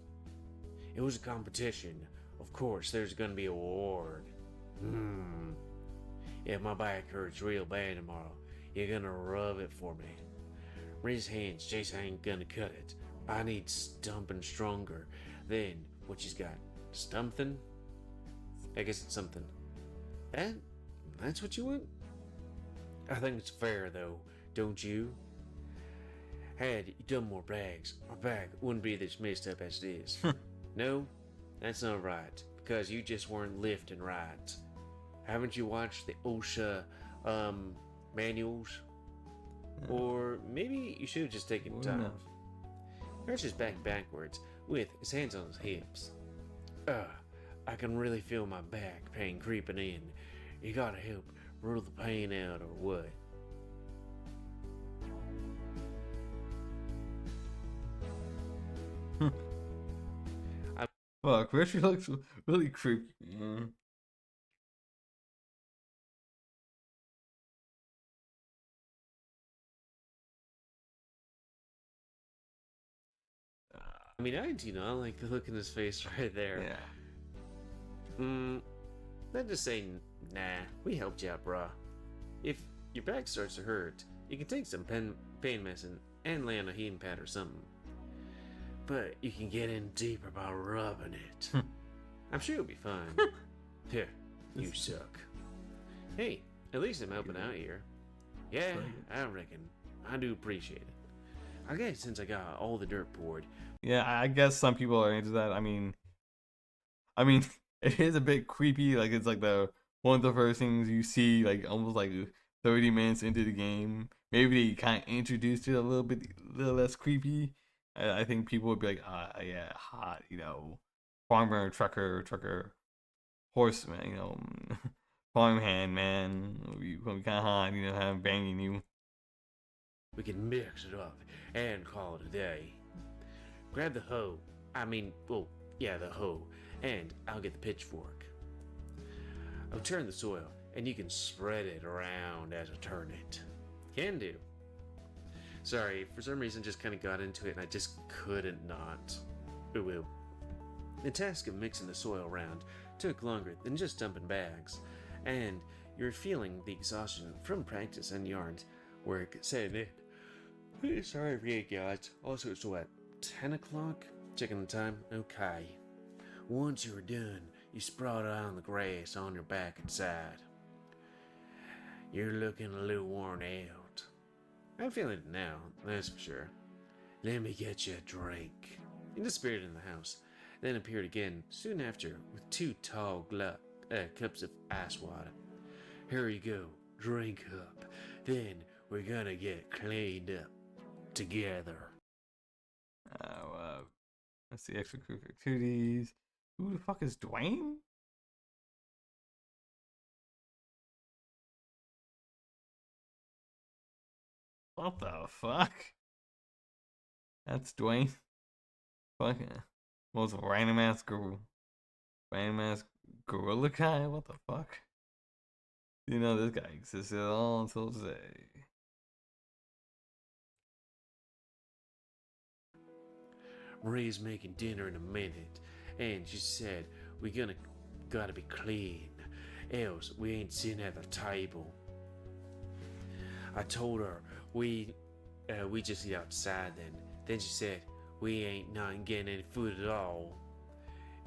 It was a competition. Of course, there's gonna be a reward. If my back hurts real bad tomorrow, you're gonna rub it for me. Raise hands, Jason ain't gonna cut it. I need stumping stronger than what she's got. Stumping? I guess it's something. That's what you want? I think it's fair though, don't you? Had you done more bags, my back wouldn't be this messed up as it is. No, that's not right, because you just weren't lifting right. Haven't you watched the OSHA manuals? Or maybe you should have just taken Who time. knows? Arches back backwards with his hands on his hips. I can really feel my back pain creeping in. You gotta help rule the pain out or what? Fuck, Richard looks really creepy. I mean, I do not like the look in his face right there. Yeah. Then just say, nah, we helped you out, brah. If your back starts to hurt, you can take some pain medicine and lay on a heating pad or something. But you can get in deeper by rubbing it. I'm sure you'll be fine. Here, you suck. Hey, at least I'm helping out here. Yeah, I reckon. I do appreciate it. I guess since I got all the dirt poured. Yeah, I guess some people are into that. I mean, it is a bit creepy. Like, it's like the one of the first things you see, like almost like 30 minutes into the game. Maybe they kind of introduced it a little less creepy. I think people would be like, yeah, hot, farmer, trucker, horseman, farmhand, man, would be kind of hot, having banging you. We can mix it up and call it a day. Grab the hoe. The hoe. And I'll get the pitchfork. I'll turn the soil, and you can spread it around as I turn it. Can do. Sorry, for some reason just kind of got into it and I just couldn't not. It will. The task of mixing the soil around took longer than just dumping bags, and you're feeling the exhaustion from practice and yard work setting in. Sorry again, guys. Also, it's what, 10 o'clock? Checking the time? Okay. Once you're done, you sprawl out on the grass on your back and side. You're looking a little worn out. I'm feeling it now, that's for sure. Let me get you a drink. He disappeared in the house, then appeared again soon after with 2 tall cups of ice water. Here you go, drink up. Then we're gonna get cleaned up together. Let's see, extracurricular activities. Who the fuck is Dwayne? What the fuck? That's Dwayne. Fucking most random ass gorilla guy. What the fuck? This guy existed all until today. Marie's making dinner in a minute, and she said we gotta be clean, else we ain't sitting at the table. I told her We just eat outside then. Then she said, we ain't not getting any food at all.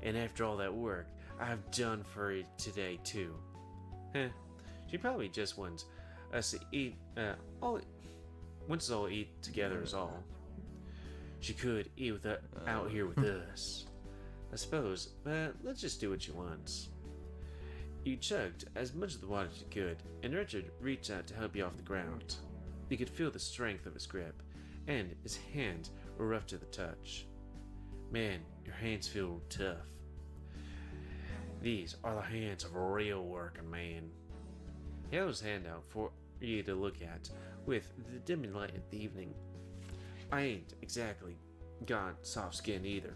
And after all that work I've done for it today too. Heh. She probably just wants us to eat, wants us all to eat together is all. She could eat with out here with us, I suppose, but let's just do what she wants. You chugged as much of the water as you could, and Richard reached out to help you off the ground. You could feel the strength of his grip, and his hands were rough to the touch. Man, your hands feel tough. These are the hands of a real working man. He held his hand out for you to look at, with the dimming light of the evening. I ain't exactly got soft skin either,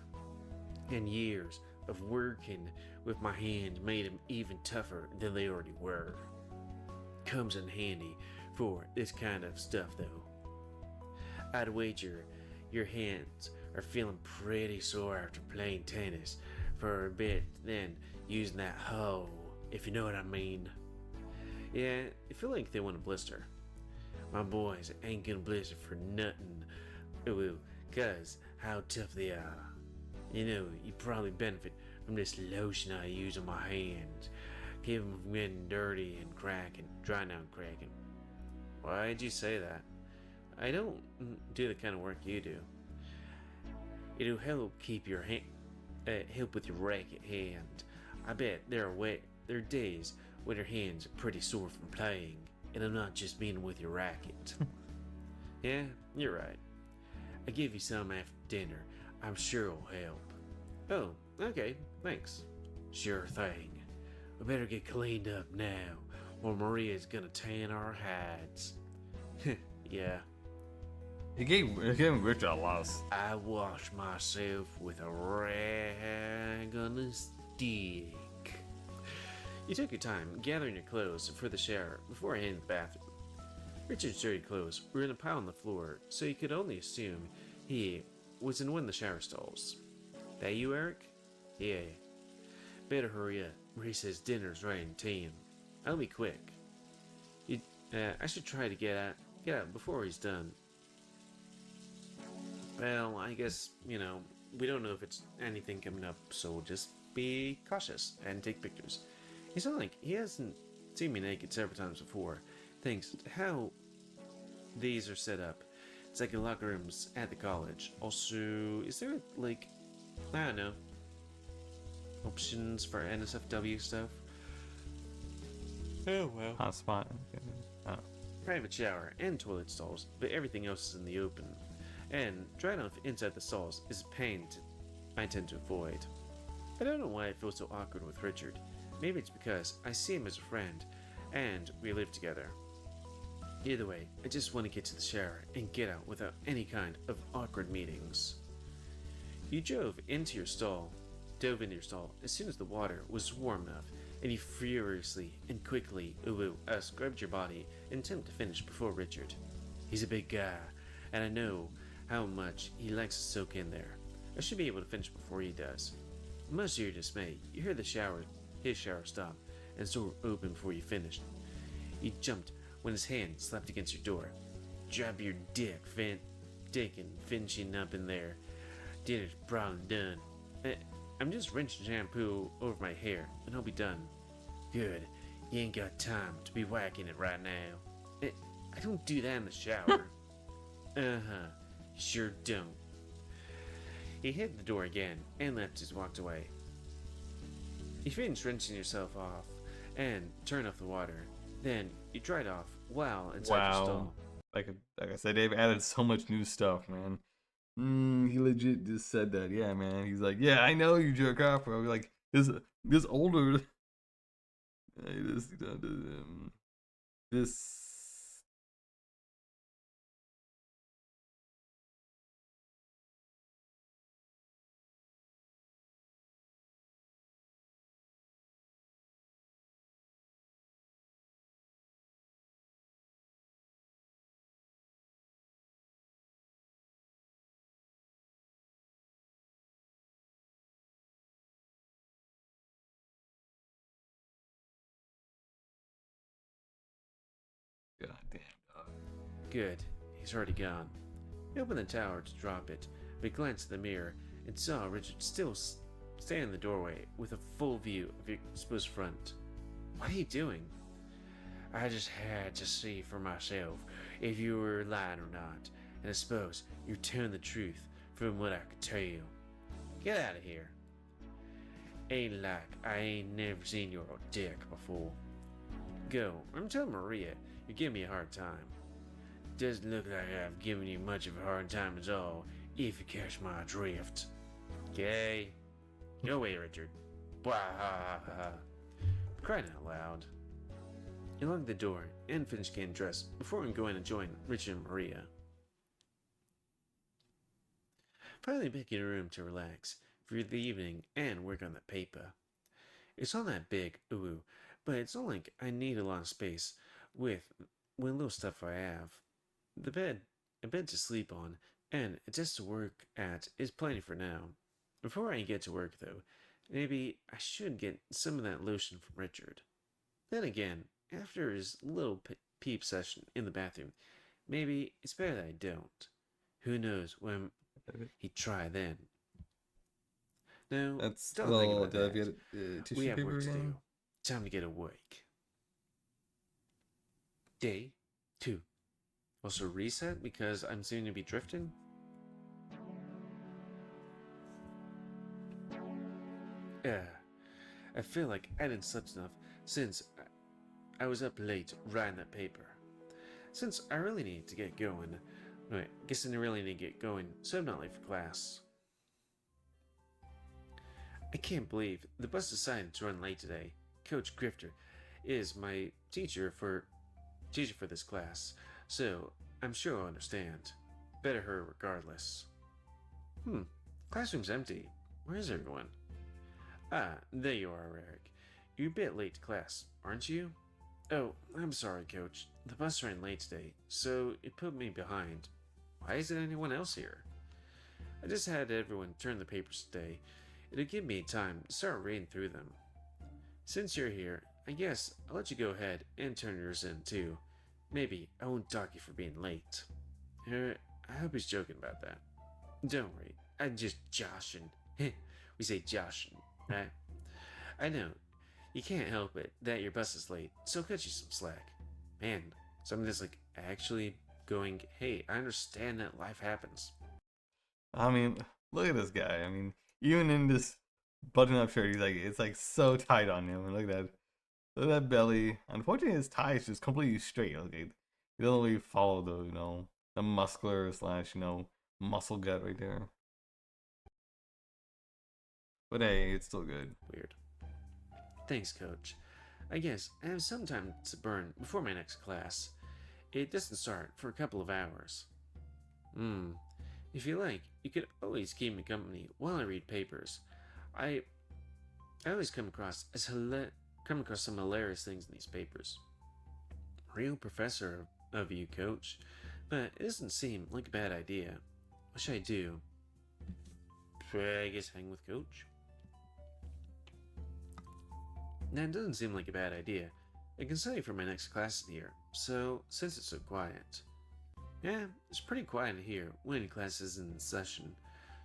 and years of working with my hand made them even tougher than they already were. Comes in handy for this kind of stuff though. I'd wager your hands are feeling pretty sore after playing tennis for a bit, then using that hoe, if you know what I mean. Yeah, I feel like they want to blister. My boys ain't gonna blister for nothing. Ooh, cause how tough they are. You know, you probably benefit from this lotion I use on my hands. Keep them from getting dirty and cracking, drying out and cracking. Why'd you say that? I don't do the kind of work you do. It'll help keep your help with your racket hand. I bet there are days when your hands are pretty sore from playing, and I'm not just meaning with your racket. Yeah, you're right. I give you some after dinner. I'm sure it'll help. Oh, okay, thanks. Sure thing. We better get cleaned up now, or Maria's gonna tan our hides. Yeah. He gave Richard a lot of. I wash myself with a rag on a stick. You took your time gathering your clothes for the shower before heading to the bathroom. Richard's dirty clothes were in a pile on the floor, so you could only assume he was in one of the shower stalls. That you, Eric? Yeah. Better hurry up. Marie says dinner's right in 10. I'll be quick. I should try to get out before he's done. Well, I guess, we don't know if it's anything coming up, so just be cautious and take pictures. It's not like he hasn't seen me naked several times before. Thanks to how these are set up. It's like the locker rooms at the college. Also, is there, I don't know, options for NSFW stuff? Oh, well. Hot spot. Oh. Private shower and toilet stalls, but everything else is in the open. And drying off inside the stalls is a pain I tend to avoid. I don't know why I feel so awkward with Richard. Maybe it's because I see him as a friend, and we live together. Either way, I just want to get to the shower and get out without any kind of awkward meetings. You dove into your stall as soon as the water was warm enough, and you furiously and quickly scrubbed your body in attempt to finish before Richard. He's a big guy, and I know how much he likes to soak in there. I should be able to finish before he does. Much to your dismay, you hear his shower stop and door open before you finished. You jumped when his hand slapped against your door. Drop your dick and finishing up in there. Dinner's probably done. I'm just rinsing shampoo over my hair, and I'll be done. Good. You ain't got time to be whacking it right now. I don't do that in the shower. Uh-huh. Sure don't. He hit the door again and left as walked away. You finished rinsing yourself off and turned off the water. Then you dried off while inside your stall. Like I said, they've added so much new stuff, man. He legit just said that. Yeah, man. He's like, yeah, I know you jerk off, bro. Like this older. This. God damn, dog. Good. he's already gone. He opened the tower to drop it, but he glanced at the mirror and saw Richard still standing in the doorway with a full view of your exposed front. What are you doing? I just had to see for myself if you were lying or not, and I suppose you're telling the truth from what I could tell. Get out of here. Ain't like I ain't never seen your dick before. Go, I'm telling Maria you give me a hard time. Doesn't look like I've given you much of a hard time at all, if you catch my drift. Okay? Go away, Richard. Blah. Crying out loud. He locked the door and finished getting dressed before going to join Richard and Maria. Finally picking a room to relax for the evening and work on the paper. It's not that big, but it's not like I need a lot of space with little stuff I have. A bed to sleep on, and a desk to work at is plenty for now. Before I get to work, though, maybe I should get some of that lotion from Richard. Then again, after his little peep session in the bathroom, maybe it's better that I don't. Who knows when he'd try then. No, That's don't think about did I that. get tissue We have paper work to again? do. Time to get awake. Day 2. Also reset because I'm soon to be drifting? I feel like I didn't sleep enough since I was up late writing that paper. Since I really need to get going. No, wait, guess I really need to get going, so I'm not late for class. I can't believe the bus decided to run late today. Coach Grifter is my teacher for this class, so I'm sure I'll understand. Better her regardless. Classroom's empty. Where is everyone? Ah, there you are, Eric. You're a bit late to class, aren't you? Oh, I'm sorry, Coach. The bus ran late today, so it put me behind. Why isn't anyone else here? I just had everyone turn the papers today. It'll give me time to start reading through them. Since you're here, I guess I'll let you go ahead and turn yours in too. Maybe I won't dock you for being late. I hope he's joking about that. Don't worry, I'm just joshing. We say joshing, right? I know, you can't help it that your bus is late, so cut you some slack. Man, something that's like actually going, hey, I understand that life happens. I mean, look at this guy. I mean, even in this button-up shirt, he's like, it's like so tight on him. And look at that belly. Unfortunately, his tie is just completely straight. Okay, he doesn't really follow the muscular slash muscle gut right there. But hey, it's still good. Weird. Thanks, Coach. I guess I have some time to burn before my next class. It doesn't start for a couple of hours. If you like, you could always keep me company while I read papers. I always come across some hilarious things in these papers. Real professor of you, Coach, but it doesn't seem like a bad idea. What should I do? I guess hang with Coach. That doesn't seem like a bad idea. I can study for my next class of the year, so since it's so quiet. Yeah, it's pretty quiet in here when any class isn't in session,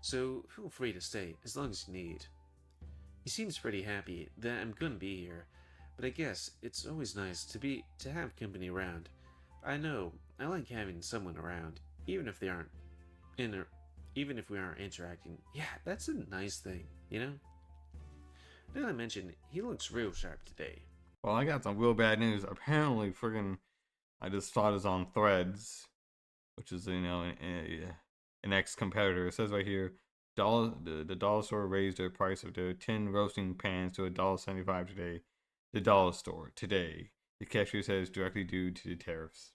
so feel free to stay as long as you need. He seems pretty happy that I'm gonna be here, but I guess it's always nice to have company around. I know I like having someone around, even if we aren't interacting. Yeah, that's a nice thing, you know? Now that I mentioned, he looks real sharp today. Well, I got some real bad news. Apparently, I just saw this on Threads, which is an ex-competitor. It says right here, the dollar store raised the price of their 10 roasting pans to $1.75 today. The dollar store today. The cashier says directly due to the tariffs.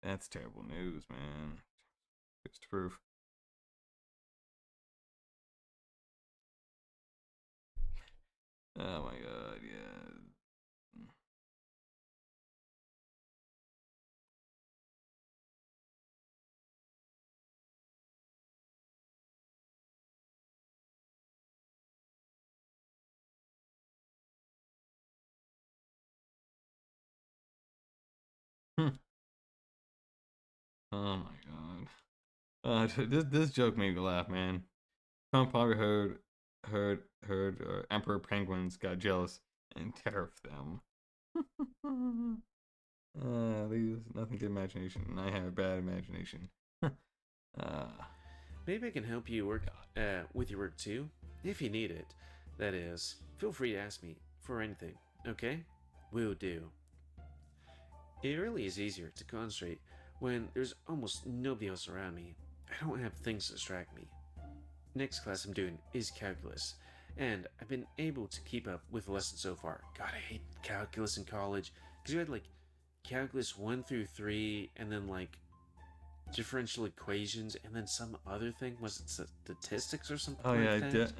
That's terrible news, man. It's the proof. Oh my god, yeah. Oh my god. This joke made me laugh, man. Trump probably heard emperor penguins got jealous and tariffed them. Leaves nothing to imagination, and I have a bad imagination. Maybe I can help you work with your work too, if you need it. That is, feel free to ask me for anything, okay? Will do. It really is easier to concentrate when there's almost nobody else around me. I don't have things to distract me. Next class I'm doing is calculus, and I've been able to keep up with the lesson so far. God, I hate calculus in college, because you had like calculus 1 through 3, and then like differential equations, and then some other thing. Was it statistics or something? Oh yeah, like that?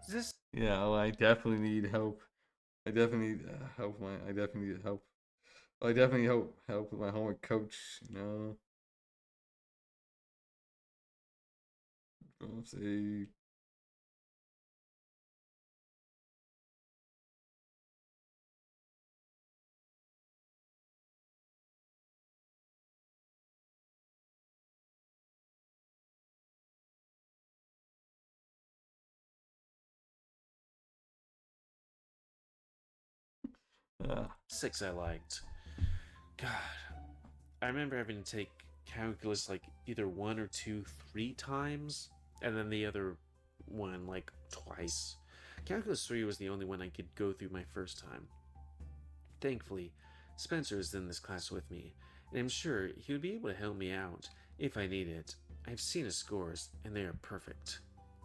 This yeah. Oh, I definitely need help. I definitely need help. I definitely need help. I definitely help with my homework coach. You know. Don't say. six I liked. God, I remember having to take calculus like either 1 or 2, 3 times, and then the other one like twice. Calculus 3 was the only one I could go through my first time. Thankfully, Spencer is in this class with me, and I'm sure he would be able to help me out if I need it. I've seen his scores, and they are perfect.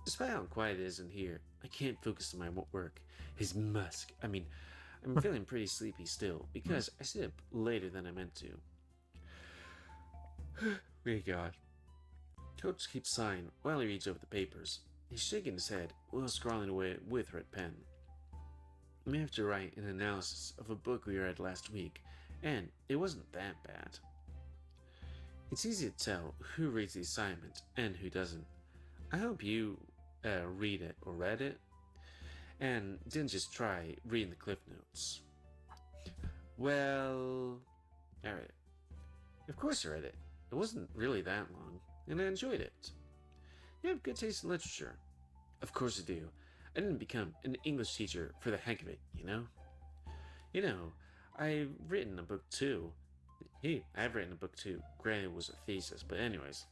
Despite how quiet it is in here, I can't focus on my work. His musk. I'm feeling pretty sleepy still, because I stayed up later than I meant to. Dear God. Coach keeps sighing while he reads over the papers. He's shaking his head while scrawling away with red pen. We have to write an analysis of a book we read last week, and it wasn't that bad. It's easy to tell who reads the assignment and who doesn't. I hope you read it or read it, and didn't just try reading the cliff notes. Well, I read it. Of course I read it. It wasn't really that long, and I enjoyed it. You have good taste in literature. Of course I do. I didn't become an English teacher for the heck of it, you know? You know, I've written a book too. I've written a book too. Granted, it was a thesis, but anyways.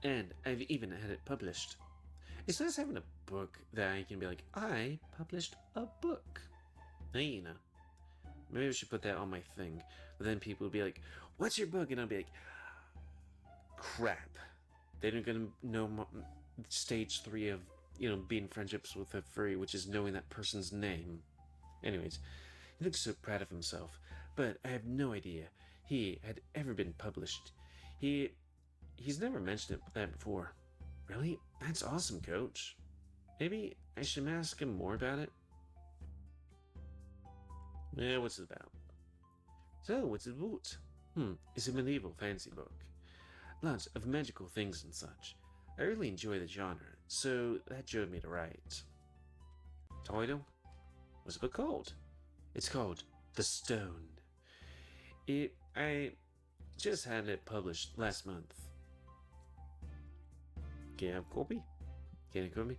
And I've even had it published. It's nice having a book that I can be like, I published a book. Now, you know. Maybe I should put that on my thing. But then people will be like, what's your book? And I'll be like, crap. They're not gonna know stage 3 of, being friendships with a furry, which is knowing that person's name. Anyways, he looks so proud of himself, but I have no idea he had ever been published. He's never mentioned that before. Really? That's awesome, Coach. Maybe I should ask him more about it? Yeah, what's it about? So, what's it about? It's a medieval fantasy book. Lots of magical things and such. I really enjoy the genre, so that drove me to write. Title? What's the book called? It's called The Stone. I just had it published last month. Can I have a copy? Can I copy?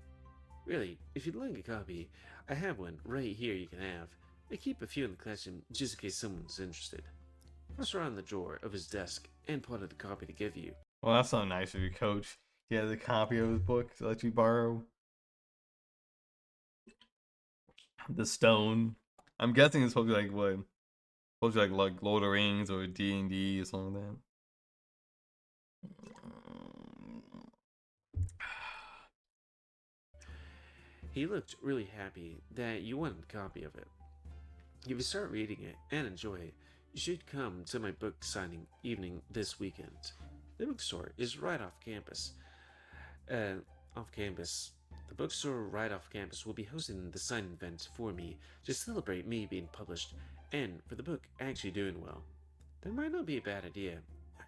Really, if you'd like a copy, I have one right here you can have. I keep a few in the collection just in case someone's interested. I was around the drawer of his desk and pulled out the copy to give you. Well, that's so nice of you, Coach. He has a copy of his book to let you borrow. The Stone. I'm guessing it's supposed to be like what? Supposed to be like Lord of the Rings or D&D or something like that. He looked really happy that you wanted a copy of it. If you start reading it and enjoy it, you should come to my book signing evening this weekend. The bookstore is right off campus. The bookstore right off campus will be hosting the signing event for me to celebrate me being published and for the book actually doing well. That might not be a bad idea.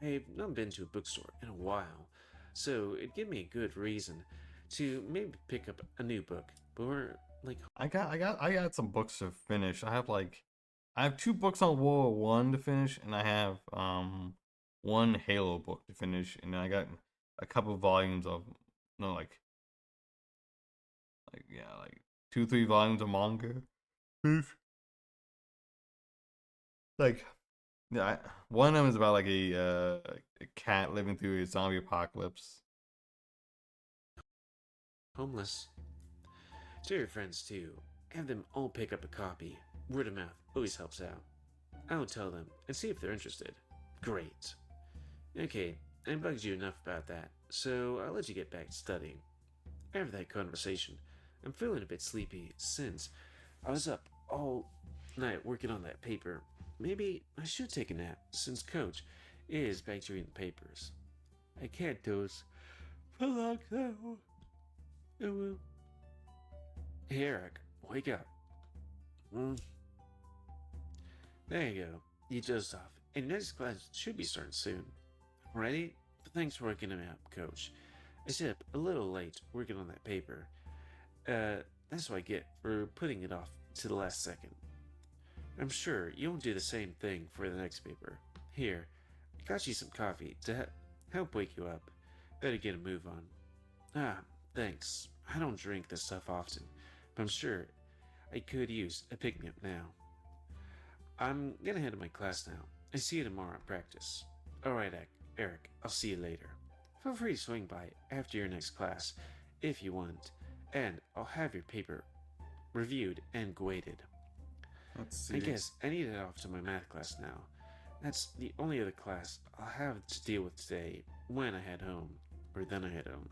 I've not been to a bookstore in a while, so it'd give me a good reason to maybe pick up a new book. But we're like, I got some books to finish. I have 2 books on World War I to finish, and I have one Halo book to finish, and then I got a couple volumes of no like 2-3 volumes of manga. Like yeah, one of them is about like a cat living through a zombie apocalypse. Homeless. Tell your friends too. Have them all pick up a copy. Word of mouth always helps out. I'll tell them and see if they're interested. Great. Okay, I bugged you enough about that, so I'll let you get back to studying. After that conversation, I'm feeling a bit sleepy since I was up all night working on that paper. Maybe I should take a nap since Coach is back to reading the papers. I can't doze for long though. Oh well. Hey Eric, wake up. There you go. You dozed off, and your next class should be starting soon. Ready? Thanks for waking him up, Coach. I stayed up a little late working on that paper. That's what I get for putting it off to the last second. I'm sure you won't do the same thing for the next paper. Here, I got you some coffee to help wake you up. Better get a move on. Ah, thanks. I don't drink this stuff often, but I'm sure I could use a pick-me-up now. I'm gonna head to my class now. I see you tomorrow at practice. Alright, Eric, I'll see you later. Feel free to swing by after your next class if you want, and I'll have your paper reviewed and graded. Let's see. I guess I need to head off to my math class now. That's the only other class I'll have to deal with today when I head home, or then I head home.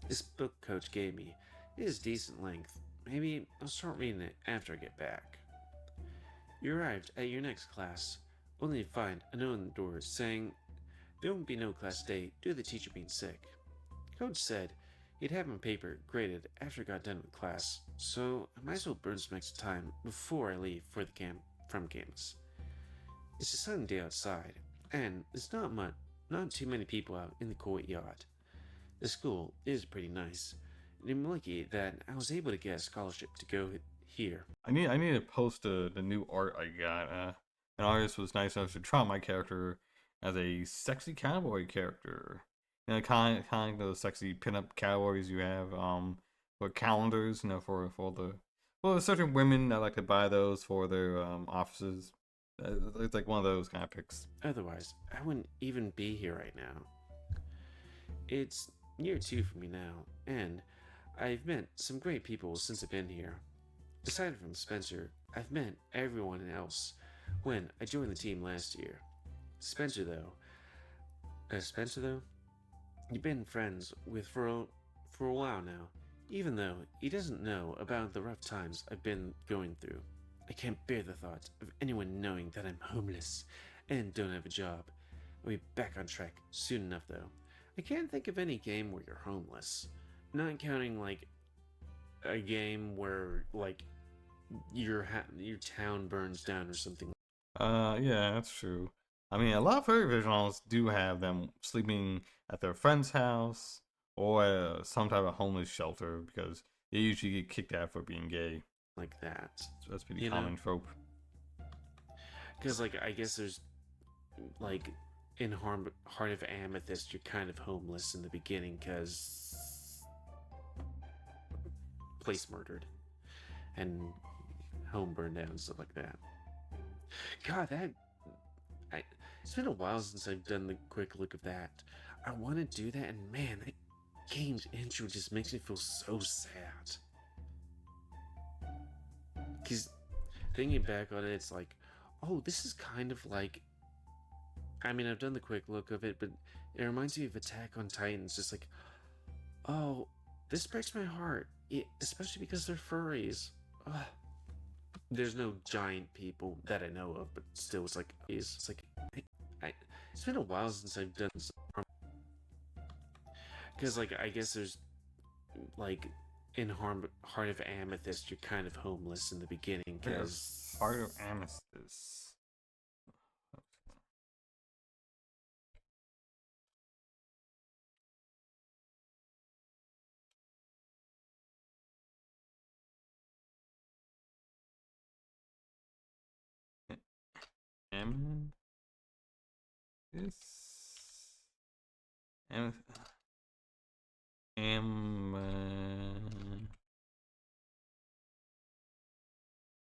This book Coach gave me is decent length. Maybe I'll start reading it after I get back. You arrived at your next class, only to find a note on the door saying there won't be no class today due to the teacher being sick. Coach said he'd have my paper graded after I got done with class, so I might as well burn some extra time before I leave for the from campus. It's a sunny day outside, and there's not too many people out in the courtyard. The school is pretty nice, and I'm lucky that I was able to get a scholarship to go here. I need to post the new art I got. An artist was nice enough to draw my character as a sexy cowboy character. You know, kind of like those sexy pinup cowboys you have for calendars. You know, for there's certain women that like to buy those for their offices. It's like one of those kind of pics. Otherwise, I wouldn't even be here right now. It's year 2 for me now, and I've met some great people since I've been here. Aside from Spencer, I've met everyone else when I joined the team last year. Spencer though, you've been friends with for a while now, even though he doesn't know about the rough times I've been going through. I can't bear the thought of anyone knowing that I'm homeless and don't have a job. I'll be back on track soon enough though. I can't think of any game where you're homeless. Not counting like a game where like your town burns down or something. Yeah, that's true. I mean, a lot of furry visuals do have them sleeping at their friend's house or at some type of homeless shelter because they usually get kicked out for being gay. Like that. So that's pretty common trope. Because like I guess there's like in Heart of Amethyst, you're kind of homeless in the beginning because place murdered and home burned down and stuff like that. God, it's been a while since I've done the quick look of that. I want to do that, and man, that game's intro just makes me feel so sad. Because thinking back on it, it's like, oh, this is kind of like, I mean, I've done the quick look of it, but it reminds me of Attack on Titan. It's just like, oh, this breaks my heart, especially because they're furries. Ugh. There's no giant people that I know of, but still, it's like, it's been a while since I've done some. Because, like, I guess there's, like, in Heart of Amethyst, you're kind of homeless in the beginning. Because Heart of Amethyst. This am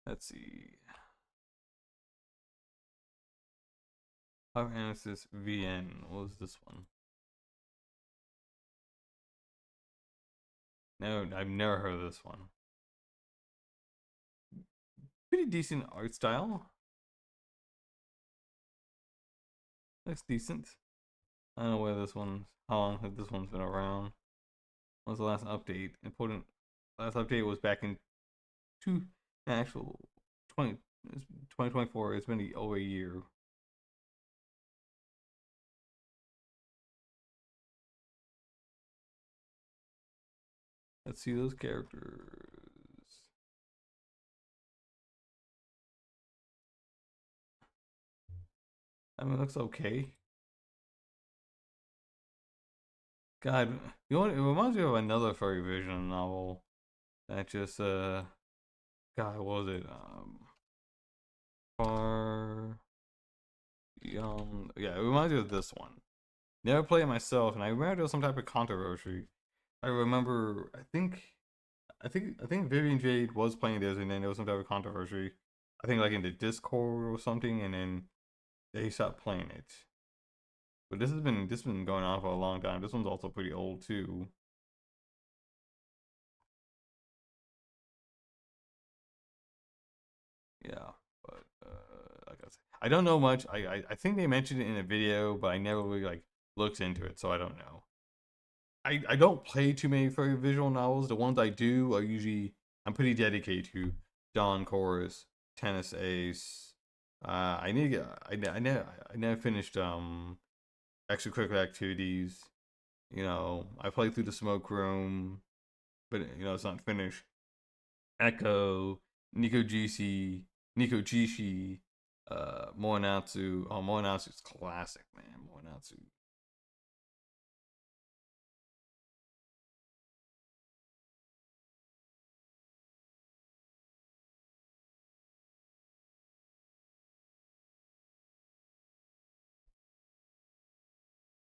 let's see. Amethyst VN. What was this one? No, I've never heard of this one. Pretty decent art style. Looks decent. I don't know where this one's. How long has this one's been around? When was the last update? Important. Last update was back in actual 2024. It's been over a year. Let's see those characters. I mean, it looks okay. God, you know what? It reminds me of another Furry Vision novel that just God, what was it? Far Young. Yeah, it reminds me of this one. Never played it myself, and I remember there was some type of controversy. I remember, I think Vivian Jade was playing this, and then there was some type of controversy. I think like in the Discord or something, and then they stopped playing it. But this has been going on for a long time. This one's also pretty old too. Yeah, but like I said, I don't know much. I think they mentioned it in a video, but I never really like looked into it, so I don't know. I don't play too many furry visual novels. The ones I do are usually I'm pretty dedicated to. Dawn Chorus, Tennis Ace. I need to get. I never finished extracurricular activities. You know, I played through the Smoke Room, but you know it's not finished. Echo, Nico Jishi, Morinatsu. Oh, Morinatsu's classic, man. Morinatsu.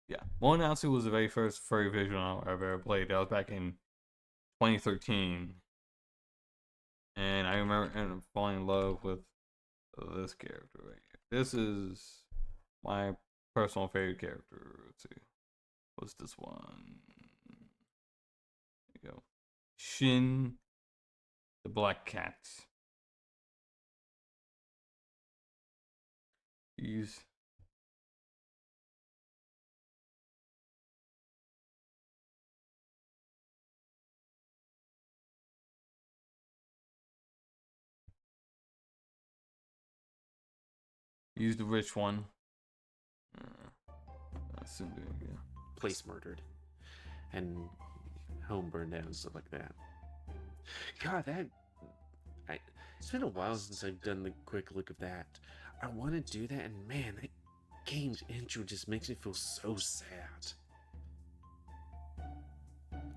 Yeah, Morinatsu was the very first furry visual novel I've ever played. That was back in 2013. And I remember falling in love with this character right here. This is my personal favorite character. Let's see. What's this one? There you go. Shin, the black cat. He's the rich one. Place murdered. And home burned down and stuff like that. God, it's been a while since I've done the quick look of that. I want to do that, and man, that game's intro just makes me feel so sad.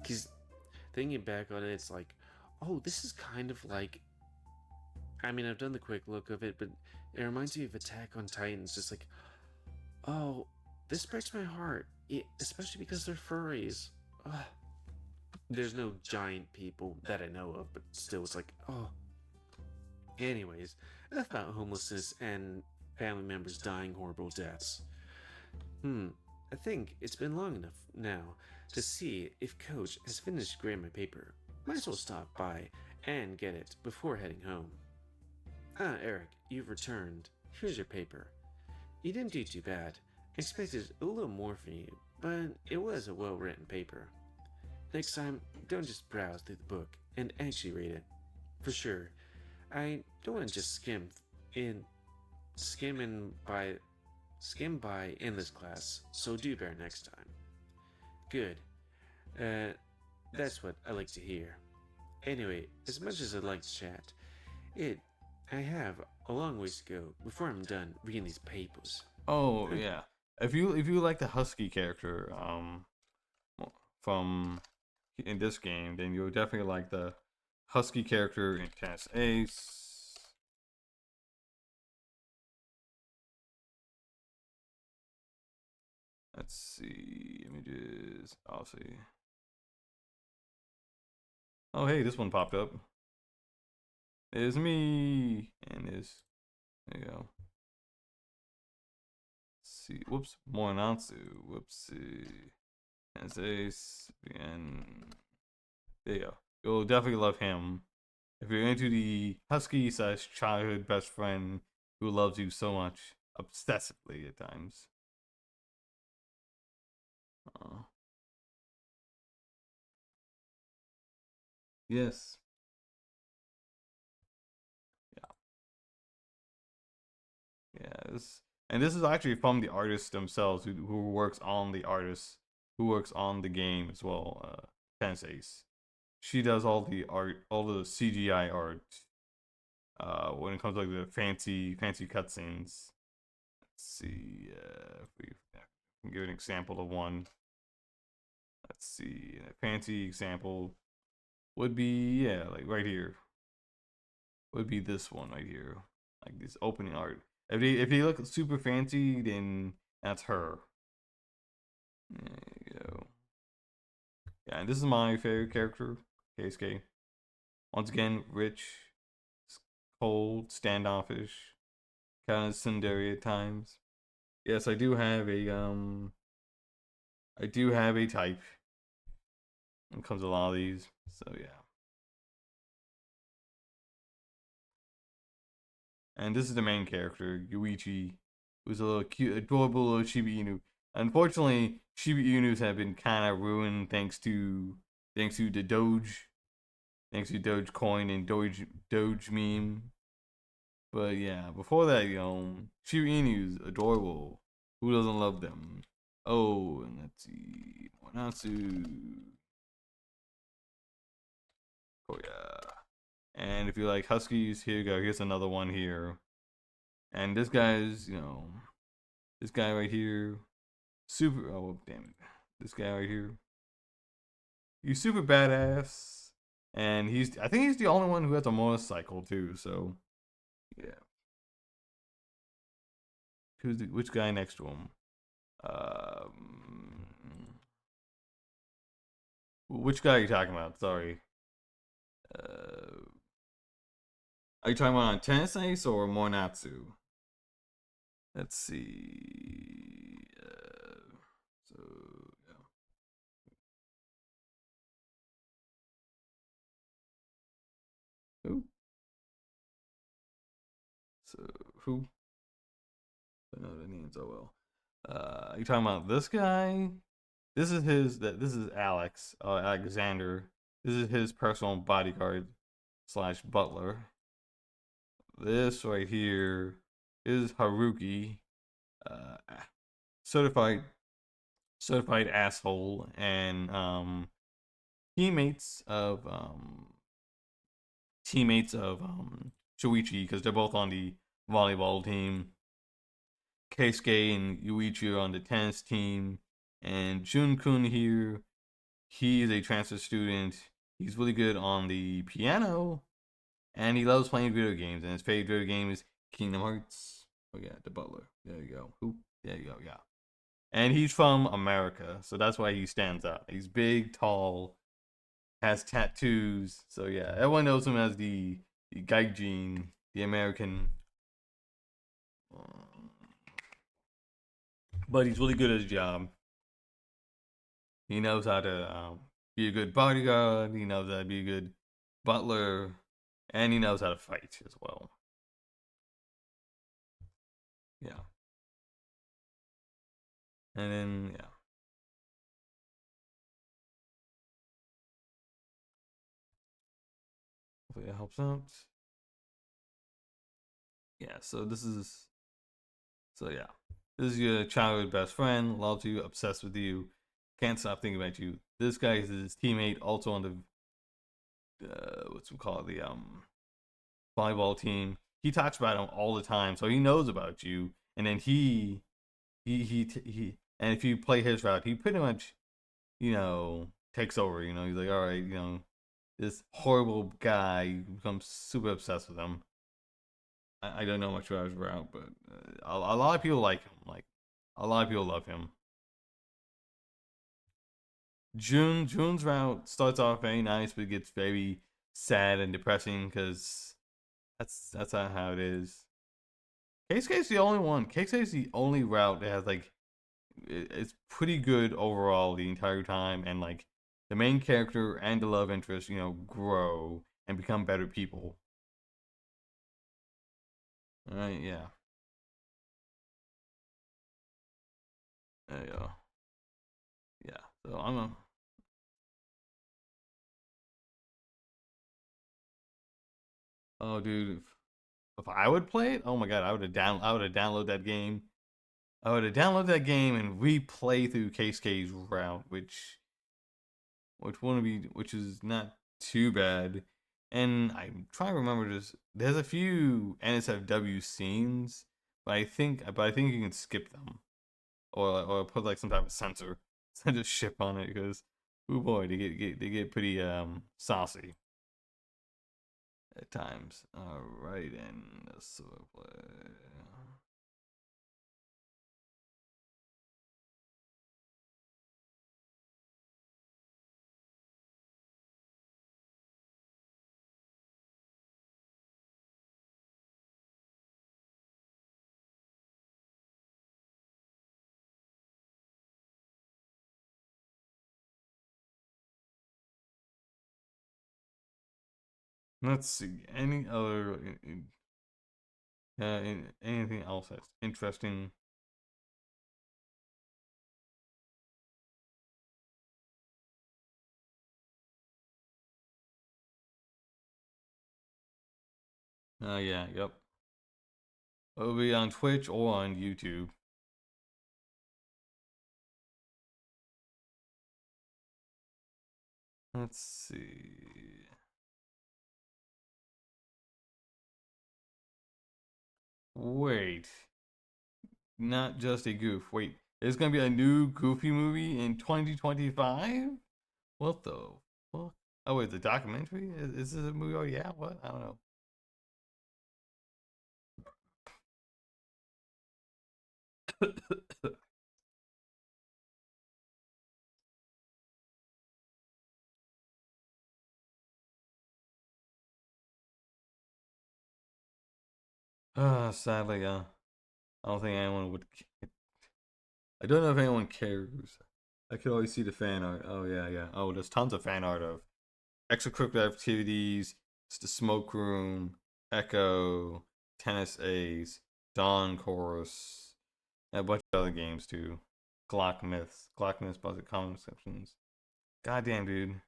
Because thinking back on it, it's like, oh, this is kind of like. I mean, I've done the quick look of it, but it reminds me of Attack on Titan. It's just like, oh, this breaks my heart, especially because they're furries. Ugh. There's no giant people that I know of, but still, it's like, oh. Anyways, enough about homelessness and family members dying horrible deaths. I think it's been long enough now to see if Coach has finished grading my paper. Might as well stop by and get it before heading home. Ah, Eric, you've returned. Here's your paper. You didn't do too bad. Expected a little more from you, but it was a well-written paper. Next time, don't just browse through the book and actually read it. For sure, I don't want to just skim by in this class, so do better next time. Good. That's what I like to hear. Anyway, as much as I'd like to chat, I have a long ways to go before I'm done reading these papers. Oh yeah. If you like the husky character from in this game, then you'll definitely like the husky character in Tennis Ace. Let's see, images. I'll see. Oh, hey, this one popped up. It's me, and it's, there you go. Let's see, whoops, Morinatsu, whoopsie. And Ace, and there you go. You'll definitely love him. If you're into the husky / childhood best friend who loves you so much, obsessively at times. Yes. Yeah. This is actually from the artists themselves who works on the game as well. Tennis Ace. She does all the art, all the CGI art. When it comes to like the fancy cutscenes. Let's see if we can give an example of one. Let's see, a fancy example would be, yeah, like right here. Would be this one right here, like this opening art. If they look super fancy, then that's her. There you go. Yeah, and this is my favorite character, KSK. Once again, rich, cold, standoffish, kind of tsundere at times. Yes, I do have a type. When it comes to a lot of these, so yeah. And this is the main character, Yuichi, who's a little cute, adorable little Shiba Inu. Unfortunately, Shiba Inus have been kind of ruined thanks to the Dogecoin and Doge meme. But yeah, before that, Shiba Inu's adorable. Who doesn't love them? Oh, and let's see, Natsu. Oh yeah. And if you like huskies, here you go. Here's another one here. And this guy's, this guy right here, super. Oh damn it! This guy right here, he's super badass, and I think he's the only one who has a motorcycle too. So, yeah. Which guy next to him? Which guy are you talking about? Sorry. Are you talking about on Tennis Ace or Morinatsu? Let's see. So yeah. Who? So who? I know the names so well. You talking about this guy? This is Alex, Alexander. This is his personal bodyguard / butler. This right here is Haruki, certified asshole, and teammates of Shuichi, because they're both on the volleyball team. Keisuke and Yuichi are on the tennis team, and Jun-kun here, he is a transfer student. He's really good on the piano, and he loves playing video games, and his favorite video game is Kingdom Hearts. Oh yeah, the butler. There you go. Who? There you go, yeah. And he's from America, so that's why he stands out. He's big, tall, has tattoos. So yeah, everyone knows him as the Gaijin, the American. But he's really good at his job. He knows how to be a good bodyguard. He knows how to be a good butler, and he knows how to fight as well. Yeah. And then yeah. Hopefully that helps out. Yeah, so this is your childhood best friend, loves you, obsessed with you, can't stop thinking about you. This guy is his teammate, also on the the volleyball team. He talks about him all the time, so he knows about you. And then he and if you play his route, he pretty much, takes over. He's like, all right, this horrible guy, you become super obsessed with him. I don't know much about his route, but a lot of people like him. Like, a lot of people love him. June's route starts off very nice, but it gets very sad and depressing because that's not how it is. KSK's the only one. KSK's the only route that has like it's pretty good overall the entire time, and like the main character and the love interest, grow and become better people. All right, yeah. There you go. Yeah. So I'm a. Oh, dude, if I would play it, oh my god, I would have downloaded that game. I would have downloaded that game and replay through KSK's route, which is not too bad. And I'm trying to remember this. There's a few NSFW scenes, but I think you can skip them, or put like some type of censor, just ship on it because, oh boy, they get pretty saucy at times. All right, and let's play. Let's see. Any other anything else that's interesting? Yeah, yep. It'll be on Twitch or on YouTube. Let's see. Wait. Not just a goof. Wait. There's gonna be a new Goofy movie in 2025? What the fuck? Oh wait, the documentary? Is this a movie already out? What? I don't know. Sadly, I don't think anyone would. I don't know if anyone cares. I could always see the fan art. Oh yeah, yeah. Oh, there's tons of fan art of extracurricular activities. It's the smoke room, Echo, tennis ace, Dawn chorus, and a bunch of other games too. Glock myths, budget common exceptions. Goddamn, dude.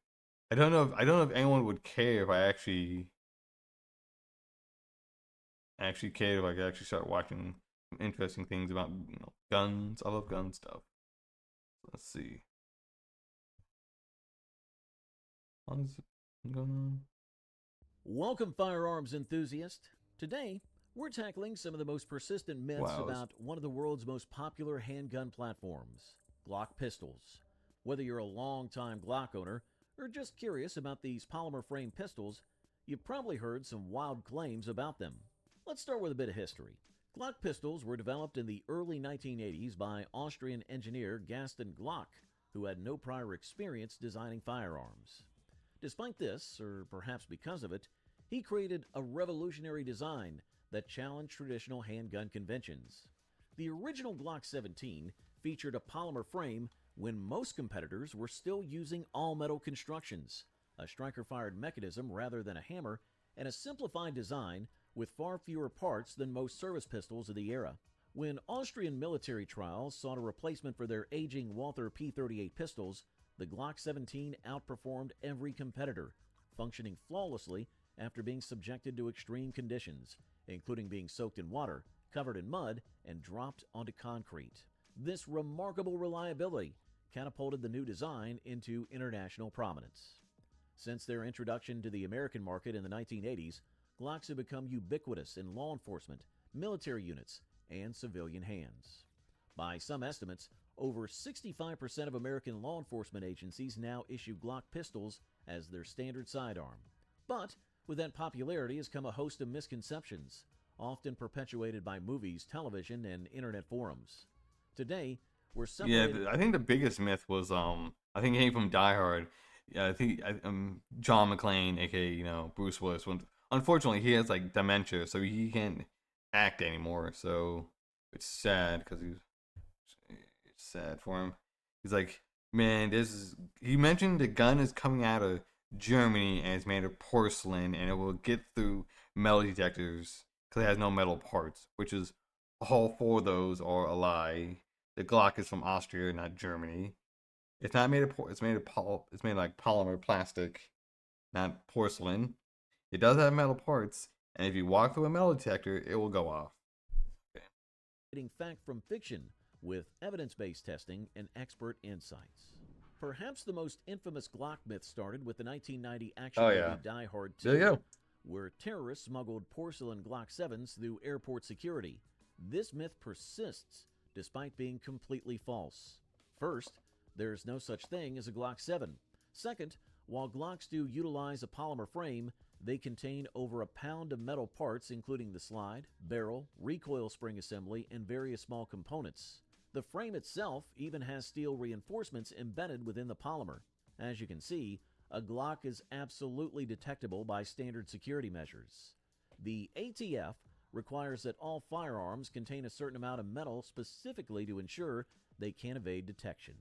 I don't know if anyone would care if I actually cared if I could actually start watching some interesting things about guns. I love gun stuff. Let's see. How long is it going on? Welcome, firearms enthusiast. Today, we're tackling some of the most persistent myths about one of the world's most popular handgun platforms, Glock pistols. Whether you're a long-time Glock owner or just curious about these polymer frame pistols, you've probably heard some wild claims about them. Let's start with a bit of history. Glock pistols were developed in the early 1980s by Austrian engineer Gaston Glock, who had no prior experience designing firearms. Despite this, or perhaps because of it, he created a revolutionary design that challenged traditional handgun conventions. The original Glock 17 featured a polymer frame when most competitors were still using all-metal constructions, a striker-fired mechanism rather than a hammer, and a simplified design with far fewer parts than most service pistols of the era. When Austrian military trials sought a replacement for their aging Walther P38 pistols, the Glock 17 outperformed every competitor, functioning flawlessly after being subjected to extreme conditions, including being soaked in water, covered in mud, and dropped onto concrete. This remarkable reliability catapulted the new design into international prominence. Since their introduction to the American market in the 1980s, Glocks have become ubiquitous in law enforcement, military units, and civilian hands. By some estimates, over 65% of American law enforcement agencies now issue Glock pistols as their standard sidearm. But with that popularity has come a host of misconceptions, often perpetuated by movies, television, and internet forums. Today, we're separated... Yeah, I think the biggest myth was I think he came from Die Hard. Yeah, I think John McClane, aka Bruce Willis. Unfortunately, he has like dementia, so he can't act anymore. So it's sad because it's sad for him. He's like, man, this is. He mentioned the gun is coming out of Germany and it's made of porcelain and it will get through metal detectors because it has no metal parts, which is all four of those are a lie. The Glock is from Austria, not Germany. It's not made of it's made like polymer plastic, not porcelain. It does have metal parts, and if you walk through a metal detector, it will go off. Okay. Fact from fiction with evidence-based testing and expert insights. Perhaps the most infamous Glock myth started with the 1990 action movie Die Hard 2, there you go. where terrorists smuggled porcelain Glock 7s through airport security. This myth persists despite being completely false. First, there's no such thing as a Glock 7. Second, while Glocks do utilize a polymer frame, they contain over a pound of metal parts including the slide, barrel, recoil spring assembly, and various small components. The frame itself even has steel reinforcements embedded within the polymer. As you can see, a Glock is absolutely detectable by standard security measures. The ATF requires that all firearms contain a certain amount of metal specifically to ensure they can evade detection.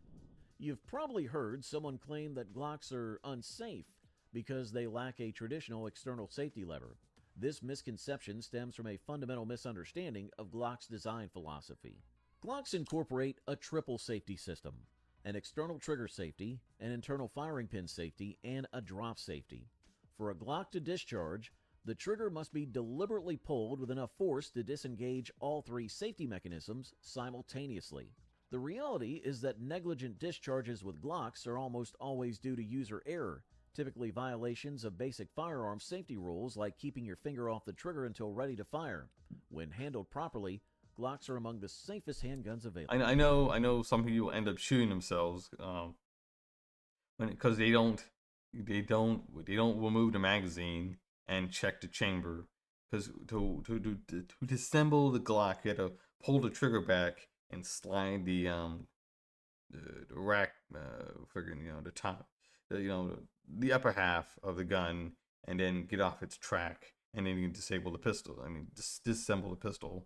You've probably heard someone claim that Glocks are unsafe because they lack a traditional external safety lever. This misconception stems from a fundamental misunderstanding of Glock's design philosophy. Glocks incorporate a triple safety system: an external trigger safety, an internal firing pin safety, and a drop safety. For a Glock to discharge, the trigger must be deliberately pulled with enough force to disengage all three safety mechanisms simultaneously. The reality is that negligent discharges with Glocks are almost always due to user error, typically violations of basic firearm safety rules like keeping your finger off the trigger until ready to fire. When handled properly, Glocks are among the safest handguns available. I know some people end up shooting themselves because they don't remove the magazine and check the chamber, because to disassemble the Glock you have to pull the trigger back and slide the rack the top the upper half of the gun and then get off its track, and then you can disable the pistol. Disassemble the pistol.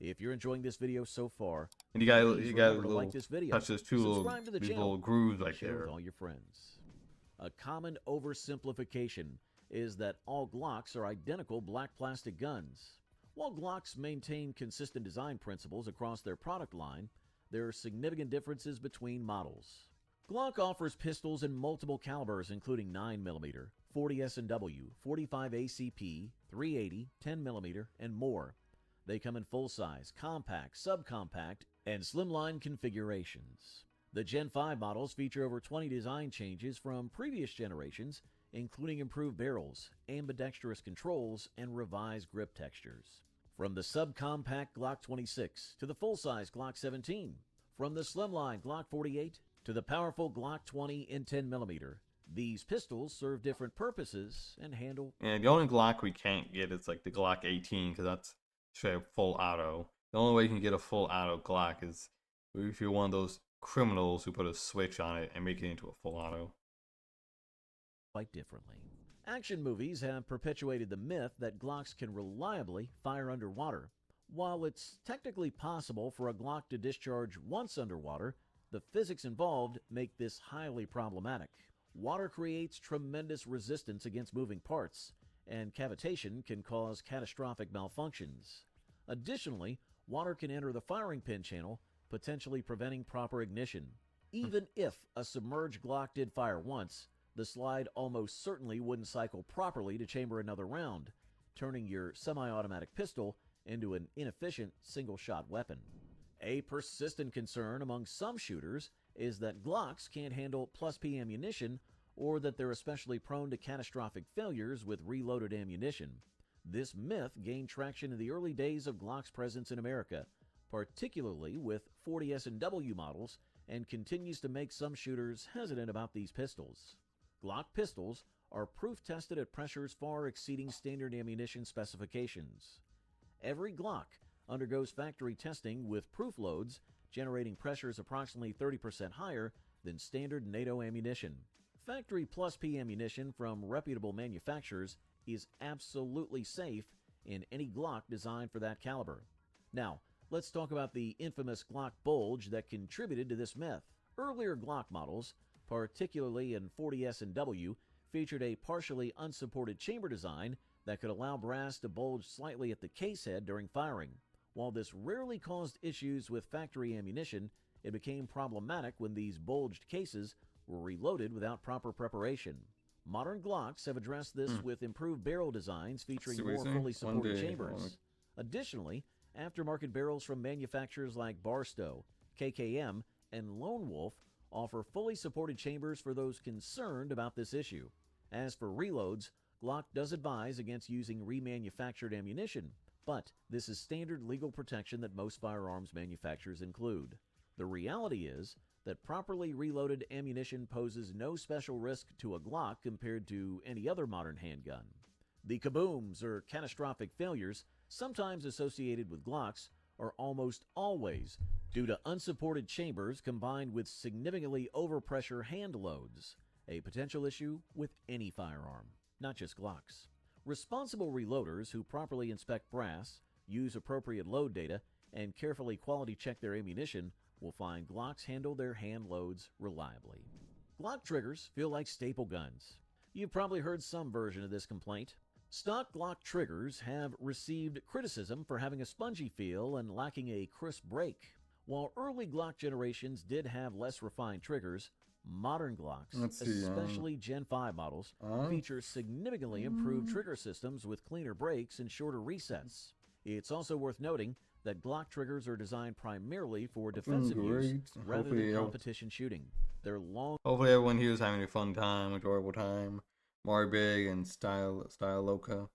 If you're enjoying this video so far, and you got a little, little like this video, touch those two subscribe to the these channel, little grooves right share there. with all your friends. A common oversimplification is that all Glocks are identical black plastic guns. While Glocks maintain consistent design principles across their product line, there are significant differences between models. Glock offers pistols in multiple calibers including 9mm, 40 S&W, 45 ACP, 380, 10mm, and more. They come in full-size, compact, subcompact, and slimline configurations. The Gen 5 models feature over 20 design changes from previous generations, including improved barrels, ambidextrous controls, and revised grip textures. From the subcompact Glock 26 to the full-size Glock 17, from the slimline Glock 48 to the powerful Glock 20 in 10mm, these pistols serve different purposes and handle... And the only Glock we can't get is like the Glock 18, because that's straight up full auto. The only way you can get a full auto Glock is if you're one of those criminals who put a switch on it and make it into a full auto. Quite differently. Action movies have perpetuated the myth that Glocks can reliably fire underwater. While it's technically possible for a Glock to discharge once underwater, the physics involved make this highly problematic. Water creates tremendous resistance against moving parts, and cavitation can cause catastrophic malfunctions. Additionally, water can enter the firing pin channel, potentially preventing proper ignition. Even if a submerged Glock did fire once, the slide almost certainly wouldn't cycle properly to chamber another round, turning your semi-automatic pistol into an inefficient single-shot weapon. A persistent concern among some shooters is that Glocks can't handle +P ammunition, or that they're especially prone to catastrophic failures with reloaded ammunition. This myth gained traction in the early days of Glock's presence in America, particularly with 40 S&W models, and continues to make some shooters hesitant about these pistols. Glock pistols are proof-tested at pressures far exceeding standard ammunition specifications. Every Glock undergoes factory testing with proof loads generating pressures approximately 30% higher than standard NATO ammunition. Factory Plus P ammunition from reputable manufacturers is absolutely safe in any Glock designed for that caliber. Now, let's talk about the infamous Glock bulge that contributed to this myth. Earlier Glock models, particularly in 40S and W, featured a partially unsupported chamber design that could allow brass to bulge slightly at the case head during firing. While this rarely caused issues with factory ammunition, it became problematic when these bulged cases were reloaded without proper preparation. Modern Glocks have addressed this with improved barrel designs featuring more fully supported chambers. Additionally, aftermarket barrels from manufacturers like Barstow, KKM, and Lone Wolf offer fully supported chambers for those concerned about this issue. As for reloads, Glock does advise against using remanufactured ammunition, but this is standard legal protection that most firearms manufacturers include. The reality is that properly reloaded ammunition poses no special risk to a Glock compared to any other modern handgun. The kabooms or catastrophic failures sometimes associated with Glocks are almost always due to unsupported chambers combined with significantly overpressure hand loads, a potential issue with any firearm, not just Glocks. Responsible reloaders who properly inspect brass, use appropriate load data, and carefully quality check their ammunition will find Glocks handle their hand loads reliably. Glock triggers feel like staple guns. You've probably heard some version of this complaint. Stock Glock triggers have received criticism for having a spongy feel and lacking a crisp break. While early Glock generations did have less refined triggers, modern Glocks, especially Gen 5 models, feature significantly improved trigger systems with cleaner breaks and shorter resets. It's also worth noting that Glock triggers are designed primarily for defensive use rather than competition shooting. They're long. Hopefully everyone here is having a fun time, enjoyable time. Marbig and Style Loca.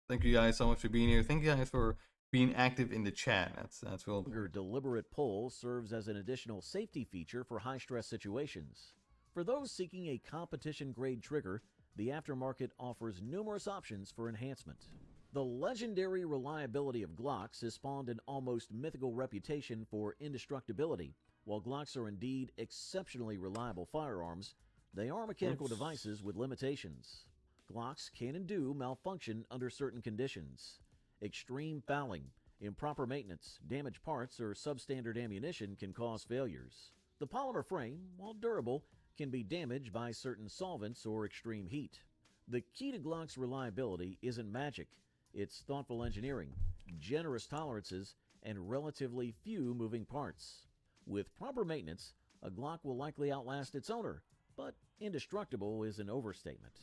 Thank you guys so much for being here. Thank you guys for being active in the chat. That's real. Longer deliberate pull serves as an additional safety feature for high-stress situations. For those seeking a competition-grade trigger, the aftermarket offers numerous options for enhancement. The legendary reliability of Glocks has spawned an almost mythical reputation for indestructibility. While Glocks are indeed exceptionally reliable firearms, they are mechanical devices with limitations. Glocks can and do malfunction under certain conditions. Extreme fouling, improper maintenance, damaged parts, or substandard ammunition can cause failures. The polymer frame, while durable, can be damaged by certain solvents or extreme heat. The key to Glock's reliability isn't magic. It's thoughtful engineering, generous tolerances, and relatively few moving parts. With proper maintenance, a Glock will likely outlast its owner, but indestructible is an overstatement.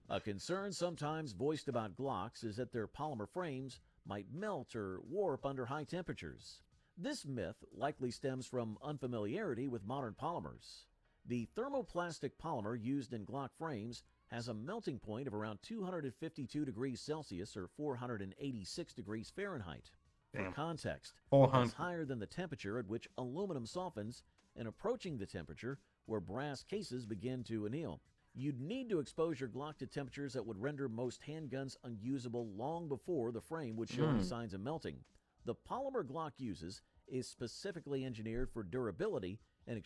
A concern sometimes voiced about Glocks is that their polymer frames might melt or warp under high temperatures. This myth likely stems from unfamiliarity with modern polymers. The thermoplastic polymer used in Glock frames has a melting point of around 252 degrees Celsius or 486 degrees Fahrenheit. For context, it's higher than the temperature at which aluminum softens and approaching the temperature where brass cases begin to anneal. You'd need to expose your Glock to temperatures that would render most handguns unusable long before the frame would show any signs of melting. The polymer Glock uses is specifically engineered for durability and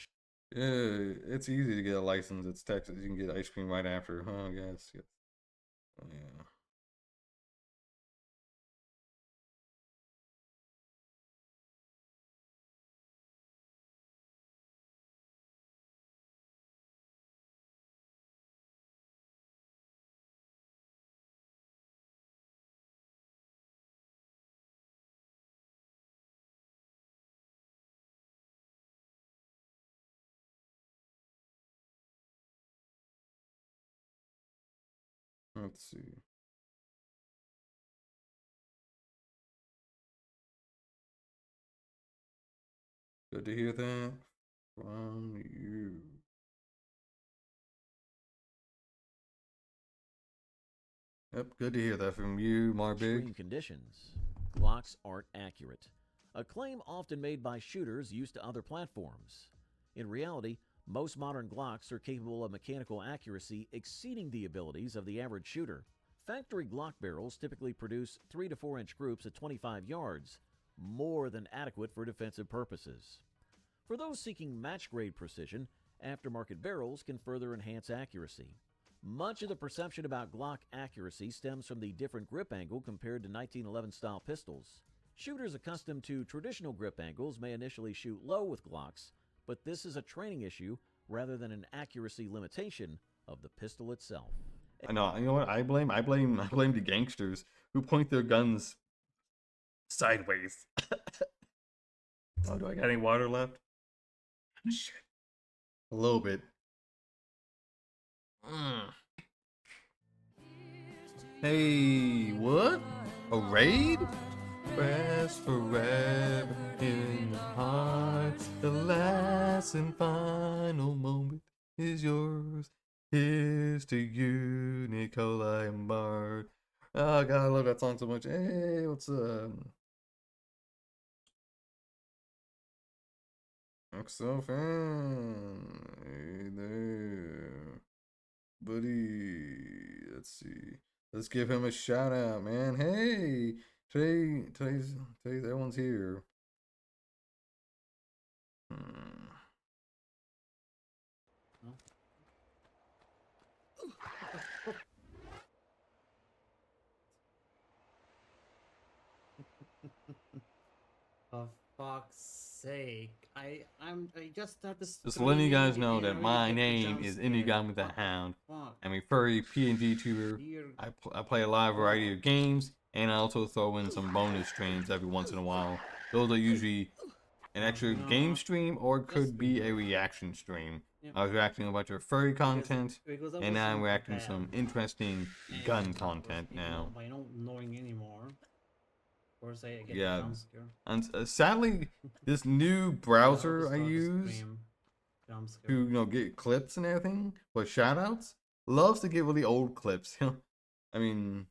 it's easy to get a license. It's Texas. You can get ice cream right after, huh? I guess. Yeah. Let's see. Good to hear that from you. Yep, good to hear that from you, Marbig. extreme conditions. Glocks aren't accurate, a claim often made by shooters used to other platforms. In reality, most modern Glocks are capable of mechanical accuracy exceeding the abilities of the average shooter. Factory Glock barrels typically produce 3 to 4 inch groups at 25 yards, more than adequate for defensive purposes. For those seeking match-grade precision, Aftermarket barrels can further enhance accuracy. Much of the perception about Glock accuracy stems from the different grip angle compared to 1911 style pistols. Shooters accustomed to traditional grip angles may initially shoot low with Glocks, but this is a training issue rather than an accuracy limitation of the pistol itself. I know. You know what? I blame the gangsters who point their guns sideways. Oh, do I got any water left? Shit. A little bit. Hey, what? A raid? Rest forever in your heart. The last and final moment is yours. Here's to you, Nikolai and Bard. Oh god, I love that song so much. Hey, what's up? XL fan. Hey there. Buddy. Let's see. Let's give him a shout out, man. Hey, today's everyone's here. For fuck's sake. I just had this. Just letting you guys know that my name is InugamiTheHound. I'm a furry P&D tuber. I play a lot of variety of games, and I also throw in some bonus streams every once in a while. Those are usually an actual game stream or could be a reaction stream. I was reacting to a bunch of furry content, and now I'm reacting to some interesting gun content now. By not knowing anymore. Of course, I get Yeah, jump scare. and sadly, this new browser I use to get clips and everything for shoutouts loves to get really old clips. I mean,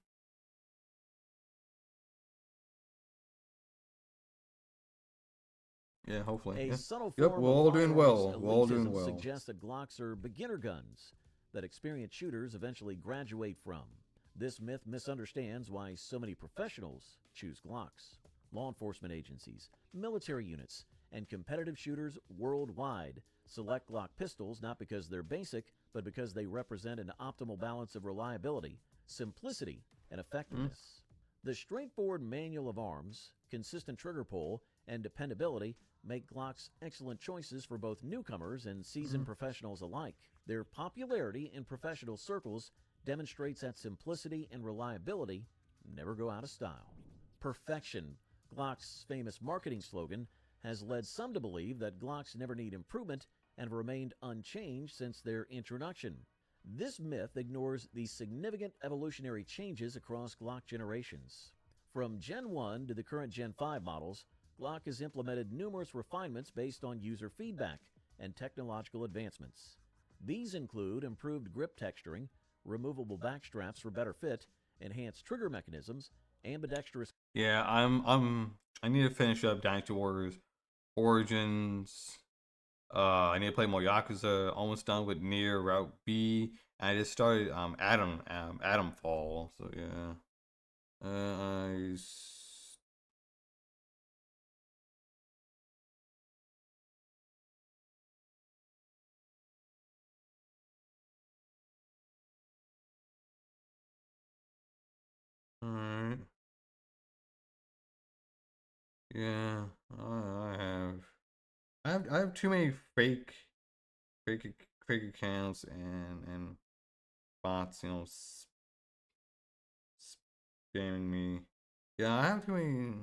yeah, hopefully. A subtle Yep, form we're of all doing well. firearms We're all elitism doing well. suggests that Glocks are beginner guns that experienced shooters eventually graduate from. This myth misunderstands why so many professionals choose Glocks. Law enforcement agencies, military units, and competitive shooters worldwide select Glock pistols not because they're basic, but because they represent an optimal balance of reliability, simplicity, and effectiveness. The straightforward manual of arms, consistent trigger pull, and dependability make Glocks excellent choices for both newcomers and seasoned professionals alike. Their popularity in professional circles demonstrates that simplicity and reliability never go out of style. Perfection, Glock's famous marketing slogan, has led some to believe that Glocks never need improvement and have remained unchanged since their introduction. This myth ignores the significant evolutionary changes across Glock generations. From Gen 1 to the current Gen 5 models, Glock has implemented numerous refinements based on user feedback and technological advancements. These include improved grip texturing, removable back straps for better fit, enhanced trigger mechanisms, ambidextrous. Yeah, I need to finish up Dynasty Warriors Origins. I need to play more Yakuza. Almost done with Nier Route B. I just started Atom Fall. So yeah. Alright. Yeah, I have too many fake accounts and bots, scamming me. Yeah, I have too many.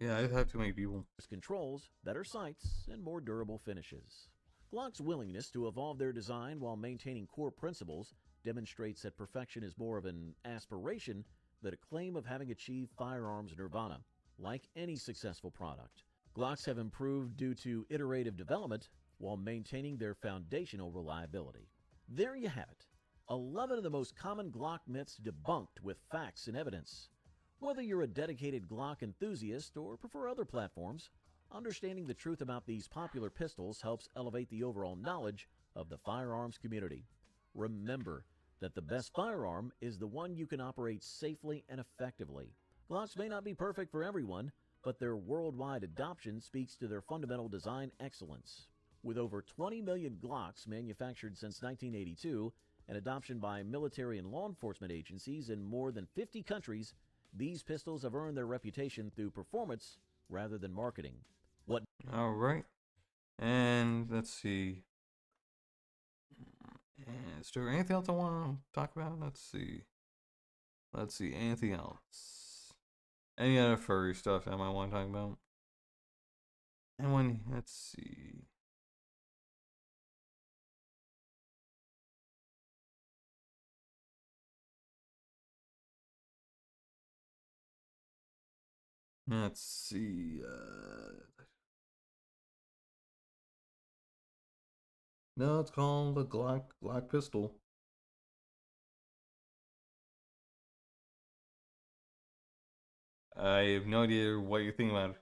Yeah, I just have too many people. Controls, better sights, and more durable finishes. Glock's willingness to evolve their design while maintaining core principles demonstrates that perfection is more of an aspiration than a claim of having achieved firearms nirvana. Like any successful product, Glocks have improved due to iterative development while maintaining their foundational reliability. There you have it, 11 of the most common Glock myths debunked with facts and evidence. Whether you're a dedicated Glock enthusiast or prefer other platforms, understanding the truth about these popular pistols helps elevate the overall knowledge of the firearms community. Remember that the best firearm is the one you can operate safely and effectively. Glocks may not be perfect for everyone, but their worldwide adoption speaks to their fundamental design excellence. With over 20 million Glocks manufactured since 1982 and adoption by military and law enforcement agencies in more than 50 countries, these pistols have earned their reputation through performance rather than marketing. All right. And let's see. Is there anything else I want to talk about? Let's see. Anything else? Any other furry stuff I might want to talk about? Let's see. Let's see. No, it's called the Glock pistol. I have no idea what you think about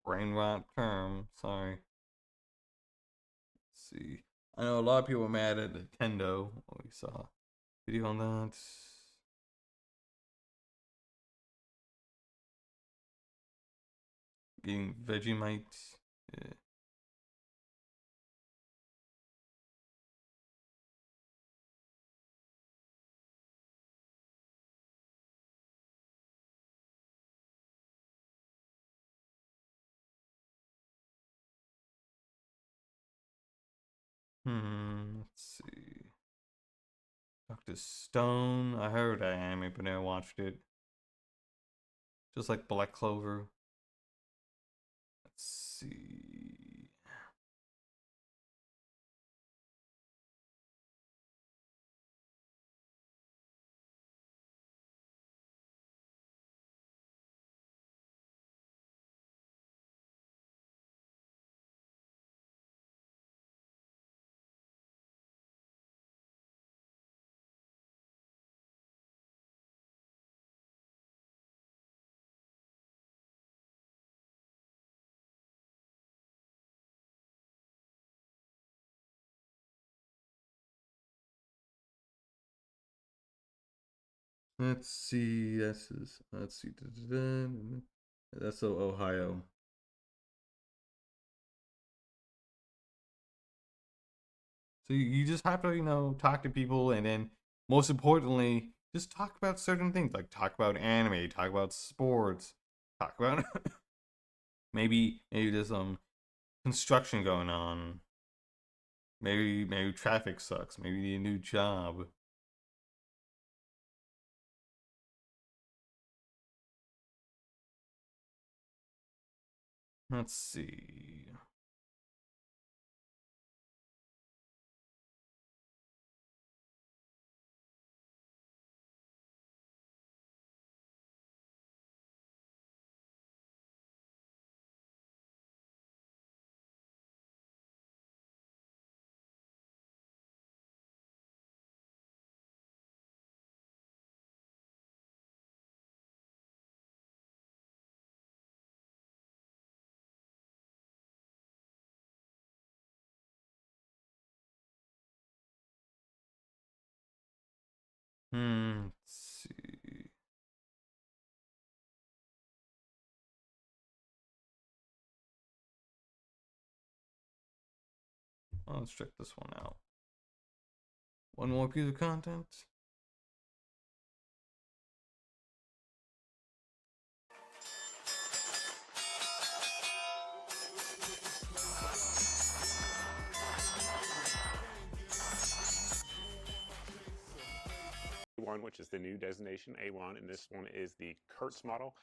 brain rot term. Sorry. Let's see. I know a lot of people are mad at Nintendo. We saw a video on that. Getting Vegemite. Yeah. Let's see. Dr. Stone. I heard that anime, but never watched it. Just like Black Clover. Let's see. Let's see. Let's see. That's Ohio. So you just have to, talk to people, and then most importantly, just talk about certain things. Like talk about anime, talk about sports, talk about maybe there's some construction going on. Maybe traffic sucks. Maybe you need a new job. Let's see. Let's see. Well, let's check this one out. One more piece of content. A1, which is the new designation A1, and this one is the Kurtz model,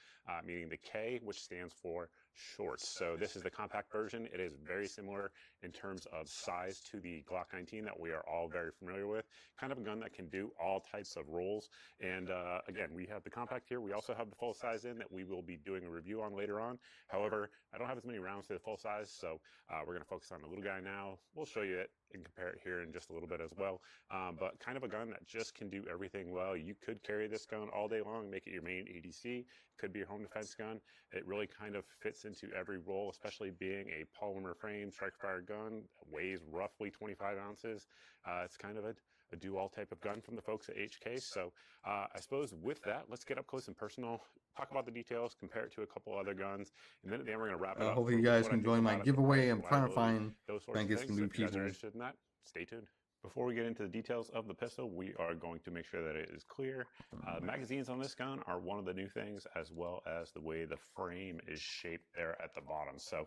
meaning the K, which stands for shorts. So this is the compact version. It is very similar in terms of size to the Glock 19 that we are all very familiar with. Kind of a gun that can do all types of roles. And again, we have the compact here. We also have the full size in that we will be doing a review on later on. However, I don't have as many rounds to the full size, so we're going to focus on the little guy now. We'll show you it and compare it here in just a little bit as well. But kind of a gun that just can do everything well. well. You could carry this gun all day long, make it your main ADC, could be your home defense gun. It really kind of fits into every role, especially being a polymer frame strike fire gun, weighs roughly 25 ounces. It's kind of a do-all type of gun from the folks at HK. So I suppose with that, let's get up close and personal, talk about the details, compare it to a couple other guns, and then at the end we're going to wrap it up. Hopefully you guys can join my giveaway. I'm trying to find and get some new If you guys are people. interested in that, stay tuned. Before we get into the details of the pistol, we are going to make sure that it is clear. Magazines on this gun are one of the new things, as well as the way the frame is shaped there at the bottom. So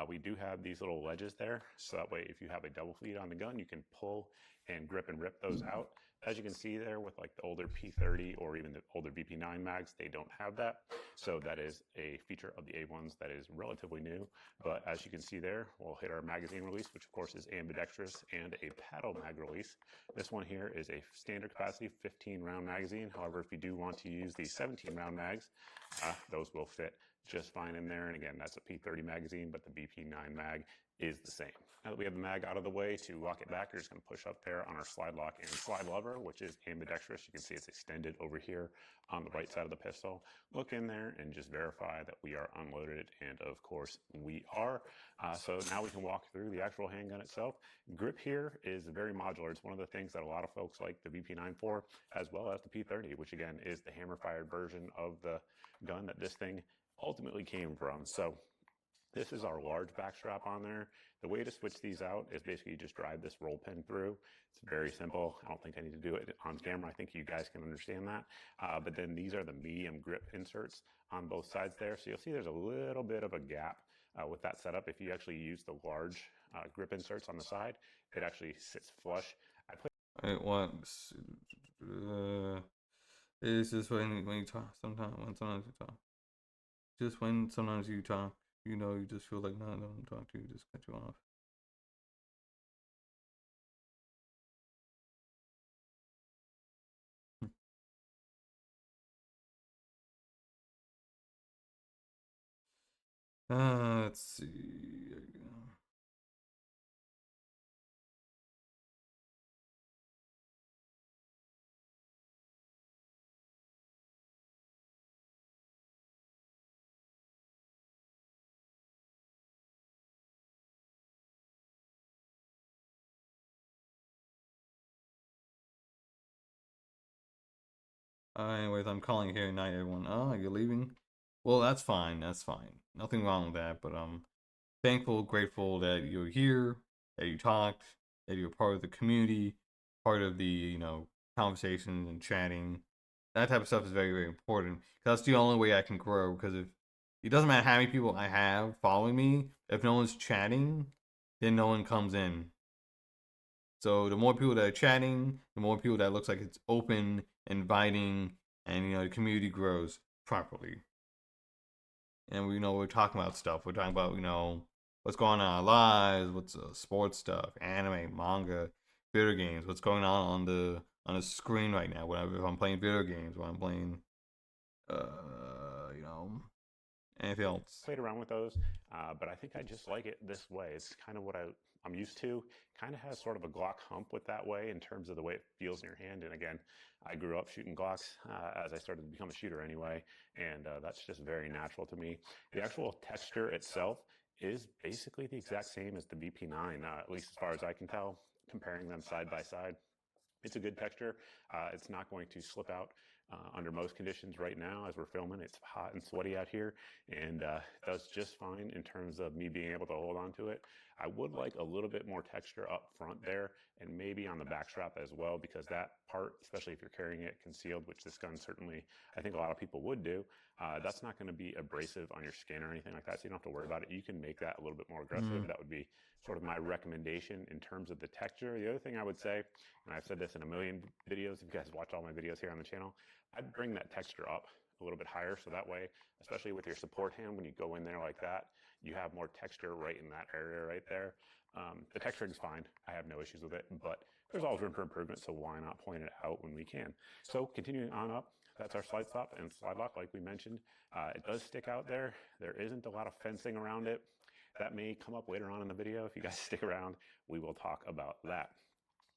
we do have these little ledges there, so that way if you have a double feed on the gun, you can pull and grip and rip those out. As you can see there with like the older P30 or even the older BP9 mags, they don't have that. So that is a feature of the A1s that is relatively new. But as you can see there, we'll hit our magazine release, which of course is ambidextrous and a paddle mag release. This one here is a standard capacity 15 round magazine. However, if you do want to use the 17 round mags, those will fit just fine in there. And again, that's a P30 magazine, but the BP9 mag is the same. Now that we have the mag out of the way, to lock it back, you're just going to push up there on our slide lock and slide lever, which is ambidextrous. You can see it's extended over here on the right side of the pistol. Look in there and just verify that we are unloaded, and of course we are. So now we can walk through the actual handgun itself. Grip here is very modular. It's one of the things that a lot of folks like the BP9 for, as well as the P30, which again is the hammer-fired version of the gun that this thing ultimately came from. So this is our large back strap on there. The way to switch these out is basically you just drive this roll pin through. It's very simple. I don't think I need to do it on camera. I think you guys can understand that. But then these are the medium grip inserts on both sides there. So you'll see there's a little bit of a gap with that setup. If you actually use the large grip inserts on the side, it actually sits flush. It wants. It's just when you talk. Sometimes you talk. Just when sometimes you talk. You know, you just feel like not letting them talk to you, just cut you off. Let's see. There you go. Anyways, I'm calling here tonight, everyone. Oh, you're leaving? Well, that's fine. That's fine. Nothing wrong with that. But I'm thankful, grateful that you're here, that you talked, that you're part of the community, part of the conversations and chatting. That type of stuff is very, very important. That's the only way I can grow. Because if it doesn't matter how many people I have following me, if no one's chatting, then no one comes in. So the more people that are chatting, the more people that looks like it's open, inviting, and the community grows properly. And we're talking about stuff. We're talking about what's going on in our lives, what's sports stuff, anime, manga, video games, what's going on the screen right now. Whatever, if I'm playing video games, or I'm playing, anything else. Played around with those, but I think I just like it this way. It's kind of what I'm used to. Kind of has sort of a Glock hump with that way in terms of the way it feels in your hand. And again, I grew up shooting Glocks as I started to become a shooter anyway, and that's just very natural to me. The actual texture itself is basically the exact same as the BP9, at least as far as I can tell, comparing them side by side. It's a good texture. It's not going to slip out under most conditions right now as we're filming. It's hot and sweaty out here, and does just fine in terms of me being able to hold on to it. I would like a little bit more texture up front there, and maybe on the back strap as well, because that part, especially if you're carrying it concealed, which this gun certainly, I think a lot of people would do, that's not going to be abrasive on your skin or anything like that, so you don't have to worry about it. You can make that a little bit more aggressive. That would be sort of my recommendation in terms of the texture. The other thing I would say, and I've said this in a million videos, if you guys watch all my videos here on the channel, I'd bring that texture up a little bit higher, so that way, especially with your support hand, when you go in there like that, you have more texture right in that area right there. The texturing's fine. I have no issues with it, but there's always room for improvement, so why not point it out when we can? So continuing on up, that's our slide stop and slide lock, like we mentioned. It does stick out there. There isn't a lot of fencing around it. That may come up later on in the video. If you guys stick around, we will talk about that.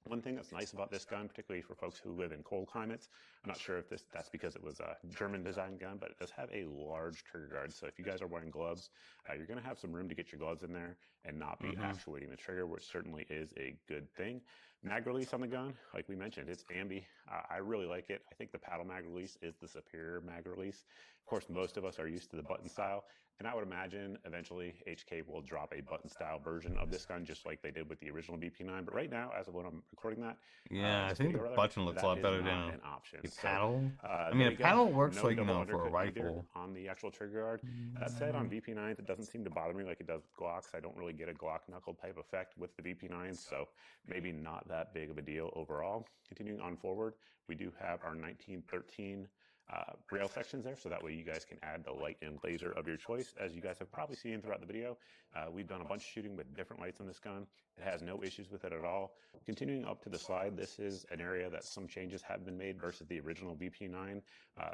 One thing that's nice about this gun, particularly for folks who live in cold climates, I'm not sure if that's because it was a German design gun, but it does have a large trigger guard. So if you guys are wearing gloves, you're going to have some room to get your gloves in there and not be actuating the trigger, which certainly is a good thing. Mag release on the gun, like we mentioned, it's ambi. I really like it. I think the paddle mag release is the superior mag release. Of course, most of us are used to the button style, and I would imagine eventually HK will drop a button style version of this gun just like they did with the original BP9. But right now, as of when I'm recording that, yeah, I think the button looks a lot better than an option. a paddle. So, I mean, a paddle works no like, you know, for a double undercut either rifle. on the actual trigger guard. That said, on BP9s, it doesn't seem to bother me like it does with Glocks. I don't really get a Glock knuckle type effect with the BP9s, so maybe not that big of a deal overall. Continuing on forward, we do have our 1913 rail sections there, so that way you guys can add the light and laser of your choice. As you guys have probably seen throughout the video, we've done a bunch of shooting with different lights on this gun. It has no issues with it at all. Continuing up to the slide, this is an area that some changes have been made versus the original BP9.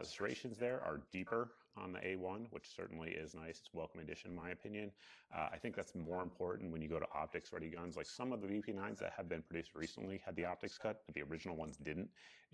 The serrations there are deeper on the A1, which certainly is nice. It's a welcome addition in my opinion. I think that's more important when you go to optics ready guns. Like some of the BP9s that have been produced recently had the optics cut, but the original ones didn't,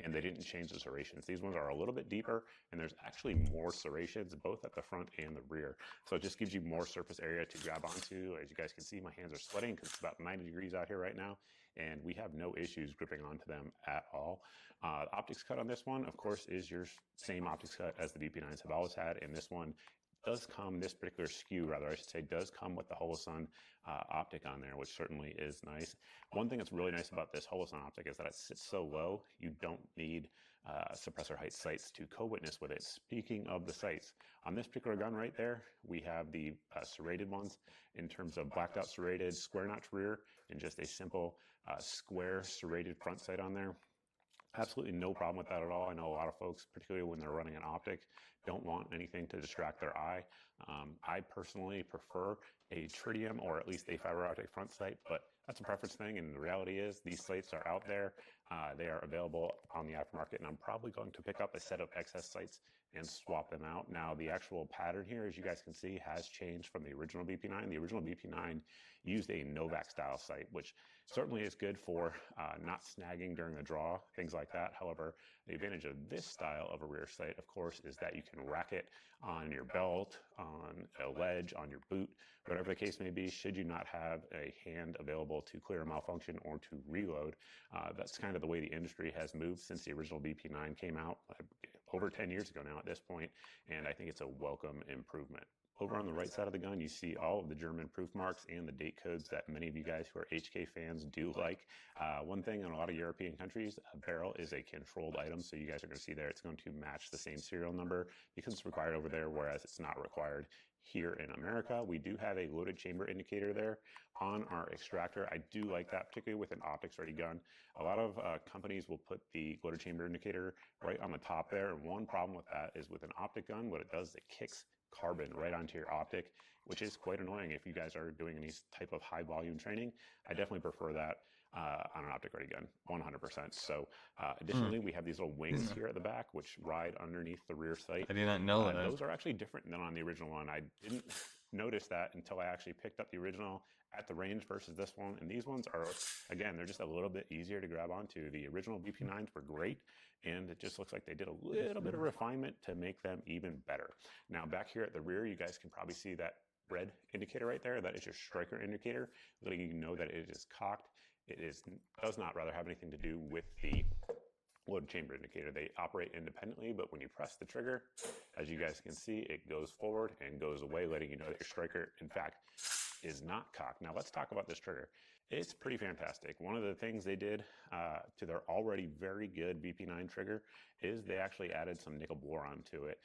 and they didn't change the serrations. These ones are a little bit deeper, and there's actually more serrations both at the front and the rear. So it just gives you more surface area to grab onto. As you guys can see, my hands are sweating because it's about 90 degrees out here right now, and we have no issues gripping onto them at all. The optics cut on this one, of course, is your same optics cut as the BP9s have always had, and this one does come, this particular SKU, rather, I should say, does come with the Holosun optic on there, which certainly is nice. One thing that's really nice about this Holosun optic is that it sits so low, you don't need suppressor height sights to co-witness with it. Speaking of the sights, on this particular gun right there, we have the serrated ones in terms of blacked out serrated square notch rear and just a simple square serrated front sight on there. Absolutely no problem with that at all. I know a lot of folks, particularly when they're running an optic, don't want anything to distract their eye. I personally prefer a tritium or at least a fiber optic front sight, but that's a preference thing, and the reality is these sights are out there. They are available on the aftermarket, and I'm probably going to pick up a set of excess sights and swap them out. Now, the actual pattern here, as you guys can see, has changed from the original BP9. The original BP9 used a Novak style sight, which certainly is good for not snagging during the draw, things like that. However, the advantage of this style of a rear sight, of course, is that you can rack it on your belt, on a ledge, on your boot, whatever the case may be, should you not have a hand available to clear a malfunction or to reload. That's kind of the way the industry has moved since the original BP9 came out over 10 years ago now at this point, and I think it's a welcome improvement. Over on the right side of the gun, you see all of the German proof marks and the date codes that many of you guys who are HK fans do like. One thing in a lot of European countries, a barrel is a controlled item, so you guys are going to see there it's going to match the same serial number because it's required over there, whereas it's not required here in America. We do have a loaded chamber indicator there on our extractor. I do like that, particularly with an optics ready gun. A lot of companies will put the loaded chamber indicator right on the top there, and one problem with that is with an optic gun, what it does is it kicks carbon right onto your optic, which is quite annoying if you guys are doing any type of high volume training. I definitely prefer that on an optic ready gun, 100%. So additionally, we have these little wings here at the back, which ride underneath the rear sight. I did not know that. Those are actually different than on the original one. I didn't notice that until I actually picked up the original at the range versus this one. And these ones are, again, they're just a little bit easier to grab onto. The original BP9s were great, and it just looks like they did a little bit of refinement to make them even better. Now, back here at the rear, you guys can probably see that red indicator right there. That is your striker indicator, letting you know that it is cocked. It does not rather have anything to do with the load chamber indicator. They operate independently, but when you press the trigger, as you guys can see, it goes forward and goes away, letting you know that your striker, in fact, is not cocked. Now let's talk about this trigger. It's pretty fantastic. One of the things they did to their already very good BP9 trigger is they actually added some nickel boron to it.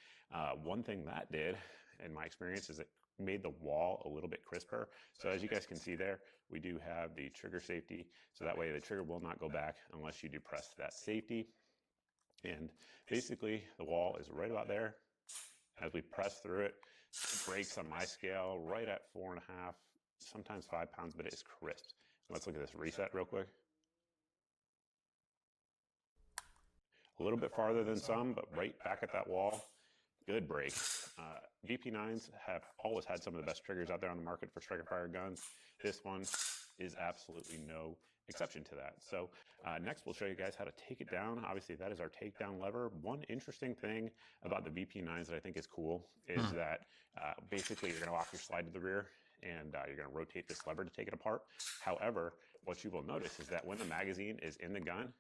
One thing that did, in my experience, is it made the wall a little bit crisper. So as you guys can see there, we do have the trigger safety, so that way the trigger will not go back unless you do press that safety. And basically the wall is right about there. As we press through it, it breaks on my scale right at 4.5, sometimes 5 pounds, but it is crisp. Let's look at this reset real quick. A little bit farther than some, but right back at that wall. Good break. BP9s have always had some of the best triggers out there on the market for striker fire guns. This one is absolutely no exception to that. So next we'll show you guys how to take it down. Obviously that is our takedown lever. One interesting thing about the VP9s that I think is cool is that basically you're going to lock your slide to the rear and you're going to rotate this lever to take it apart. However, what you will notice is that when the magazine is in the gun,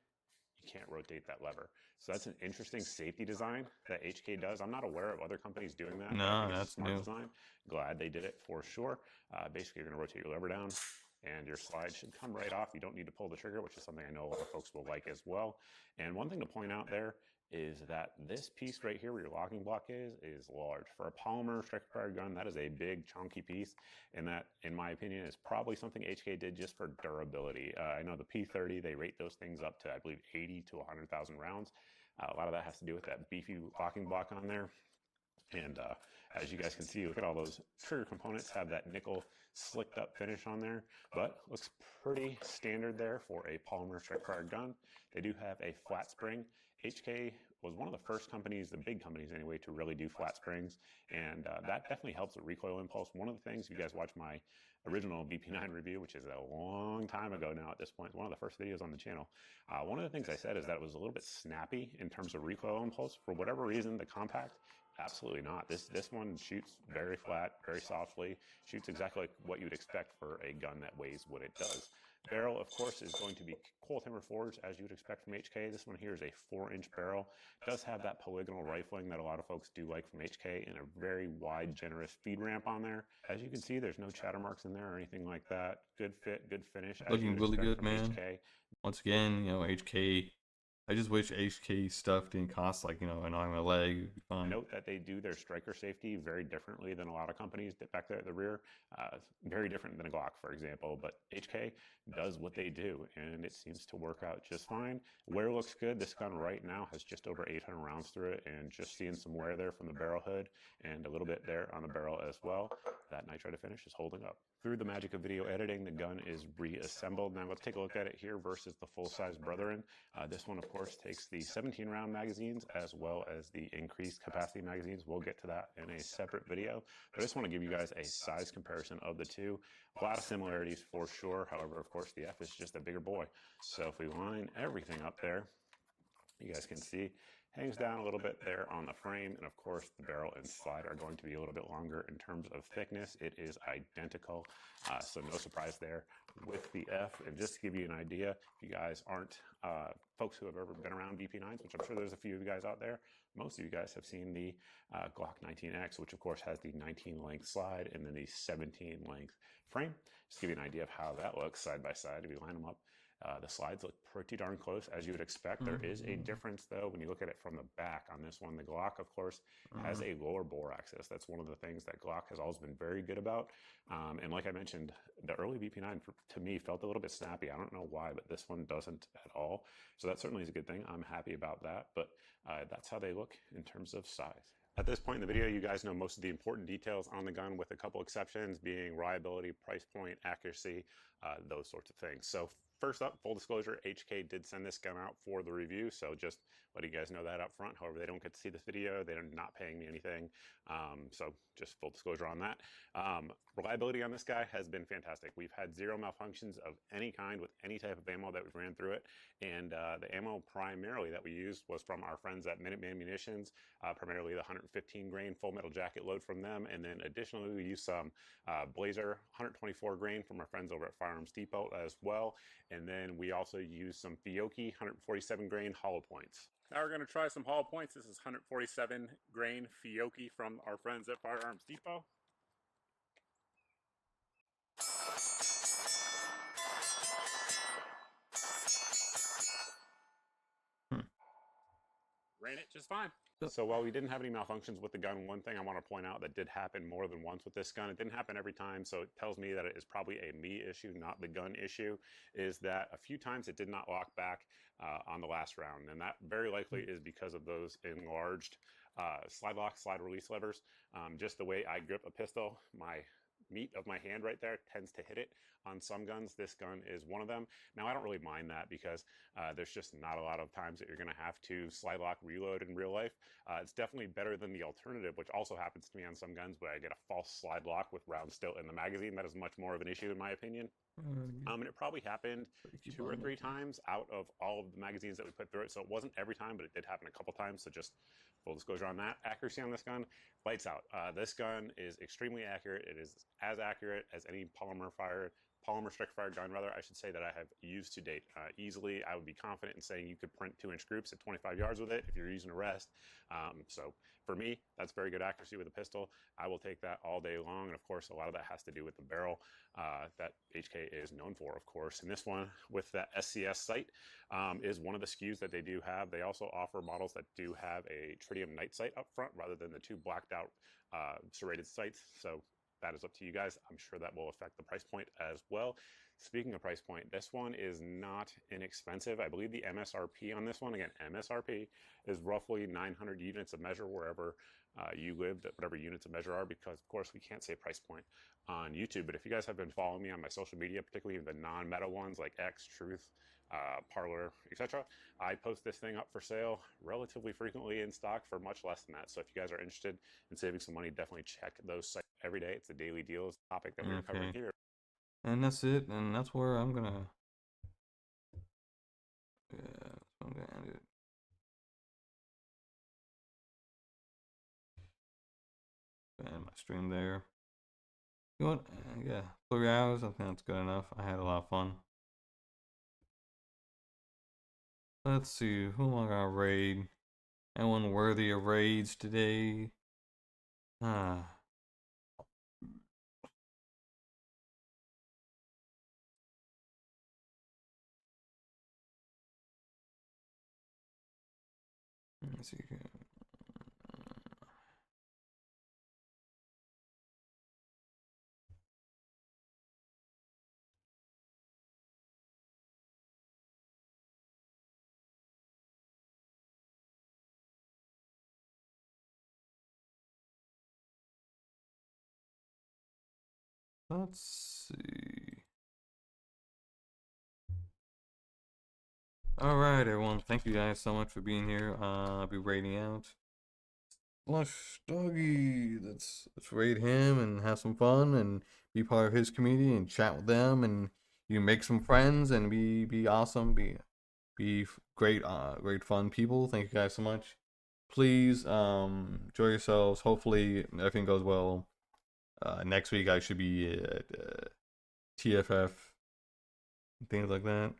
you can't rotate that lever. So that's an interesting safety design that HK does. I'm not aware of other companies doing that. No, that's that's smart new. design. Glad they did it for sure. Basically, you're going to rotate your lever down and your slide should come right off. You don't need to pull the trigger, which is something I know a lot of folks will like as well. And one thing to point out there is that this piece right here where your locking block is large. For a polymer striker gun, that is a big chunky piece, and that, in my opinion, is probably something HK did just for durability. I know the P30, they rate those things up to, I believe, 80 to 100,000 rounds. A lot of that has to do with that beefy locking block on there. And as you guys can see, look at all those trigger components have that nickel slicked up finish on there, but looks pretty standard there for a polymer strike fired gun. They do have a flat spring. HK was one of the first companies, the big companies anyway, to really do flat springs, and that definitely helps with recoil impulse. One of the things, if you guys watch my original VP9 review, which is a long time ago now at this point, one of the first videos on the channel, one of the things I said is that it was a little bit snappy in terms of recoil impulse. For whatever reason, the compact, absolutely not. This one shoots very flat, very softly, shoots exactly like what you'd expect for a gun that weighs what it does. Barrel, of course, is going to be coil timber forged, as you would expect from HK. This one here is a 4-inch barrel. It does have that polygonal rifling that a lot of folks do like from HK, and a very wide, generous feed ramp on there. As you can see, there's no chatter marks in there or anything like that. Good fit, good finish. Looking really good, man. HK. Once again, HK. I just wish HK stuff didn't cost like, an arm and a leg. Note that they do their striker safety very differently than a lot of companies back there at the rear. Very different than a Glock, for example, but HK does what they do, and it seems to work out just fine. Wear looks good. This gun right now has just over 800 rounds through it, and just seeing some wear there from the barrel hood and a little bit there on the barrel as well. That nitride finish is holding up. Through the magic of video editing, the gun is reassembled. Now let's take a look at it here versus the full-size brethren. This one, of course, takes the 17-round magazines as well as the increased capacity magazines. We'll get to that in a separate video, but I just want to give you guys a size comparison of the two. A lot of similarities for sure. However, of course, the F is just a bigger boy. So if we line everything up there, you guys can see hangs down a little bit there on the frame, and of course the barrel and slide are going to be a little bit longer in terms of thickness. It is identical, so no surprise there with the F. And just to give you an idea, if you guys aren't folks who have ever been around VP9s, which I'm sure there's a few of you guys out there, most of you guys have seen the Glock 19X, which of course has the 19 length slide and then the 17 length frame. Just to give you an idea of how that looks side by side. If you line them up, the slides look pretty darn close, as you would expect. There is a difference, though, when you look at it from the back on this one. The Glock, of course, has a lower bore axis. That's one of the things that Glock has always been very good about. And like I mentioned, the early VP9, to me, felt a little bit snappy. I don't know why, but this one doesn't at all. So that certainly is a good thing. I'm happy about that. But that's how they look in terms of size. At this point in the video, you guys know most of the important details on the gun, with a couple exceptions being reliability, price point, accuracy, those sorts of things. So first up, full disclosure, HK did send this gun out for the review, so just letting you guys know that up front. However, they don't get to see this video. They're not paying me anything, so just full disclosure on that. Reliability on this guy has been fantastic. We've had zero malfunctions of any kind with any type of ammo that we've ran through it, and the ammo primarily that we used was from our friends at Minuteman Munitions, primarily the 115 grain full metal jacket load from them, and then additionally we used some Blazer 124 grain from our friends over at Firearms Depot as well. And then we also use some Fiocchi 147 grain hollow points. Now we're going to try some hollow points. This is 147 grain Fiocchi from our friends at Firearms Depot. Ran it just fine. So while we didn't have any malfunctions with the gun, one thing I want to point out that did happen more than once with this gun, it didn't happen every time, so it tells me that it is probably a me issue, not the gun issue, is that a few times it did not lock back on the last round, and that very likely is because of those enlarged slide lock, slide release levers. Just the way I grip a pistol, my meat of my hand right there tends to hit it on some guns. This gun is one of them. Now I don't really mind that because there's just not a lot of times that you're going to have to slide lock reload in real life. It's definitely better than the alternative, which also happens to me on some guns where I get a false slide lock with rounds still in the magazine. That is much more of an issue in my opinion. And it probably happened Keep 2 or on 3 looking. times out of all of the magazines that we put through it. So it wasn't every time, but it did happen a couple times. So just full disclosure on that. Accuracy on this gun, lights out. This gun is extremely accurate. It is as accurate as any polymer striker fire gun, rather, I should say, that I have used to date. Easily, I would be confident in saying you could print 2-inch groups at 25 yards with it if you're using a rest. So for me, that's very good accuracy with a pistol. I will take that all day long. And of course, a lot of that has to do with the barrel that HK is known for, of course. And this one with that SCS sight is one of the SKUs that they do have. They also offer models that do have a tritium night sight up front rather than the 2 blacked out serrated sights. So that is up to you guys. I'm sure that will affect the price point as well. Speaking of price point, this one is not inexpensive. I believe the MSRP on this one, again, MSRP, is roughly 900 units of measure wherever you live, whatever units of measure are, because of course we can't say price point on YouTube. But if you guys have been following me on my social media, particularly the non-meta ones like X, Truth, Parlor, etc., I post this thing up for sale relatively frequently in stock for much less than that. So if you guys are interested in saving some money, definitely check those sites every day. It's a daily deals topic that we're covering here. And that's it, and that's where I'm gonna I'm gonna end it. End my stream there. You know what? Yeah, 3 hours. I think that's good enough. I had a lot of fun. Let's see, who am I gonna raid? Anyone worthy of raids today? Let me see here. Let's see. Alright, everyone. Thank you guys so much for being here. I'll be raiding out Lush Doggy. Let's raid him and have some fun and be part of his community and chat with them, and you make some friends and be awesome. Be great great fun people. Thank you guys so much. Please enjoy yourselves. Hopefully everything goes well. Next week I should be at TFF, things like that.